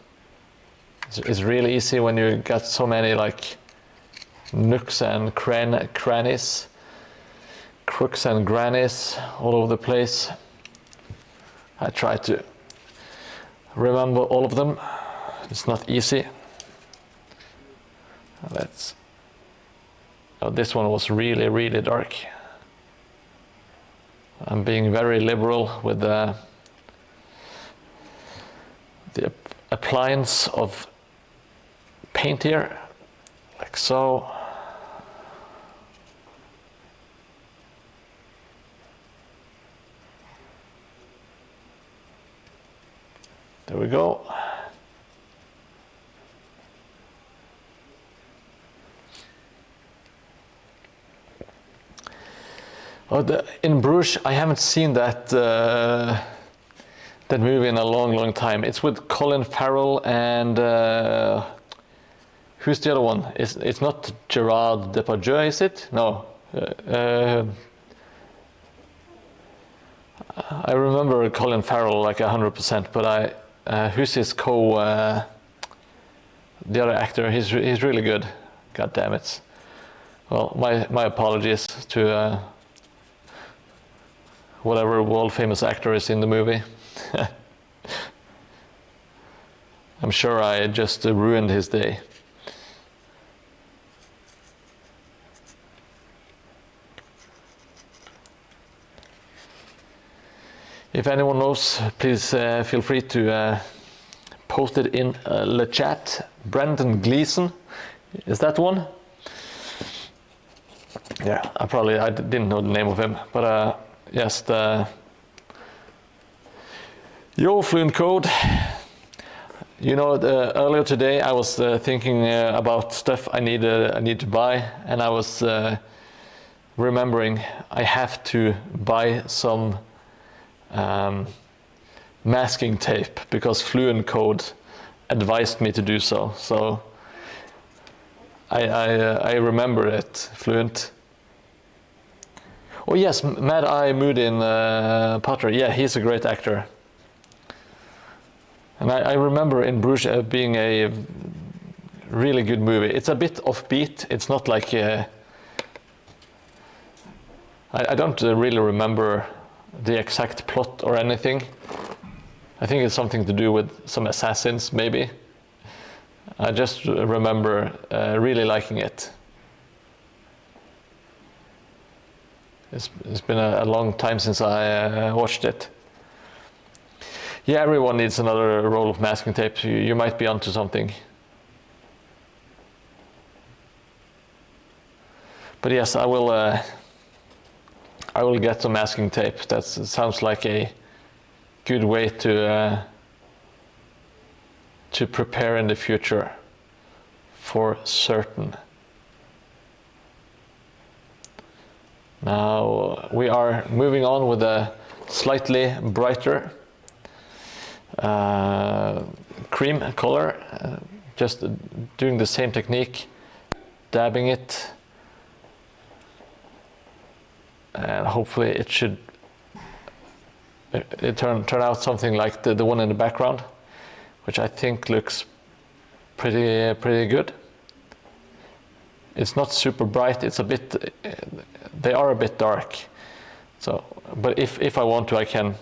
It's really easy when you got so many like nooks and crannies, crooks and grannies all over the place. I try to remember all of them. It's not easy. This one was really dark. I'm being very liberal with the appliance of paint here, like so. There we go. Oh, in Bruges, I haven't seen that movie in a long time. It's with Colin Farrell and who's the other one? It's not Gerard Depardieu, is it? No. I remember Colin Farrell like 100%, but who's his the other actor? He's really good. God damn it. Well, my apologies to whatever world famous actor is in the movie. I'm sure I just ruined his day. If anyone knows, please feel free to post it in the chat. Brendan Gleeson, is that one? Yeah, I didn't know the name of him, but yes, Yo, Fluent Code. You know, earlier today I was thinking about stuff I need to buy, and I was remembering I have to buy some masking tape because Fluent Code advised me to do so. So I remember it, Fluent. Oh yes, Mad Eye Moodin Potter. Yeah, he's a great actor. And I remember In Bruges being a really good movie. It's a bit offbeat. It's not like I don't really remember the exact plot or anything. I think it's something to do with some assassins, maybe. I just remember really liking it. It's been a long time since I watched it. Yeah, everyone needs another roll of masking tape. You might be onto something. But yes, I will get some masking tape. That sounds like a good way to prepare in the future, for certain. Now we are moving on with a slightly brighter cream color, just doing the same technique, dabbing it, and hopefully it should turn out something like the one in the background, which I think looks pretty good. It's not super bright. It's a bit. They are a bit dark. So, but if I want to, I can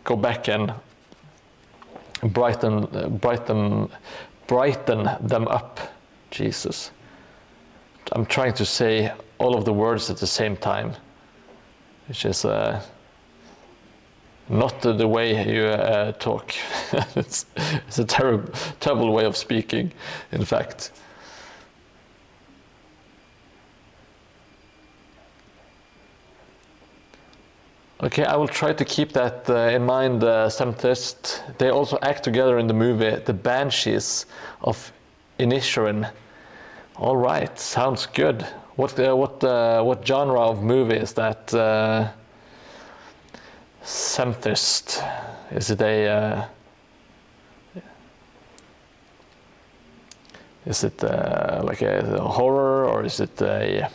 go back and brighten them up. Jesus, I'm trying to say all of the words at the same time, which is not the way you talk. It's a terrible way of speaking, in fact. Okay, I will try to keep that in mind, Semtist. They also act together in the movie The Banshees of Inisherin. All right, sounds good. What genre of movie is that, Semtist? Is it a like a horror, or is it a,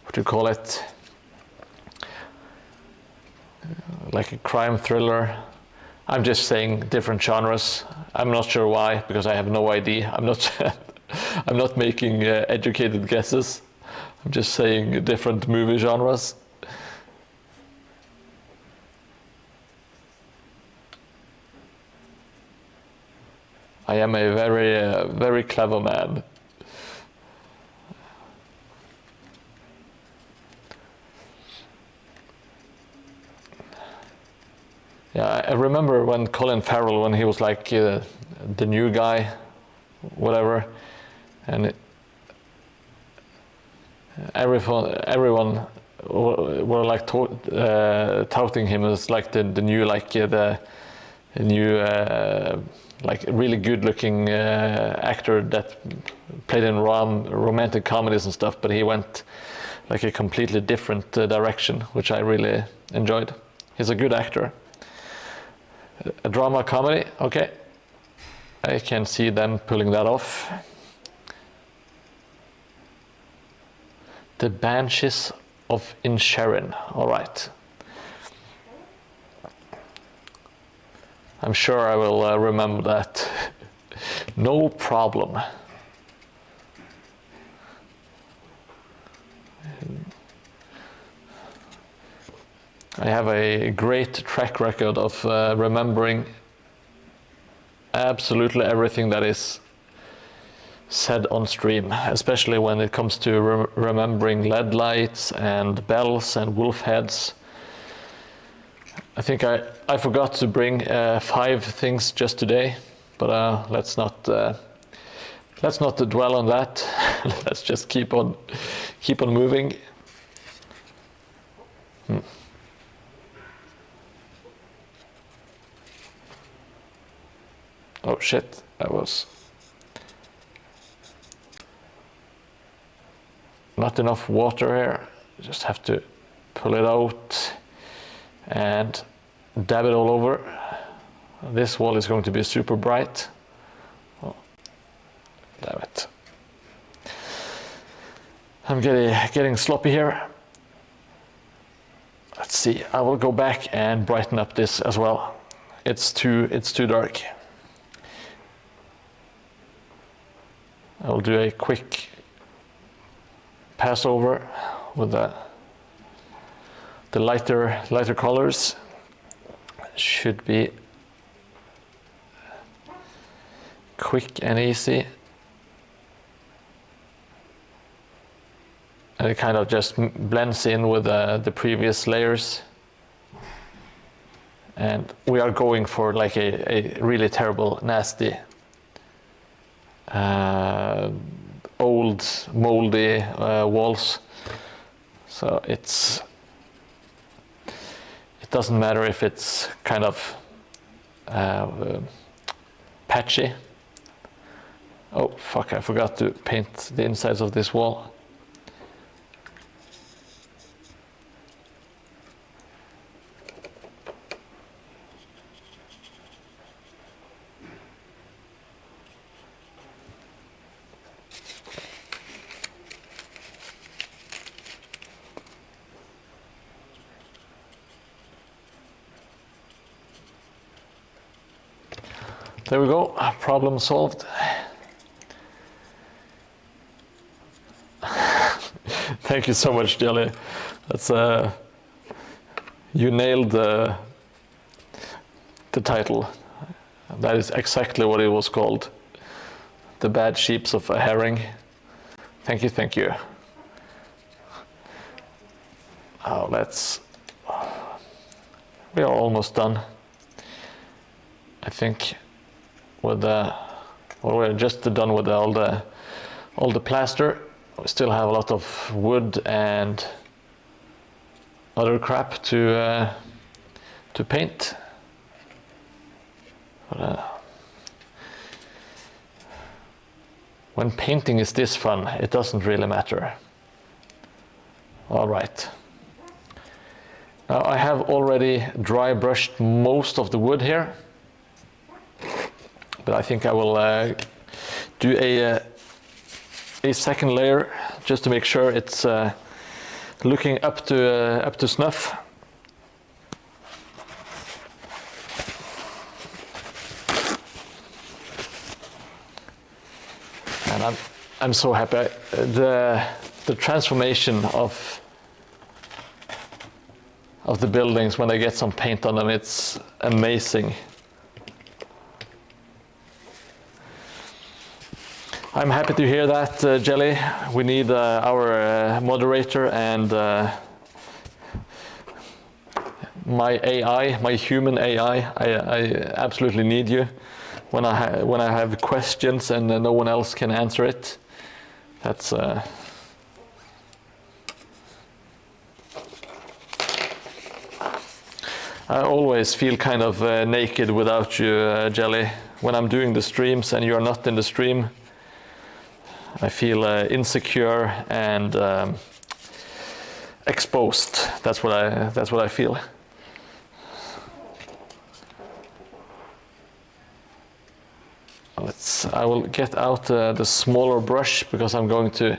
what do you call it? Like a crime thriller? I'm just saying different genres. I'm not sure why, because I have no idea. I'm not I'm not making educated guesses. I'm just saying different movie genres. I am a very clever man. Yeah, I remember when Colin Farrell, when he was like the new guy, whatever, and everyone were like touting him as like the new like really good looking actor that played in romantic comedies and stuff, but he went like a completely different direction, which I really enjoyed. He's a good actor. A drama comedy, okay. I can see them pulling that off. The Banshees of Inisherin, all right. I'm sure I will remember that. No problem. I have a great track record of remembering absolutely everything that is said on stream, especially when it comes to remembering LED lights and bells and wolf heads. I think I forgot to bring 5 things just today, but let's not dwell on that. Let's just keep on moving. Oh shit, that was not enough water here. Just have to pull it out and dab it all over. This wall is going to be super bright. Oh, damn it. I'm getting sloppy here. Let's see, I will go back and brighten up this as well. It's too dark. I will do a quick pass over with the lighter colors. Should be quick and easy. And it kind of just blends in with the previous layers. And we are going for like a really terrible, nasty, old, moldy walls. So it doesn't matter if it's kind of patchy. Oh fuck, I forgot to paint the insides of this wall. There we go, problem solved. Thank you so much, Jelly. That's you nailed the title. That is exactly what it was called. The Bad Sheeps of a Herring. Thank you, thank you. Oh, we are almost done. I think. We're just done with all the plaster. We still have a lot of wood and other crap to paint. But, when painting is this fun, it doesn't really matter. All right. Now I have already dry brushed most of the wood here. But I think I will do a second layer just to make sure it's looking up to snuff. And I'm so happy. The transformation of the buildings when they get some paint on them, it's amazing. I'm happy to hear that, Jelly. We need our moderator and my AI, my human AI. I absolutely need you when I have questions and no one else can answer it. That's I always feel kind of naked without you, Jelly. When I'm doing the streams and you're not in the stream, I feel insecure and exposed. That's what I feel. I will get out the smaller brush because I'm going to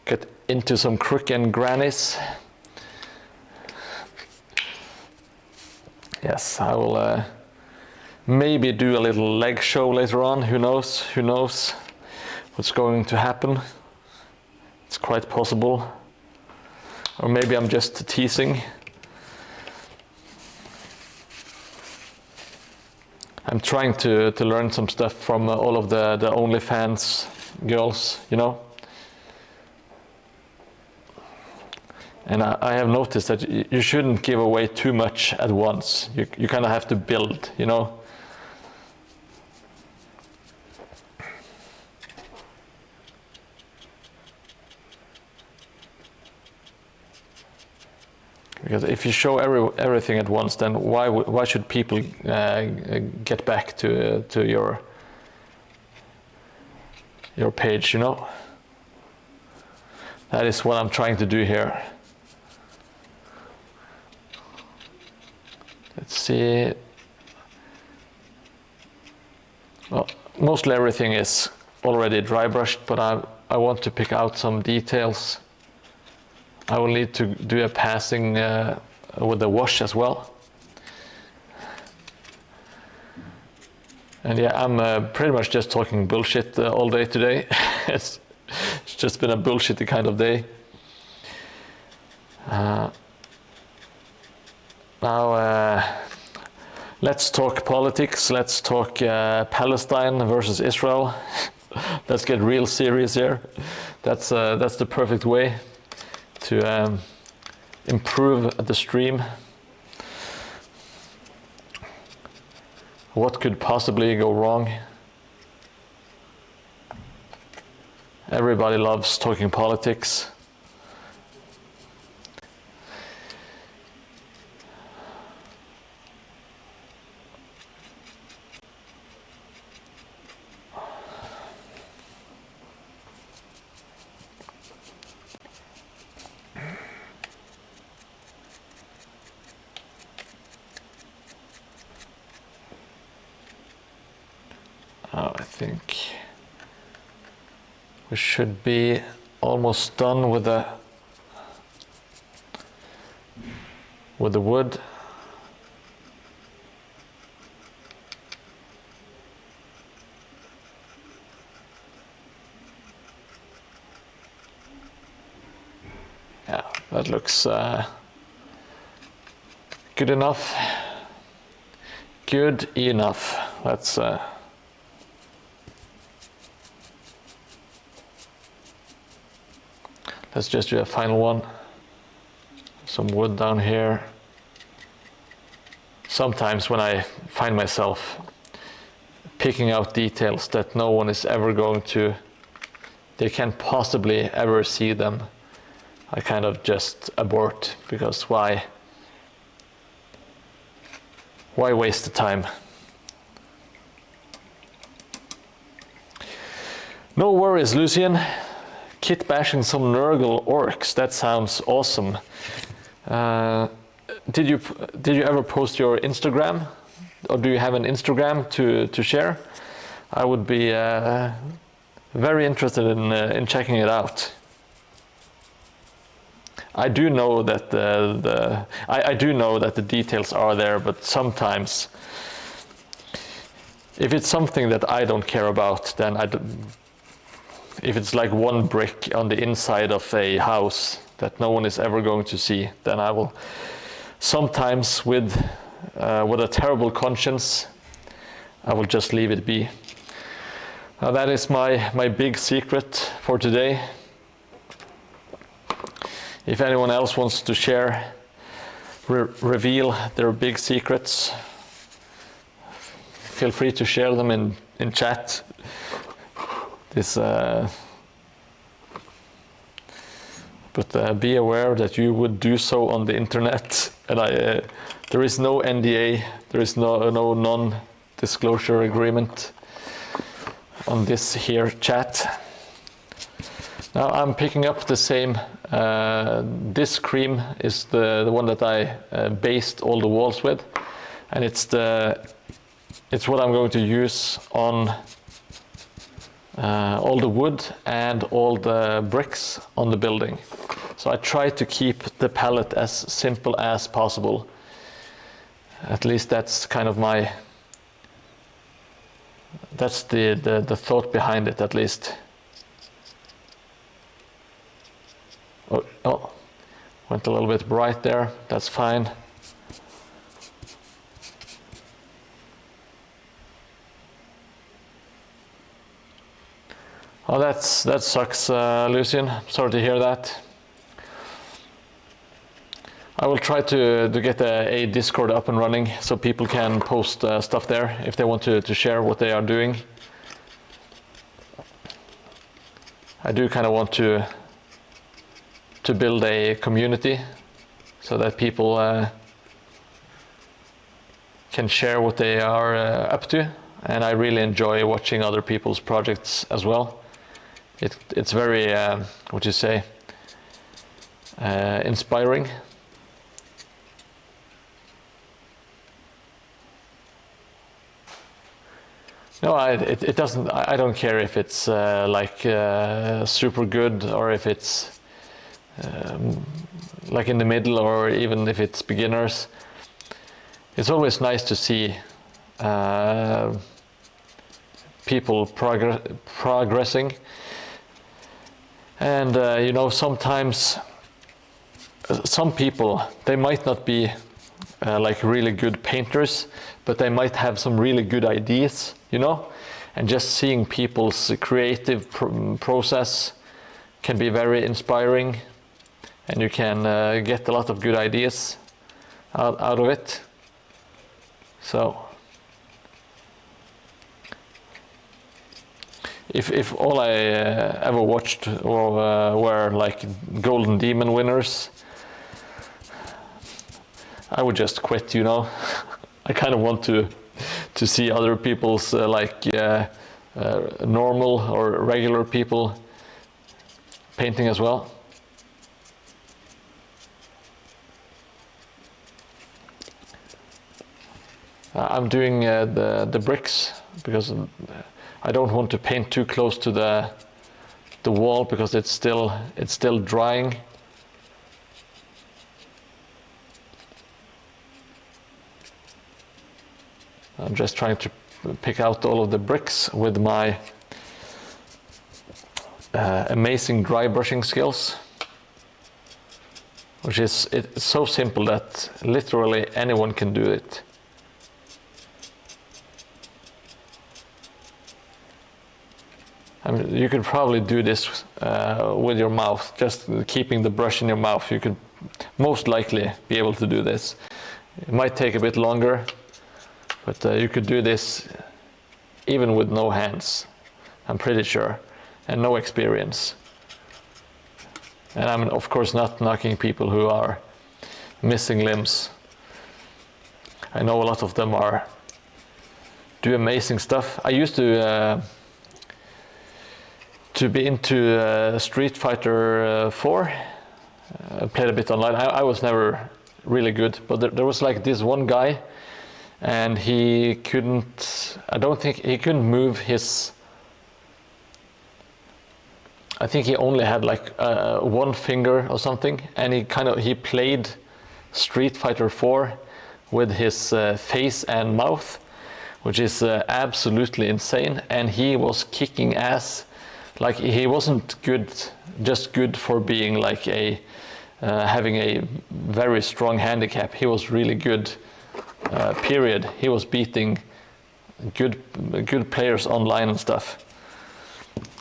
get into some crook and grannies. Yes, I will maybe do a little leg show later on. Who knows? Who knows what's going to happen? It's quite possible. Or maybe I'm just teasing. I'm trying to learn some stuff from all of the OnlyFans girls, you know. And I have noticed that you shouldn't give away too much at once. You kind of have to build, you know. Because if you show everything at once, then why should people get back to your page, you know? That is what I'm trying to do here. let's see. Well, mostly everything is already dry brushed, but I want to pick out some details. I will need to do a passing with the wash as well. And yeah, I'm pretty much just talking bullshit all day today. it's just been a bullshitty kind of day. Now let's talk politics. Let's talk Palestine versus Israel. Let's get real serious here. That's the perfect way to improve the stream. What could possibly go wrong? Everybody loves talking politics. I think we should be almost done with the wood. Yeah, that looks good enough. Good enough. Let's just do a final one. Some wood down here. Sometimes when I find myself picking out details that no one is ever going to, they can't possibly ever see them, I kind of just abort, because why waste the time? No worries, Lucian. Kit bashing some Nurgle orcs. That sounds awesome. Did you ever post your Instagram, or do you have an Instagram to share? I would be very interested in checking it out. I do know that I do know that the details are there, but sometimes if it's something that I don't care about, then if it's like one brick on the inside of a house that no one is ever going to see, then I will sometimes, with a terrible conscience, I will just leave it be. Now that is my big secret for today. If anyone else wants to share, reveal their big secrets, feel free to share them in chat. But be aware that you would do so on the internet, and there is no NDA, there is no non-disclosure agreement on this here chat. Now I'm picking up the same. This cream is the one that I based all the walls with, and it's what I'm going to use on all the wood and all the bricks on the building. So I try to keep the palette as simple as possible. At least that's kind of that's the thought behind it, at least. Oh, went a little bit bright there, that's fine. Oh, that sucks, Lucian. Sorry to hear that. I will try to get a Discord up and running so people can post stuff there if they want to share what they are doing. I do kind of want to build a community so that people can share what they are up to, and I really enjoy watching other people's projects as well. It's very, what you say, inspiring. No, it doesn't. I don't care if it's like super good or if it's like in the middle or even if it's beginners. It's always nice to see people progressing, and you know, sometimes some people, they might not be like really good painters, but they might have some really good ideas, you know, and just seeing people's creative process can be very inspiring, and you can get a lot of good ideas out of it. So if all I ever watched were like Golden Demon winners, I would just quit, you know. I kind of want to see other people's normal or regular people painting as well. I'm doing the bricks because I don't want to paint too close to the wall because it's still drying. I'm just trying to pick out all of the bricks with my amazing dry brushing skills, which is it's so simple that literally anyone can do it. I mean, you could probably do this with your mouth, just keeping the brush in your mouth. You could most likely be able to do this. It might take a bit longer, but you could do this even with no hands, I'm pretty sure, and no experience. And I'm of course not knocking people who are missing limbs. I know a lot of them do amazing stuff. I used to be into Street Fighter 4. I played a bit online. I was never really good, but there was like this one guy, and he couldn't, I don't think he couldn't move his, I think he only had like one finger or something, and he played Street Fighter 4 with his face and mouth, which is absolutely insane. And he was kicking ass. Like, he wasn't good, just good for being like having a very strong handicap. He was really good, period. He was beating good players online and stuff.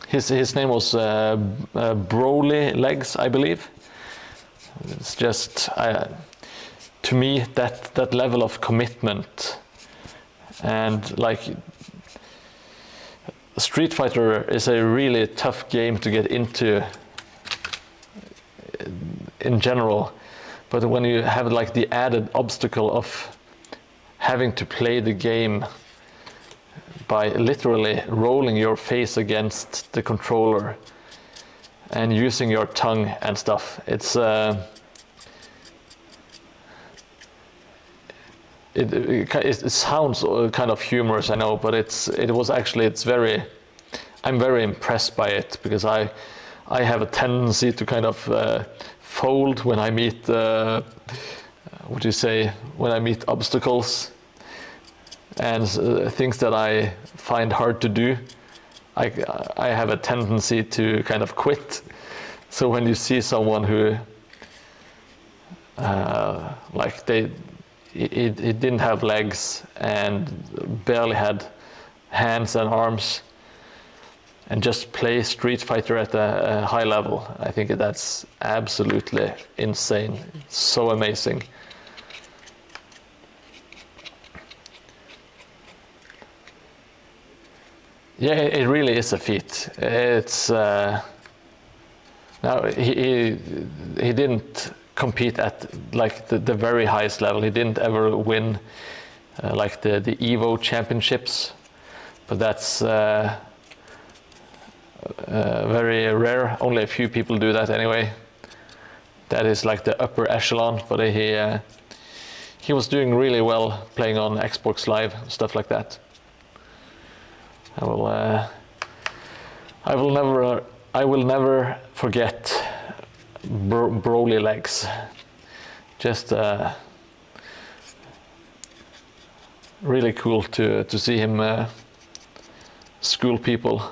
His name was Broly Legs, I believe. It's just, to me, that level of commitment, and like, Street Fighter is a really tough game to get into in general, but when you have like the added obstacle of having to play the game by literally rolling your face against the controller and using your tongue and stuff, it sounds kind of humorous, I know, but I'm very impressed by it, because I have a tendency to kind of fold when I meet when I meet obstacles and things that I find hard to do. I have a tendency to kind of quit. So when you see someone who he didn't have legs and barely had hands and arms, and just play Street Fighter at a high level, I think that's absolutely insane. So amazing. Yeah, it really is a feat. It's now he didn't compete at like the very highest level. He didn't ever win like the Evo championships, but that's very rare. Only a few people do that anyway. That is like the upper echelon, but he was doing really well playing on Xbox Live, stuff like that. I will never forget Broly legs. Just really cool to see him school people.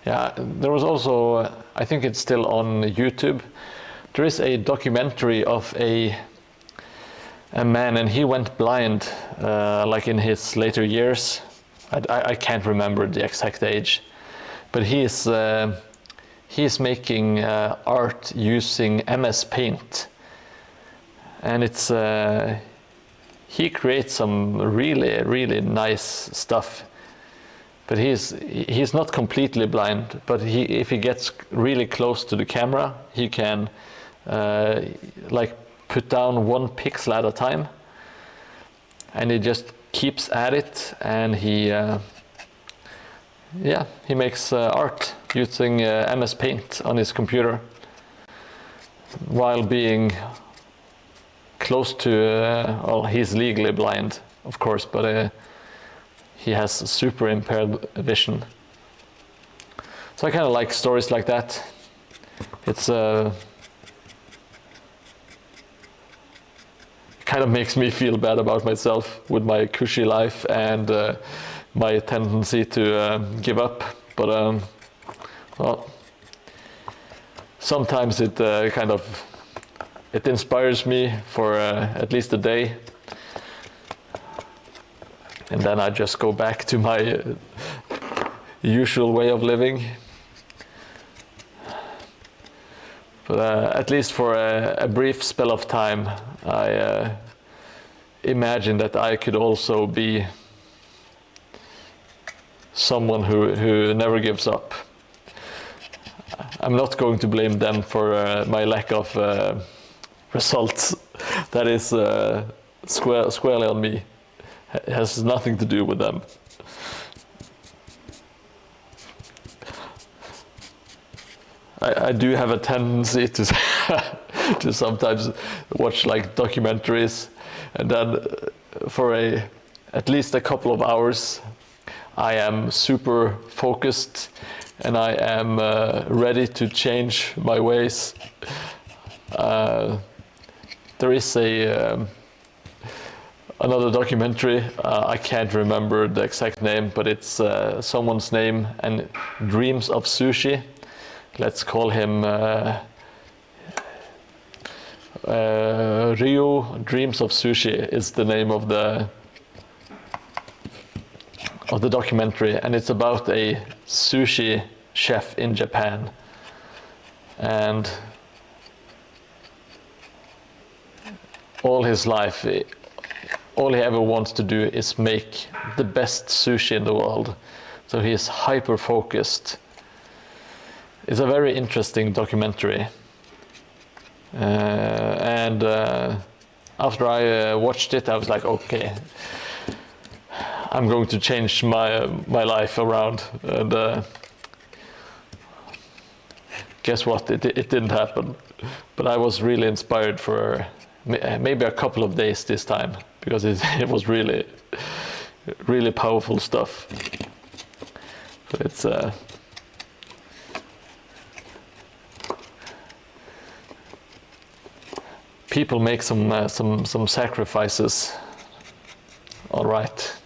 Yeah, there was also, I think it's still on YouTube, there is a documentary of a man, and he went blind like in his later years. I can't remember the exact age, but he's making art using MS Paint, and it's he creates some really nice stuff. But he's not completely blind, but if he gets really close to the camera, he can like put down 1 pixel at a time, and he just keeps at it, and he makes art using MS Paint on his computer while being close to well, he's legally blind, of course, but he has super impaired vision. So I kind of like stories like that. It's kind of makes me feel bad about myself with my cushy life and my tendency to give up. But well, sometimes it it inspires me for at least a day, and then I just go back to my usual way of living. But at least for a brief spell of time, I imagine that I could also be someone who never gives up. I'm not going to blame them for my lack of results. That is squarely on me. It has nothing to do with them. I do have a tendency to to sometimes watch like documentaries, and then for at least a couple of hours I am super focused and I am ready to change my ways. There is another documentary, I can't remember the exact name, but it's someone's name and Dreams of Sushi. Let's call him Rio Dreams of Sushi is the name of the documentary, and it's about a sushi chef in Japan, and all his life, all he ever wants to do is make the best sushi in the world. So he's hyper focused. It's a very interesting documentary, and after I watched it, I was like, okay, I'm going to change my life around. And guess what? It didn't happen, but I was really inspired for maybe a couple of days this time, because it was really powerful stuff. But it's people make some sacrifices, all right.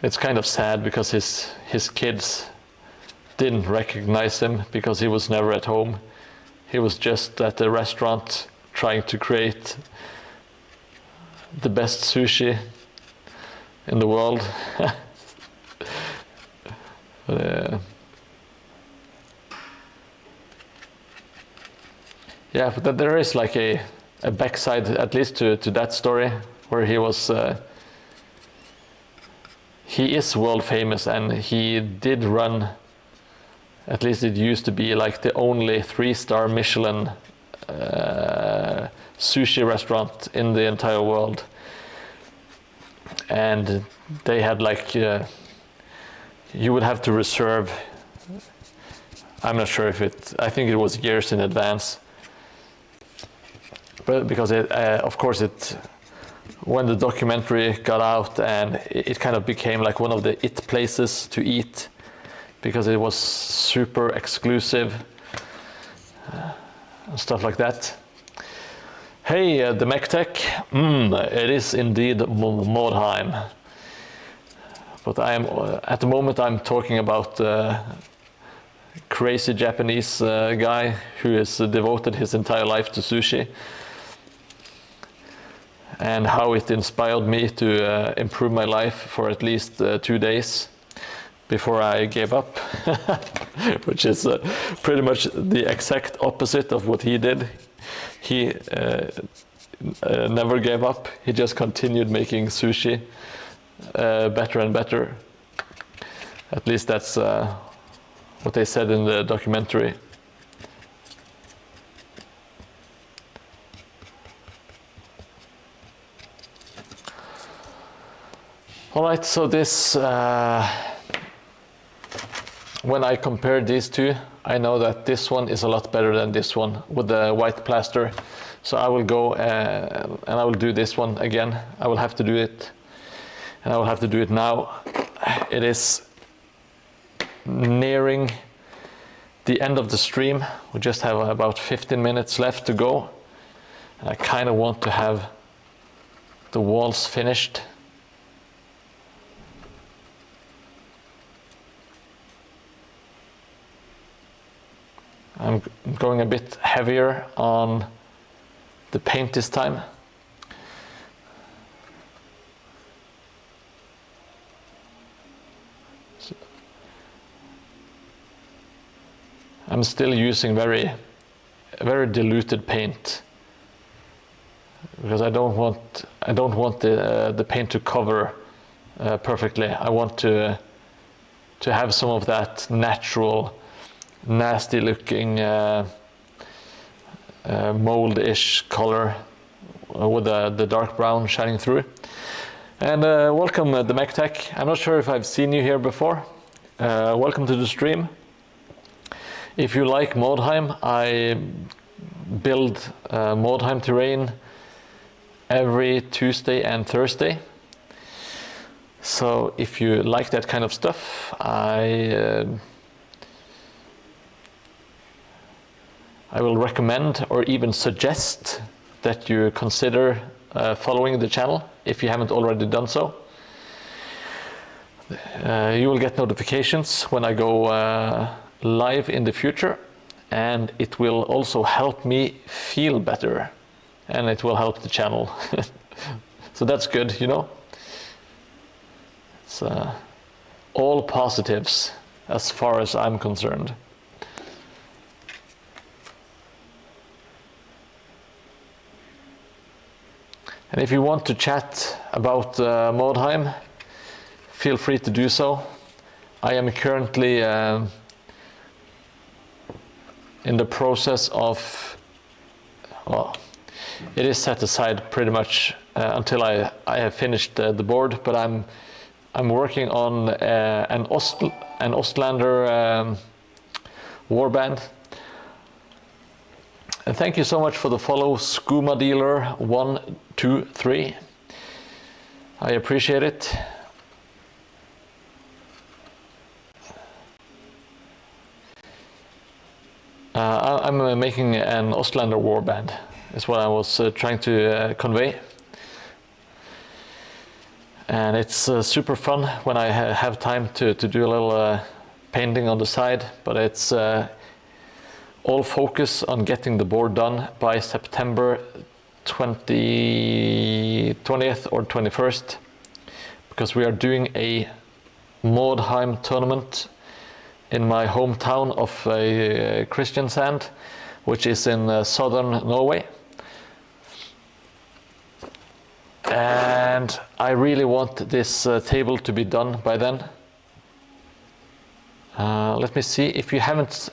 It's kind of sad because his kids didn't recognize him because he was never at home. He was just at the restaurant trying to create the best sushi in the world. Yeah, but there is like a backside, at least to that story, where he was. He is world famous, and he did run. At least it used to be like the only 3-star Michelin sushi restaurant in the entire world, and they had like you would have to reserve I'm not sure if I think it was years in advance. But because of course when the documentary got out, and it kind of became like one of the it places to eat, because it was super exclusive, and stuff like that. Hey, the MechTech, it is indeed Mordheim. But at the moment I'm talking about crazy Japanese guy who has devoted his entire life to sushi, and how it inspired me to improve my life for at least 2 days before I gave up, which is pretty much the exact opposite of what he did. He never gave up. He just continued making sushi better and better. At least that's what they said in the documentary. All right, so this, when I compare these two, I know that this one is a lot better than this one with the white plaster. So I will go and I will do this one again. I will have to do it, and I will have to do it now. It is nearing the end of the stream. We just have about 15 minutes left to go. And I kind of want to have the walls finished. I'm going a bit heavier on the paint this time. I'm still using very diluted paint, because I don't want the paint to cover perfectly. I want to have some of that natural, nasty looking mold-ish color with the dark brown shining through. And welcome, the MechTech. I'm not sure if I've seen you here before. Welcome to the stream. If you like Mordheim, I build Mordheim terrain every Tuesday and Thursday. So if you like that kind of stuff, I will recommend or even suggest that you consider following the channel if you haven't already done so. You will get notifications when I go live in the future, and it will also help me feel better, and it will help the channel. So that's good, you know. It's all positives as far as I'm concerned. And if you want to chat about Mordheim, feel free to do so. I am currently in the process of, well, it is set aside pretty much until I have finished the board, but I'm working on an Ostlander warband. And thank you so much for the follow, Skooma Dealer 123. I appreciate it. I'm making an Ostlander warband, is what I was trying to convey. And it's super fun when I have time to do a little painting on the side, but it's all focus on getting the board done by September 20th or 21st, because we are doing a Mordheim tournament in my hometown of Kristiansand, which is in southern Norway. And I really want this table to be done by then. Let me see, if you haven't,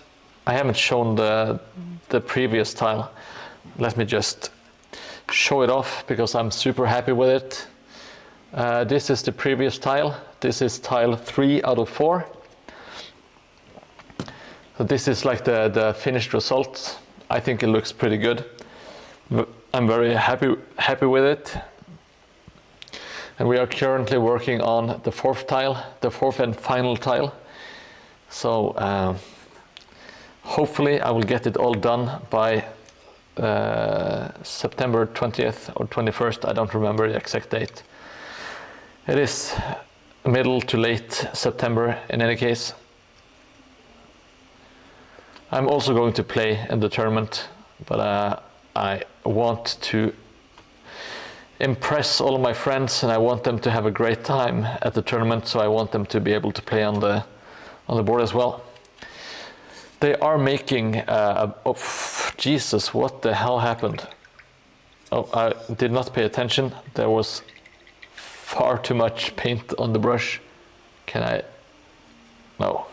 I haven't shown the previous tile. Let me just show it off, because I'm super happy with it. This is the previous tile. This is tile 3 out of 4. So this is like the finished result. I think it looks pretty good. I'm very happy with it. And we are currently working on the fourth tile, the fourth and final tile. So hopefully I will get it all done by September 20th or 21st. I don't remember the exact date. It is middle to late September in any case. I'm also going to play in the tournament, but I want to impress all of my friends, and I want them to have a great time at the tournament, so I want them to be able to play on the board as well. They are making oh, Jesus, what the hell happened? Oh, I did not pay attention. There was far too much paint on the brush. Can I? No.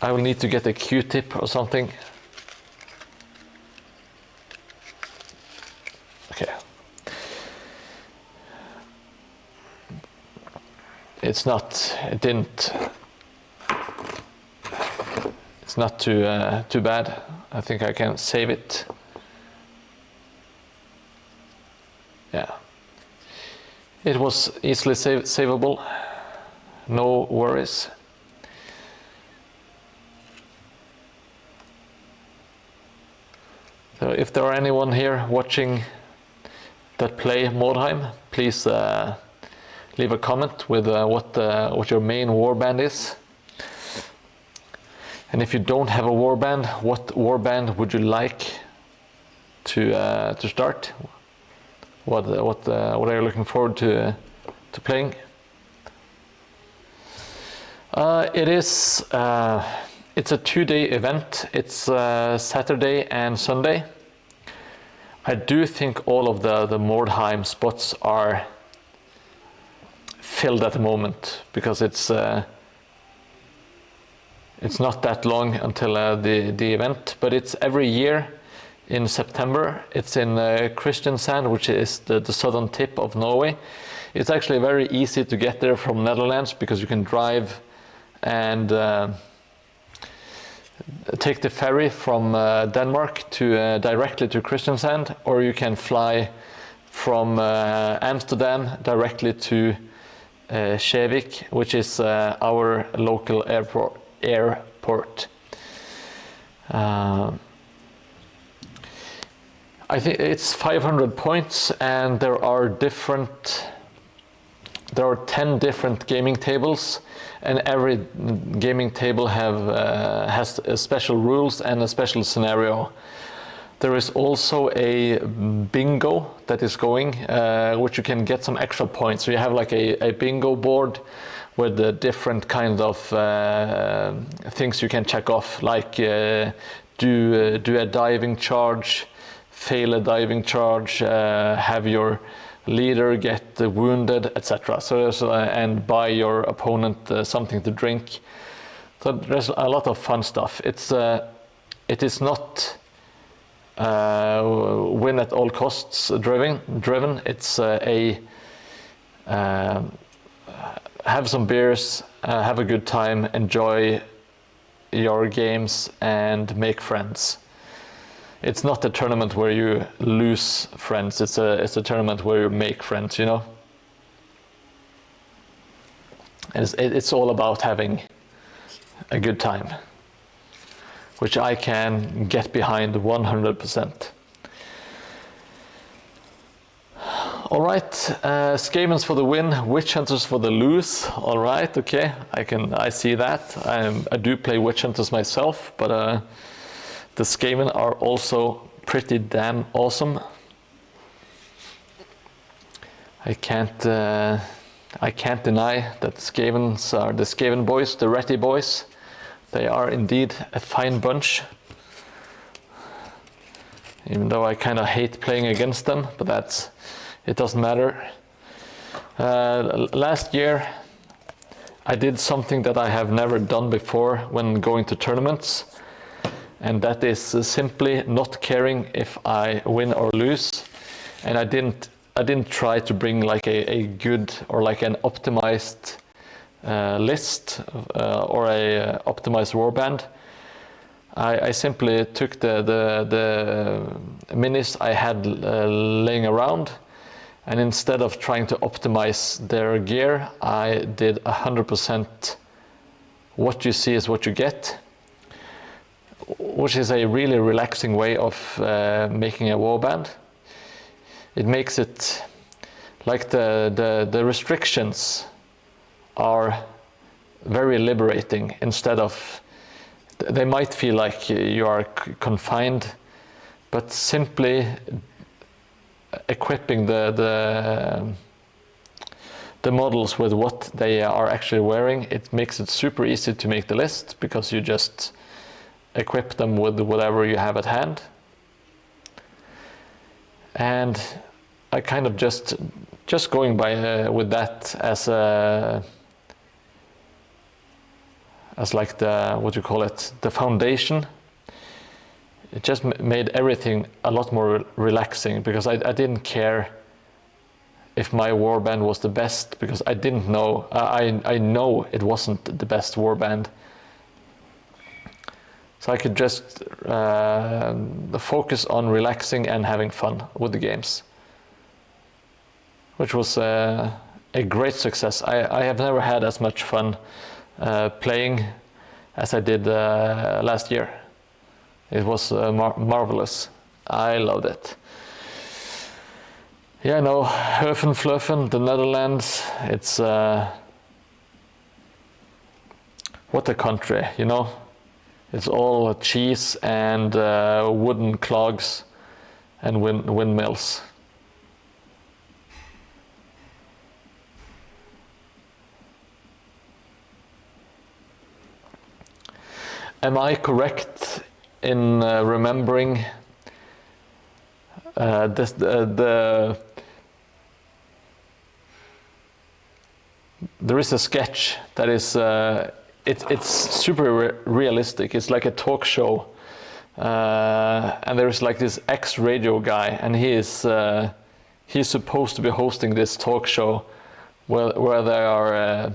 I will need to get a Q-tip or something. Okay. It's not too bad. I think I can save it. Yeah. It was easily savable. No worries. So if there are anyone here watching that play Mordheim, please leave a comment with what your main warband is. And if you don't have a warband, what warband would you like to start? What are you looking forward to playing? It's a 2-day event. It's Saturday and Sunday. I do think all of the Mordheim spots are filled at the moment because it's not that long until the event, but it's every year in September. It's in Kristiansand, which is the southern tip of Norway. It's actually very easy to get there from Netherlands because you can drive and take the ferry from Denmark to directly to Kristiansand, or you can fly from Amsterdam directly to Kjevik, which is our local airport. I think it's 500 points, and there are 10 different gaming tables, and every gaming table has special rules and a special scenario. There is also a bingo that is going, which you can get some extra points. So you have like a bingo board with the different kind of things you can check off, like do a diving charge, fail a diving charge, have your leader get wounded, etc. So and buy your opponent something to drink. So there's a lot of fun stuff. It is not win at all costs driven. It's have some beers, have a good time, enjoy your games, and make friends. It's not a tournament where you lose friends. It's a tournament where you make friends, you know. It's all about having a good time, which I can get behind 100%. All right, Skavens for the win, Witch Hunters for the lose. All right, okay, I see that. I do play Witch Hunters myself, but the Skaven are also pretty damn awesome. I can't deny that the Skavens are the Skaven boys, the Ratty boys. They are indeed a fine bunch. Even though I kind of hate playing against them, but it doesn't matter. Last year I did something that I have never done before when going to tournaments, and that is simply not caring if I win or lose. And I didn't try to bring like a good or like an optimized list or a optimized warband. I simply took the minis I had laying around, and instead of trying to optimize their gear, I did 100% what you see is what you get, which is a really relaxing way of making a warband. It makes it like the restrictions are very liberating. Instead of, they might feel like you are confined, but simply equipping the models with what they are actually wearing, it makes it super easy to make the list, because you just equip them with whatever you have at hand. And I kind of just going by with that as like the, what you call it, the foundation. It just made everything a lot more relaxing, because I didn't care if my warband was the best, because I didn't know, I know it wasn't the best warband. So I could just focus on relaxing and having fun with the games, which was a great success. I have never had as much fun playing as I did last year. It was marvelous. I loved it. Yeah, no, Höfen, the Netherlands, it's what a country, you know. It's all cheese and wooden clogs and windmills. Am I correct in remembering there is a sketch that is it's super realistic. It's like a talk show, and there's like this ex-radio guy, and he's supposed to be hosting this talk show where they are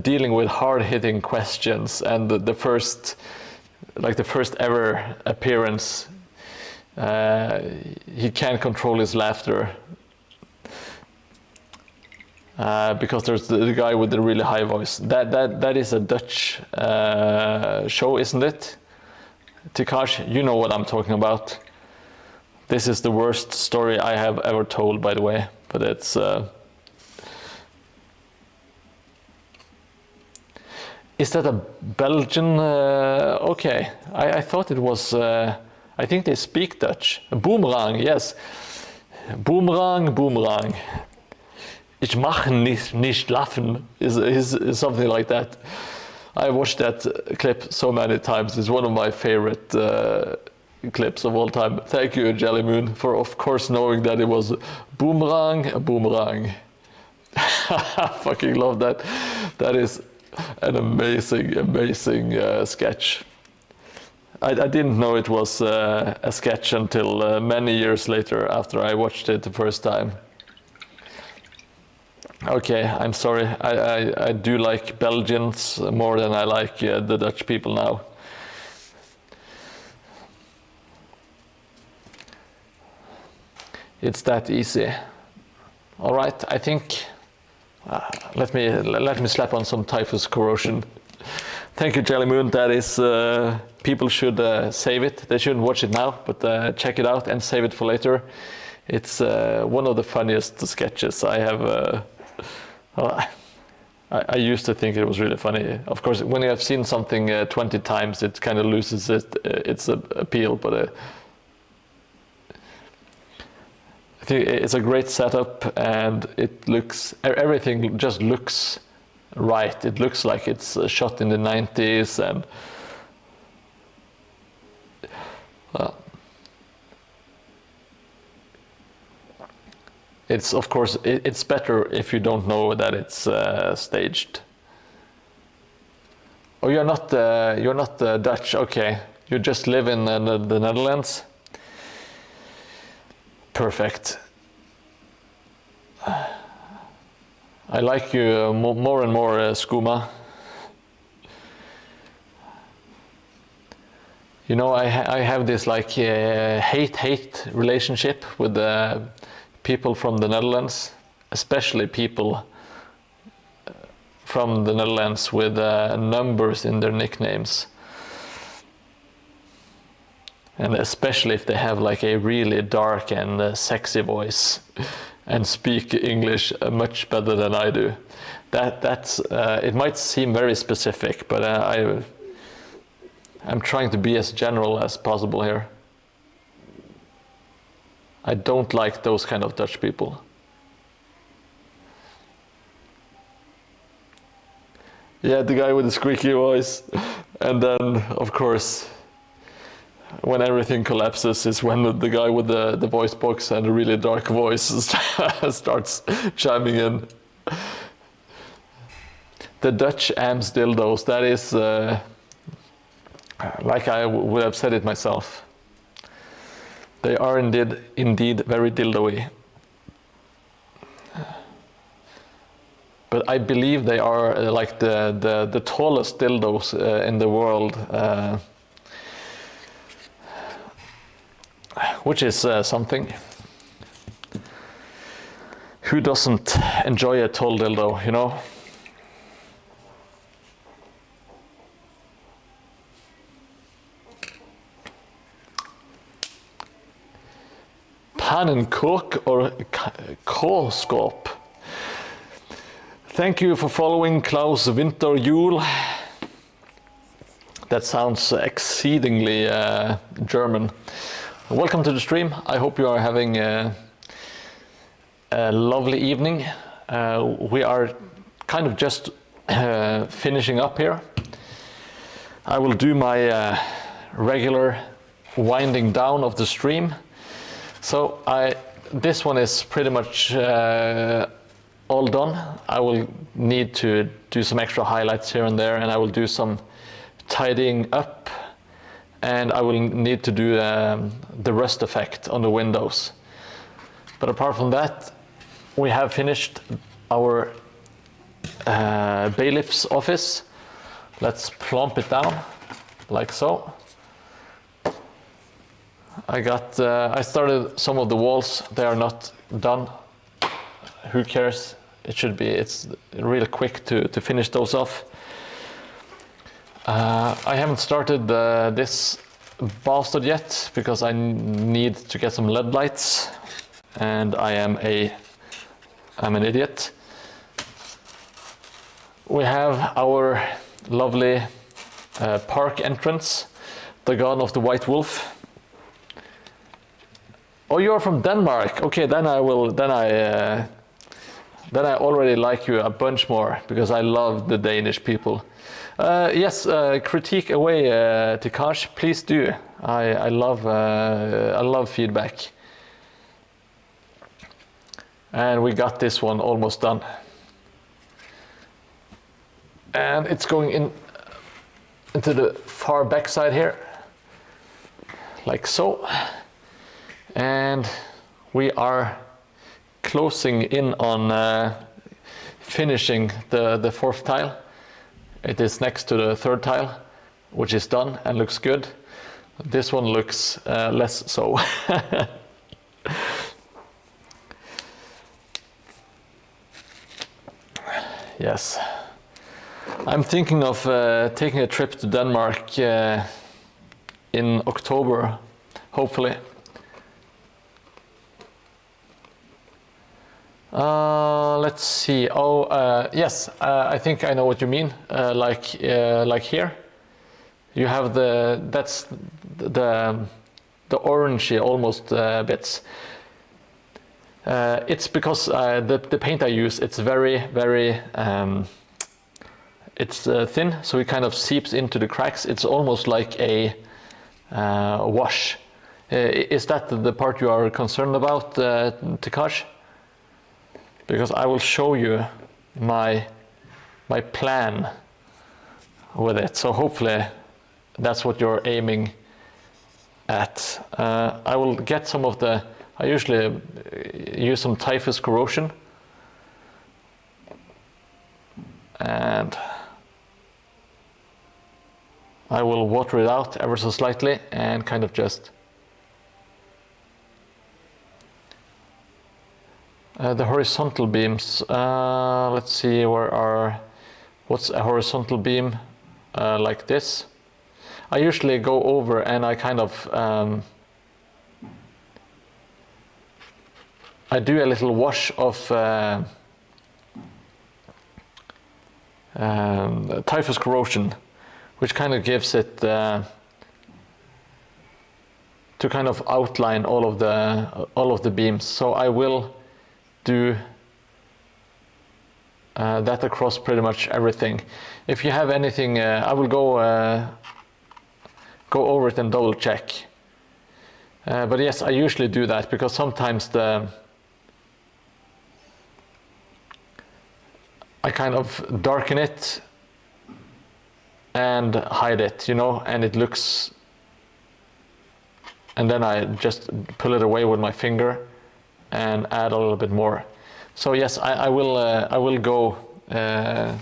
dealing with hard-hitting questions, and the first ever appearance, he can't control his laughter because there's the guy with the really high voice. That is a Dutch show, isn't it? Tikash, you know what I'm talking about. This is the worst story I have ever told, by the way, but it's is that a Belgian? Okay, I thought it was. I think they speak Dutch. Boomerang, yes. Boomerang. Ich mache nicht lachen is something like that. I watched that clip so many times. It's one of my favorite clips of all time. Thank you, Jelly Moon, for of course knowing that it was boomerang. I fucking love that. That is an amazing sketch. I didn't know it was a sketch until many years later, after I watched it the first time. Okay, I'm sorry. I do like Belgians more than I like the Dutch people now. It's that easy. All right, I think. Let me slap on some typhus corrosion. Thank you, Jelly Moon. That is, people should save it. They shouldn't watch it now, but check it out and save it for later. It's one of the funniest sketches I have. I used to think it was really funny. Of course, when you have seen something 20 times, it kind of loses its appeal. But I think it's a great setup, and everything just looks right. It looks like it's shot in the 90s, and it's, of course, it's better if you don't know that it's staged. Oh, you're not Dutch. Okay, you just live in the Netherlands. Perfect. I like you more and more, Skooma. You know, I have this like hate relationship with the people from the Netherlands, especially people from the Netherlands with numbers in their nicknames. And especially if they have like a really dark and sexy voice and speak English much better than I do. That's it might seem very specific, but I'm trying to be as general as possible here. I don't like those kind of Dutch people. Yeah, the guy with the squeaky voice. And then, of course, when everything collapses is when the guy with the voice box and a really dark voice starts chiming in. The Dutch AMS dildos, that is, like I would have said it myself. They are indeed very dildo-y. But I believe they are like the tallest dildos in the world. Which is something. Who doesn't enjoy a tall dildo, you know? Pannenkoek or kålskåp. Thank you for following Klaus Winterjul. That sounds exceedingly German. Welcome to the stream. I hope you are having a lovely evening. We are kind of just finishing up here. I will do my regular winding down of the stream. So this one is pretty much all done. I will need to do some extra highlights here and there, and I will do some tidying up, and I will need to do the rust effect on the windows. But apart from that, we have finished our bailiff's office. Let's plump it down like so. I started some of the walls. They are not done. Who cares? It's really quick to finish those off. I haven't started this bastard yet because I need to get some LED lights, and I'm an idiot. We have our lovely park entrance, the Garden of the White Wolf. Oh, you're from Denmark. Okay, then I already like you a bunch more because I love the Danish people. Yes, critique away, Tikash, please do. I love feedback. And we got this one almost done. And it's going into the far back side here, like so. And we are closing in on finishing the fourth tile. It is next to the third tile, which is done and looks good. This one looks less so. Yes. I'm thinking of taking a trip to Denmark in October, hopefully. Let's see. Oh, yes. I think I know what you mean. Like here, you have that's the orangey almost bits. It's because the paint I use, it's very it's thin, so it kind of seeps into the cracks. It's almost like a wash. Is that the part you are concerned about, Tikash? Because I will show you my plan with it. So hopefully that's what you're aiming at. I will get some of I usually use some typhus corrosion. And I will water it out ever so slightly and kind of just the horizontal beams. Let's see, what's a horizontal beam like this? I usually go over and I kind of I do a little wash of typhus corrosion, which kind of gives it to kind of outline all of the beams. So I will do that across pretty much everything. If you have anything, I will go over it and double check. But yes, I usually do that because sometimes I kind of darken it and hide it, you know, and it looks, and then I just pull it away with my finger and add a little bit more. So yes, I will go. I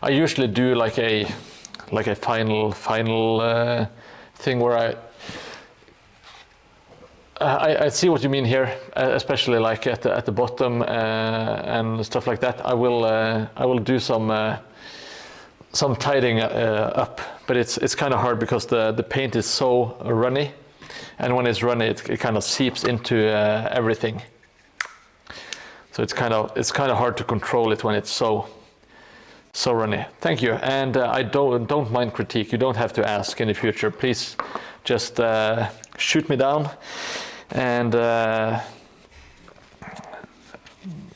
usually do like a final thing where I see what you mean here, especially like at the bottom and stuff like that. I will do some tidying up, but it's kind of hard because the paint is so runny, and when it's runny, it kind of seeps into everything. So it's kind of hard to control it when it's so runny. Thank you, and I don't mind critique. You don't have to ask in the future. Please just shoot me down. And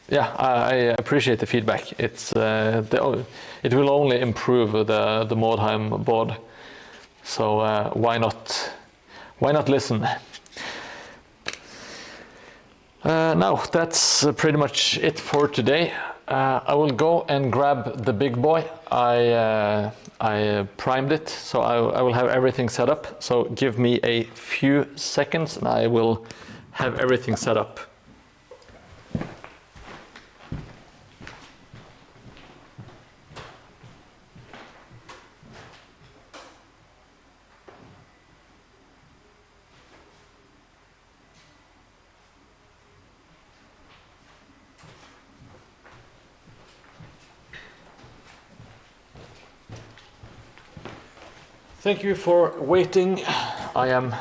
yeah, I appreciate the feedback. It will only improve the Mordheim board. So why not listen? Now that's pretty much it for today. I will go and grab the big boy. I primed it, so I will have everything set up. So give me a few seconds and I will have everything set up. Thank you for waiting. I am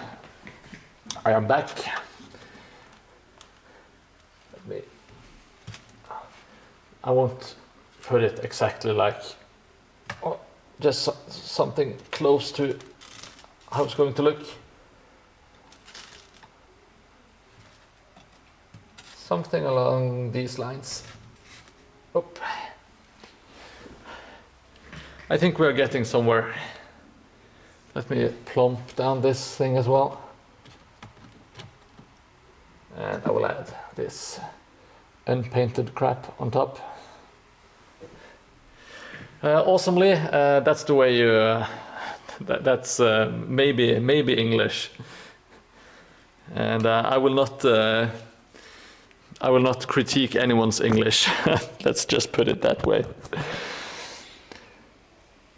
back. I won't put it exactly like, just something close to how it's going to look. Something along these lines. Oop. I think we're getting somewhere. Let me plump down this thing as well. And I will add this unpainted crap on top. Awesomely, that's the way you, that's maybe English. And I will not critique anyone's English. Let's just put it that way.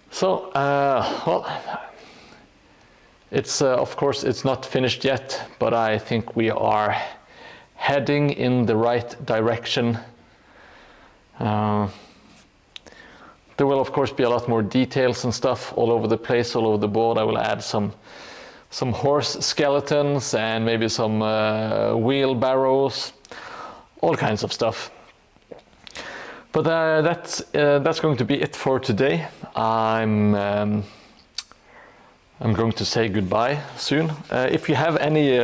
So, well, it's of course it's not finished yet, but I think we are heading in the right direction. There will of course be a lot more details and stuff all over the place, all over the board. I will add some horse skeletons and maybe some wheelbarrows, all kinds of stuff. But that's going to be it for today. I'm going to say goodbye soon. If you have any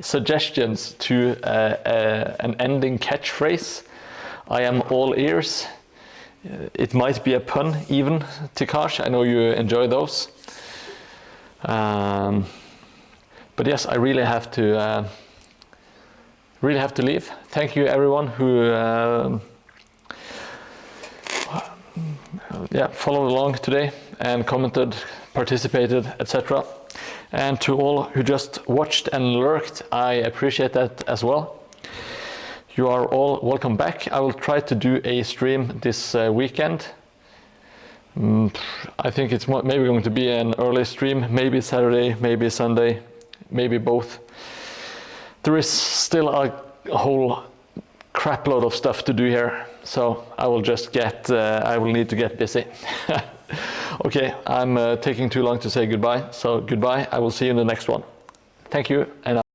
suggestions to an ending catchphrase, I am all ears. It might be a pun even, Tikash. I know you enjoy those. But yes, I really have to leave. Thank you everyone who followed along today and commented, participated, etc. And to all who just watched and lurked, I appreciate that as well. You are all welcome back. I will try to do a stream this weekend. I think it's maybe going to be an early stream, maybe Saturday, maybe Sunday, maybe both. There is still a whole crap load of stuff to do here, so I will just I will need to get busy. Okay, I'm taking too long to say goodbye, so goodbye. I will see you in the next one. Thank you, and